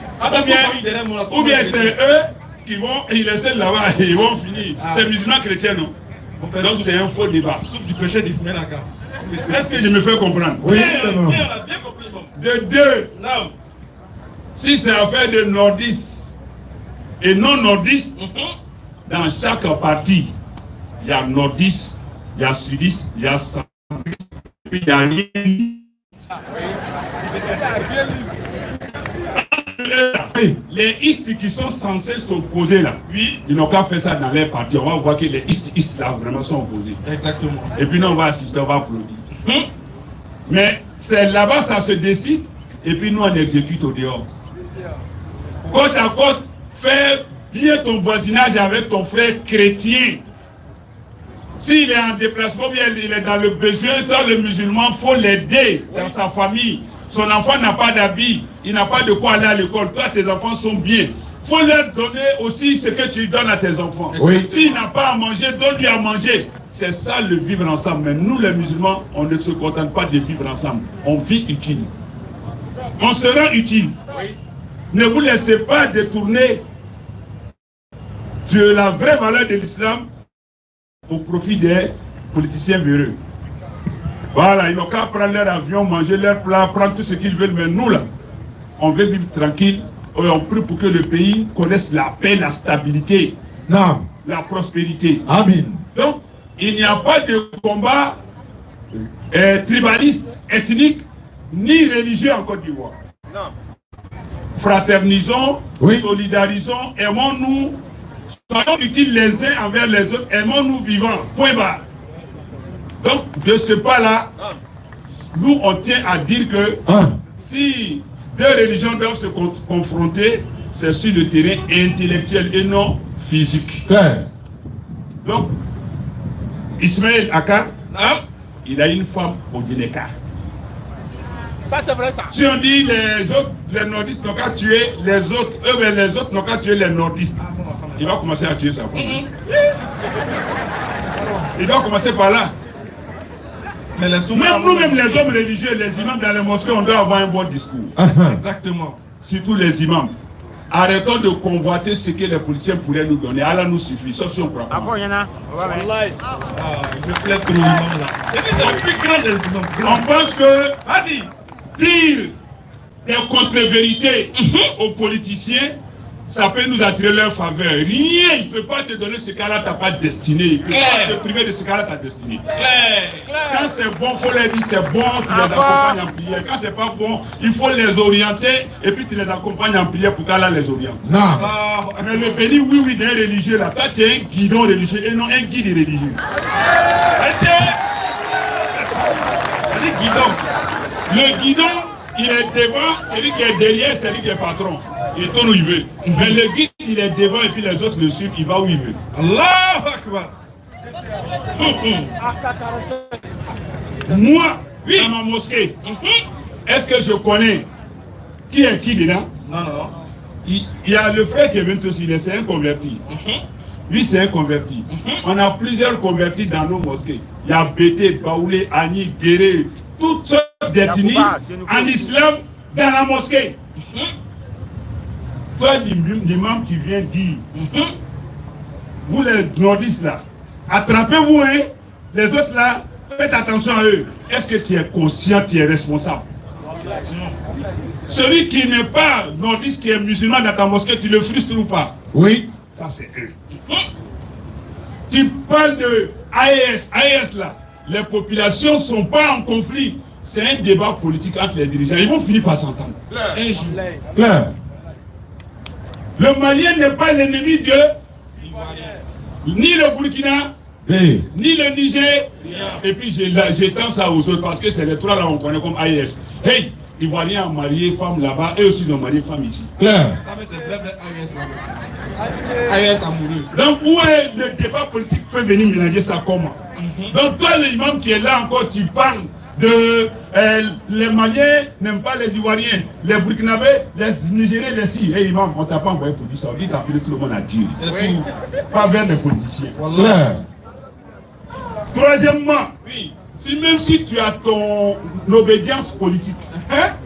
Ou bien c'est eux qui vont. Ils essaient là-bas et ils vont finir. C'est musulman chrétien, non? Donc c'est un faux débat. Soupe du péché d'Ismaël Aka. Est-ce que je me fais comprendre? Oui, on a bien compris. De deux. Non. Si c'est affaire de nordistes et non nordistes, dans chaque parti, il y a nordistes, il y a sudistes, il y a centristes, et puis il y a rien. Les istes qui sont censés s'opposer là, oui, ils n'ont qu'à faire ça dans les partis. On va voir que les istes là vraiment sont opposés. Exactement. Et puis nous on va assister, on va applaudir. Mais c'est là-bas ça se décide, et puis nous on exécute au dehors. Côte à côte, fais bien ton voisinage avec ton frère chrétien. S'il est en déplacement, bien il est dans le besoin, dans le musulman, il faut l'aider dans sa famille. Son enfant n'a pas d'habit, il n'a pas de quoi aller à l'école. Toi, tes enfants sont bien. Il faut leur donner aussi ce que tu donnes à tes enfants. Oui. S'il n'a pas à manger, donne-lui à manger. C'est ça le vivre ensemble. Mais nous, les musulmans, on ne se contente pas de vivre ensemble. On vit utile. On se rend utile. Oui. Ne vous laissez pas détourner de la vraie valeur de l'islam au profit des politiciens véreux. Voilà, ils n'ont qu'à prendre leur avion, manger leur plat, prendre tout ce qu'ils veulent. Mais nous, là, on veut vivre tranquille. Et on prie pour que le pays connaisse la paix, la stabilité, la prospérité. Amen. Donc, il n'y a pas de combat tribaliste, ethnique, ni religieux en Côte d'Ivoire. Non. Fraternisons, solidarisons, aimons-nous, soyons utiles les uns envers les autres, aimons-nous vivants. Point barre. Donc, de ce pas-là, nous, on tient à dire que si deux religions doivent se confronter, c'est sur le terrain intellectuel et non physique. Donc, Ismaël Aka, il a une femme au Djeneka. Ça, c'est vrai, ça. Si on dit les autres, les nordistes n'ont qu'à tuer les autres, les autres n'ont qu'à tuer les nordistes. Il va commencer à tuer sa femme. Il doit commencer par là. Mais même nous-mêmes, les hommes religieux, les imams dans les mosquées, on doit avoir un bon discours. Exactement. Surtout les imams. Arrêtons de convoiter ce que les policiers pourraient nous donner. Allah nous suffit, sauf si on croit pas. Il y en a. Il me plaît trop l'imam là. Et puis c'est le plus grand des imams. On pense que, vas-y, dire des contre-vérités aux politiciens, ça peut nous attirer leur faveur. Rien, il ne peut pas te donner ce cas-là, tu n'as pas de destinée. Il ne peut pas te priver de ce cas-là, ta destinée. Quand c'est bon, il faut leur dire c'est bon, tu les accompagnes en prière. Quand c'est pas bon, il faut les orienter et puis tu les accompagnes en prière pour qu'Allah les oriente. Non. Mais le béni, oui, d'un religieux là, toi tu es un guidon religieux et non un guide religieux. Le guidon, il est devant, celui qui est derrière, celui qui est patron. Il tourne où il veut. Mais le guide, il est devant et puis les autres le suivent, il va où il veut. Allahu Akbar. Moi, dans ma mosquée, est-ce que je connais qui est qui dedans? Non. Il y a le frère qui est venu aussi, c'est un converti. Lui, c'est un converti. On a plusieurs convertis dans nos mosquées. Il y a Bété, Baoulé, Ani, Guéré, toutes sortes d'ethnies en islam dans la mosquée. Toi, l'imam qui vient dire, vous les nordistes là, attrapez-vous, hein, les autres là, faites attention à eux. Est-ce que tu es conscient, tu es responsable? Celui qui n'est pas nordiste, qui est musulman dans ta mosquée, tu le frustres ou pas? Oui. Ça c'est eux. Tu parles de AES. AES là, les populations ne sont pas en conflit. C'est un débat politique entre les dirigeants. Ils vont finir par s'entendre. Un jour. Le Malien n'est pas l'ennemi de ni le Burkina, ni le Niger. Et puis j'étends ça aux autres parce que c'est les trois là qu'on connaît comme AES. Hey, Ivoiriens ont marié femme là-bas, eux aussi ils ont marié femme ici. Claire. Ça c'est vrai AES là. AES amoureux. Donc où est le débat politique peut venir mélanger ça comment? Donc toi l'imam qui est là encore, tu parles de les Maliens n'aiment pas les Ivoiriens, les Burkinabés, les Nigériens, les si. Hey imam, on t'a pas envoyé pour dire ça, on dit d'appeler tout le monde à dire. C'est tout. Pas vers les politiciens. Voilà. Troisièmement, même si tu as ton obédience politique,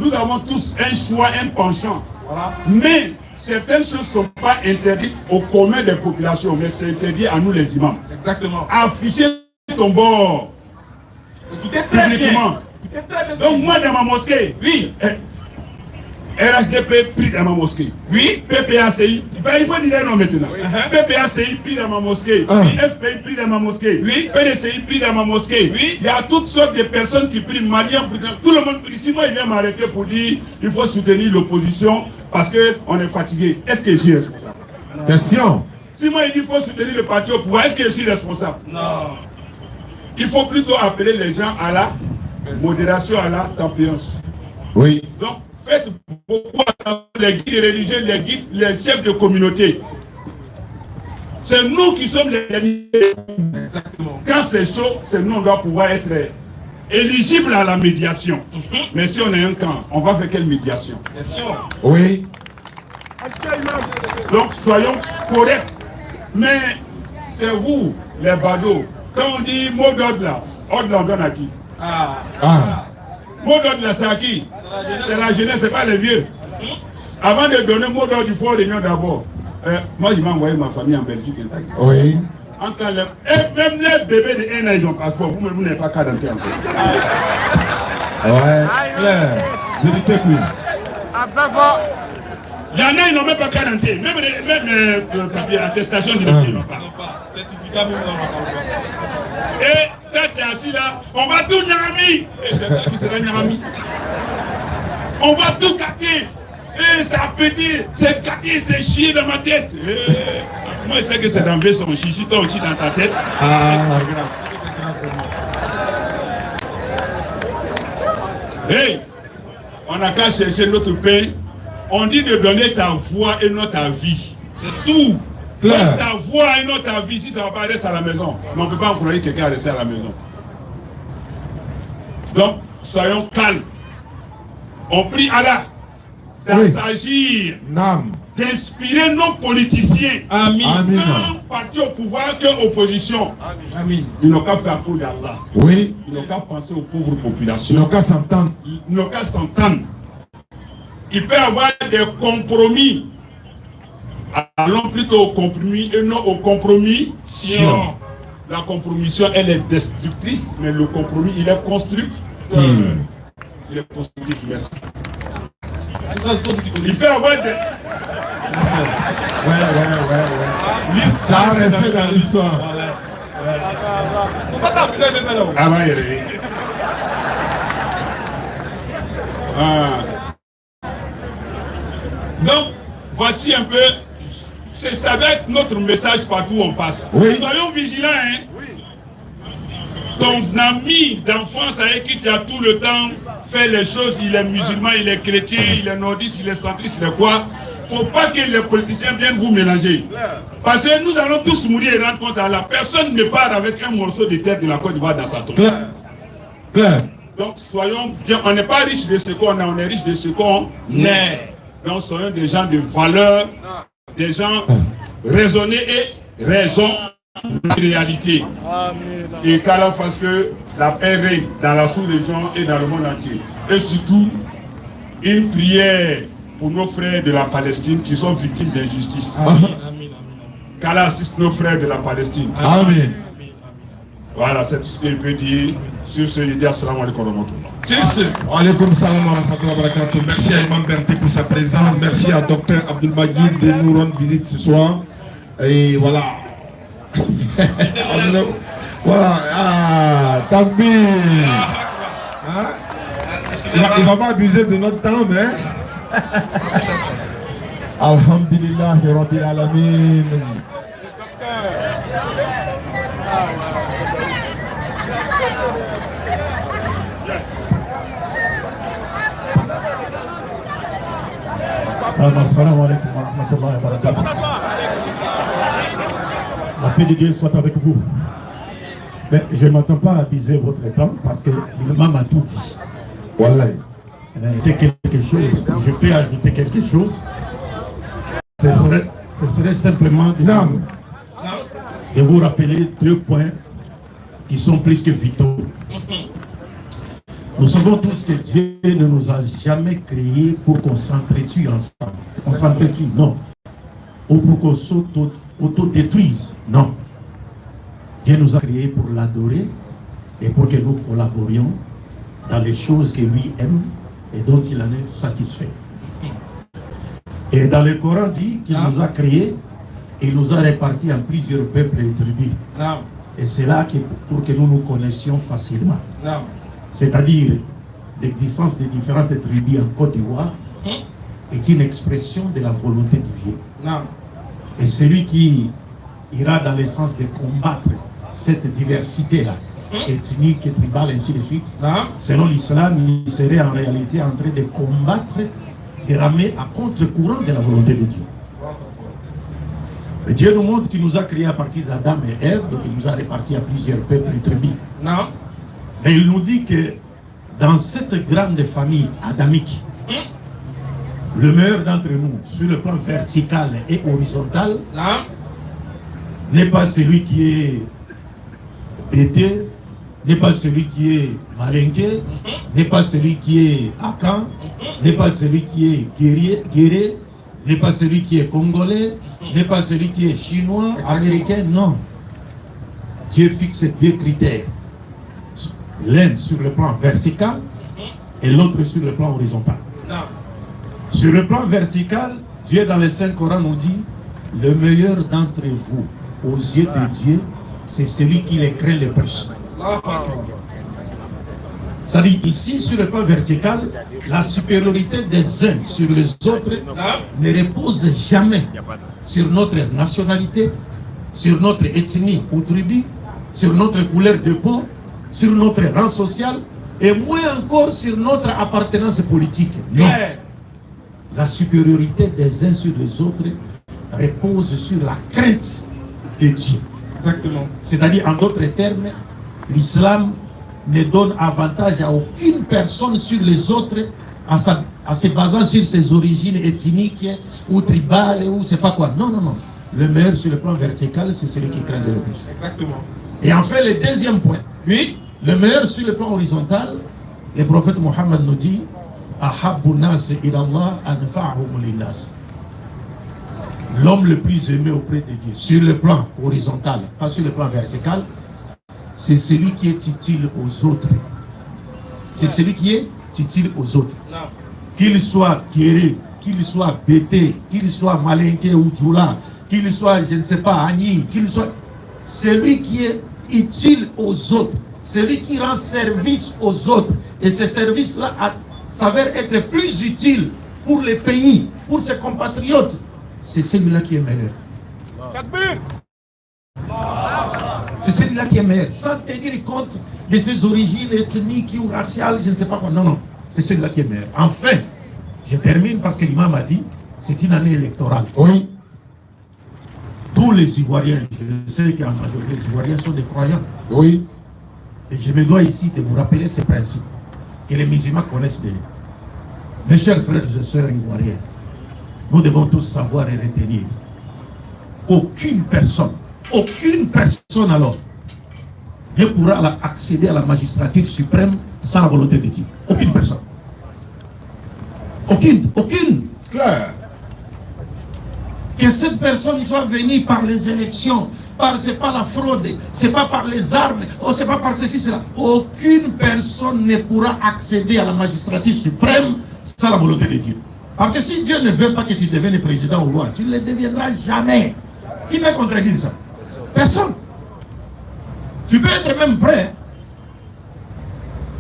nous avons tous un choix, un penchant. Voilà. Mais certaines choses ne sont pas interdites au commun des populations, mais c'est interdit à nous les imams. Exactement. Afficher ton bord. Écoutez très bien. Donc moi dans ma mosquée, oui, RHDP pris dans ma mosquée. Oui, PPACI, il faut dire non maintenant. PPACI pris dans ma mosquée. FPI pris dans ma mosquée. Oui, PDCI pris dans ma mosquée. Oui, il y a toutes sortes de personnes qui prient Maliens. Tout le monde prie. Si moi il vient m'arrêter pour dire il faut soutenir l'opposition parce qu'on est fatigué, est-ce que je suis responsable? Question. Si moi il dit il faut soutenir le parti au pouvoir, est-ce que je suis responsable? Non. Il faut plutôt appeler les gens à la modération, à la tempérance. Oui. Donc, faites beaucoup attention, les guides religieux, les guides, les chefs de communauté. C'est nous qui sommes les derniers. Exactement. Quand c'est chaud, c'est nous, on doit pouvoir être éligibles à la médiation. Mais si on est un camp, on va faire quelle médiation? Bien sûr. Oui. Donc, soyons corrects. Mais c'est vous, les badauds. Quand on dit mot d'ordre là, ordre là on donne à qui? Mot d'ordre là c'est à qui? C'est la jeunesse, c'est pas les vieux. Avant de donner mot d'ordre, il faut réunion d'abord. Moi je vais envoyer ma famille en Belgique. Oui. Et même les bébés de 1 an ils ont passeport, vous n'avez pas qu'à d'entrée encore. Ouais, clair. Vérité plus. Il y en a, ils n'ont même pas qu'à d'entrée. Même le papier, l'attestation d'identité, ils n'ont pas. Certificat même dans le Et quand tu es assis là, on va tout Nyarami. Et c'est toi qui seras Nyarami. On va tout capter. Et ça peut dire, c'est capter, c'est chier dans ma tête. Moi je sais que c'est d'enlever son chichi, ton chichi dans ta tête. C'est grave. Hey, on n'a qu'à chercher notre pain. On dit de donner ta voix et non ta vie. C'est tout. Donne ta voix et non ta vie. Si ça ne va pas rester à la maison. Mais on ne peut pas encourager quelqu'un à rester à la maison. Donc, soyons calmes. On prie Allah d'agir, d'inspirer nos politiciens. Amen. Tant parti au pouvoir que opposition. Amen. Ils n'ont qu'à faire pour d'Allah. Oui. Ils n'ont qu'à penser aux pauvres populations. Ils n'ont qu'à s'entendre. Ils n'ont qu'à s'entendre. Il peut y avoir des compromis. Allons plutôt au compromis et non au compromis. La compromission, elle est destructrice, mais le compromis, il est constructif. Il est constructif, merci. Il peut y avoir des... Ouais. Ça a resté dans l'histoire. Ah ouais, Donc, voici un peu, ça doit être notre message partout où on passe. Oui. Soyons vigilants, hein. Ton ami d'enfance avec qui tu as tout le temps fait les choses, il est musulman, il est chrétien, il est nordiste, il est centriste, il est quoi? Faut pas que les politiciens viennent vous mélanger. Parce que nous allons tous mourir et rendre compte à la personne ne part avec un morceau de terre de la Côte d'Ivoire dans sa tombe. Claire. Donc soyons bien, on n'est pas riche de ce qu'on a, on est riche de ce qu'on est. Donc soyons des gens de valeur, des gens raisonnés et raison de réalité. Et qu'Allah fasse que la paix règne dans la sous-région et dans le monde entier. Et surtout, une prière pour nos frères de la Palestine qui sont victimes d'injustice. Qu'Allah assiste nos frères de la Palestine. Amen. Voilà, c'est tout ce que je peux dire. Sur ce, je dis assalamu alaikum wa rahmatullah. Sur ce, alaikum salam wa rahmatullah wa barakatuh. Merci à Imam Berté pour sa présence. Merci à Dr Abdul Magid de nous rendre visite ce soir. Et voilà. Voilà. Ah, Takbir. Il va pas abuser de notre temps, mais... Alhamdulillah, Rabbil Alamin. Assalamu alaikum wa rahmatullahi wa barakatuh. La paix de Dieu soit avec vous. Mais je ne m'attends pas à abuser votre temps parce que l'imam a tout dit. Voilà. Quelque chose, je peux ajouter quelque chose. Ce serait simplement de vous rappeler 2 points qui sont plus que vitaux. Nous savons tous que Dieu ne nous a jamais créés pour qu'on s'entretue ensemble. On s'entretue, non. Ou pour qu'on s'auto-détruise, non. Dieu nous a créés pour l'adorer et pour que nous collaborions dans les choses que lui aime et dont il en est satisfait. Et dans le Coran dit qu'il nous a créés et il nous a répartis en plusieurs peuples et tribus. Et c'est là pour que nous nous connaissions facilement. C'est-à-dire l'existence des différentes tribus en Côte d'Ivoire est une expression de la volonté divine. Et celui qui ira dans le sens de combattre cette diversité-là, ethnique et tribale, ainsi de suite, selon l'islam, il serait en réalité en train de combattre et ramer à contre-courant de la volonté de Dieu. Et Dieu nous montre qu'il nous a créés à partir d'Adam et Ève, donc il nous a répartis à plusieurs peuples et tribus. Mais il nous dit que dans cette grande famille adamique, le meilleur d'entre nous, sur le plan vertical et horizontal, n'est pas celui qui est bêté, n'est pas celui qui est malinqué, n'est pas celui qui est akan, n'est pas celui qui est guerrier, n'est pas celui qui est congolais, n'est pas celui qui est chinois, américain, non. Dieu fixe 2 critères. L'un sur le plan vertical et l'autre sur le plan horizontal. Sur le plan vertical, Dieu dans le Saint-Coran nous dit le meilleur d'entre vous aux yeux de Dieu, c'est celui qui les crée le plus. C'est-à-dire ici, sur le plan vertical, la supériorité des uns sur les autres ne repose jamais sur notre nationalité, sur notre ethnie ou tribu, sur notre couleur de peau, sur notre rang social et moins encore sur notre appartenance politique. Non. La supériorité des uns sur les autres repose sur la crainte de Dieu. Exactement. C'est-à-dire, en d'autres termes, l'islam ne donne avantage à aucune personne sur les autres en se basant sur ses origines ethniques ou tribales ou c'est pas quoi. Non, non, non. Le meilleur sur le plan vertical, c'est celui qui craint le plus. Exactement. Et enfin, le deuxième point. Oui. Le meilleur sur le plan horizontal, le prophète Mohammed nous dit Ahabbu nas ilallah anfa'uhum linnas. L'homme le plus aimé auprès de Dieu, sur le plan horizontal, pas sur le plan vertical, c'est celui qui est utile aux autres. C'est celui qui est utile aux autres. Qu'il soit guéri qu'il soit Bété, qu'il soit Malinké ou Djoula, qu'il soit, je ne sais pas, Agni, qu'il soit... Celui qui est utile aux autres, celui qui rend service aux autres, et ce service-là s'avère être plus utile pour les pays, pour ses compatriotes, c'est celui-là qui est meilleur. C'est celui-là qui est meilleur, sans tenir compte de ses origines ethniques ou raciales, je ne sais pas quoi. Non, non, c'est celui-là qui est meilleur. Enfin, je termine parce que l'imam a dit, c'est une année électorale. Oui. Tous les Ivoiriens, je sais qu'en majorité, les Ivoiriens sont des croyants. Oui. Et je me dois ici de vous rappeler ces principes que les musulmans connaissent déjà. Mes chers frères et sœurs ivoiriens, nous devons tous savoir et retenir qu'aucune personne alors ne pourra accéder à la magistrature suprême sans la volonté de Dieu. Aucune personne. Aucune. Claire. Que cette personne soit venue par les élections, c'est pas la fraude, c'est pas par les armes, c'est pas par ceci, cela. Aucune personne ne pourra accéder à la magistrature suprême sans la volonté de Dieu. Parce que si Dieu ne veut pas que tu deviennes président ou roi, tu ne le deviendras jamais. Qui peut contredire ça? Personne. Tu peux être même prêt.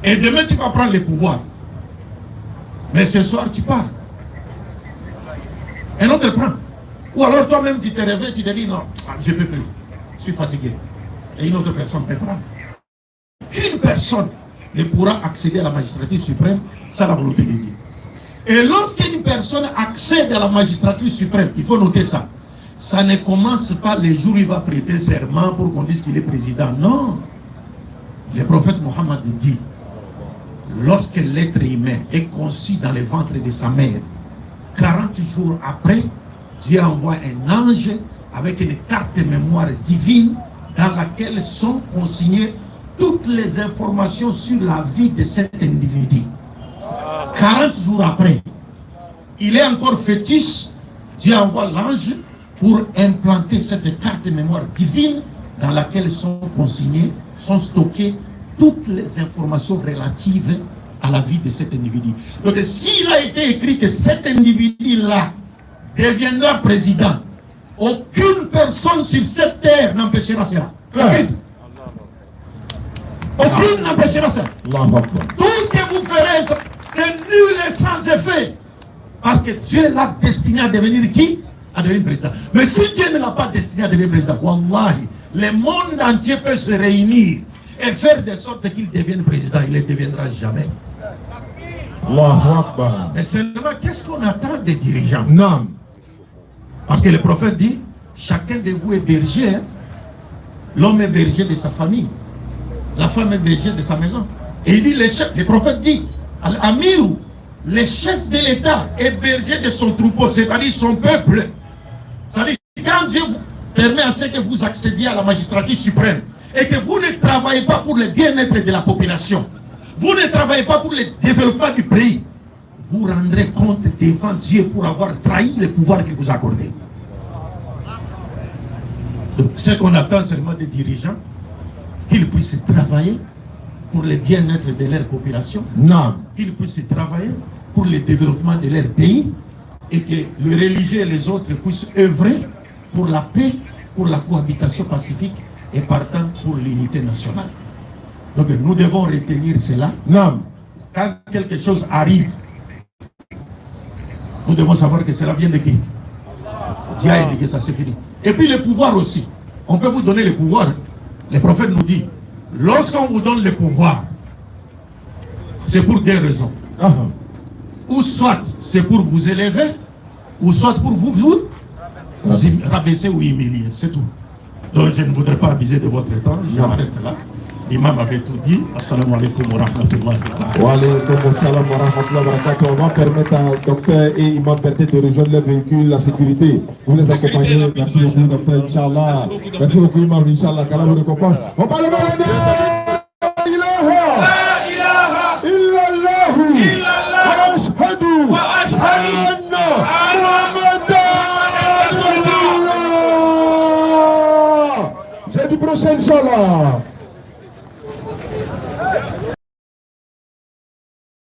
Et demain tu vas prendre le pouvoir. Mais ce soir tu pars. Un autre prend. Ou alors toi-même tu te réveilles, tu te dis non, je ne peux plus. Je suis fatigué. Et une autre personne peut prendre. Qu'une personne ne pourra accéder à la magistrature suprême sans la volonté de Dieu. Et lorsqu'une personne accède à la magistrature suprême, il faut noter ça. Ça ne commence pas le jour où il va prêter serment pour qu'on dise qu'il est président. Non. Le prophète Mohammed dit, lorsque l'être humain est conçu dans le ventre de sa mère, 40 jours après, Dieu envoie un ange avec une carte mémoire divine dans laquelle sont consignées toutes les informations sur la vie de cet individu. 40 jours après, il est encore fœtus, Dieu envoie l'ange pour implanter cette carte mémoire divine dans laquelle sont consignées, sont stockées toutes les informations relatives à la vie de cet individu. Donc s'il a été écrit que cet individu-là deviendra président, aucune personne sur cette terre n'empêchera cela. Aucune n'empêchera ça. Tout ce que vous ferez, c'est nul et sans effet. Parce que Dieu l'a destiné à devenir qui? À devenir président. Mais si Dieu ne l'a pas destiné à devenir président, wallahi, le monde entier peut se réunir et faire de sorte qu'il devienne président. Il ne deviendra jamais. Mais seulement, qu'est-ce qu'on attend des dirigeants? Non. Parce que le prophète dit, chacun de vous est berger. L'homme est berger de sa famille. La femme est berger de sa maison. Et il dit, le prophète dit, Al-Amirou, le chef de l'État est berger de son troupeau, c'est-à-dire son peuple. C'est-à-dire, quand Dieu vous permet à ce que vous accédiez à la magistrature suprême et que vous ne travaillez pas pour le bien-être de la population, vous ne travaillez pas pour le développement du pays, vous rendrez compte devant Dieu pour avoir trahi le pouvoir qu'il vous a accordé. Donc, ce qu'on attend seulement des dirigeants, qu'ils puissent travailler pour le bien-être de leur population, qu'ils puissent travailler pour le développement de leur pays, et que les religieux et les autres puissent œuvrer pour la paix, pour la cohabitation pacifique et partant pour l'unité nationale. Donc nous devons retenir cela. Quand quelque chose arrive, nous devons savoir que cela vient de qui? Dieu a dit que ça c'est fini. Et puis le pouvoir aussi. On peut vous donner le pouvoir. Le prophète nous dit, lorsqu'on vous donne le pouvoir, c'est pour deux raisons. Ou soit c'est pour vous élever, ou soit pour vous rabaisser ou humilier. C'est tout. Donc je ne voudrais pas abuser de votre temps. J'arrête là. L'imam avait tout dit. Assalamu alaikum wa rahmatullahi wa barakatuh. On va permettre à docteur et imam Berté de rejoindre le véhicule, la sécurité. Vous les accompagnez. Merci beaucoup, docteur. Inch'Allah. Merci beaucoup, imam. Inch'Allah. Qu'Allah vous récompense. On parle de la ilaha illallah. Wa ashhadu anna Muhammadan rasulullah. Jeudi prochain, Inch'Allah.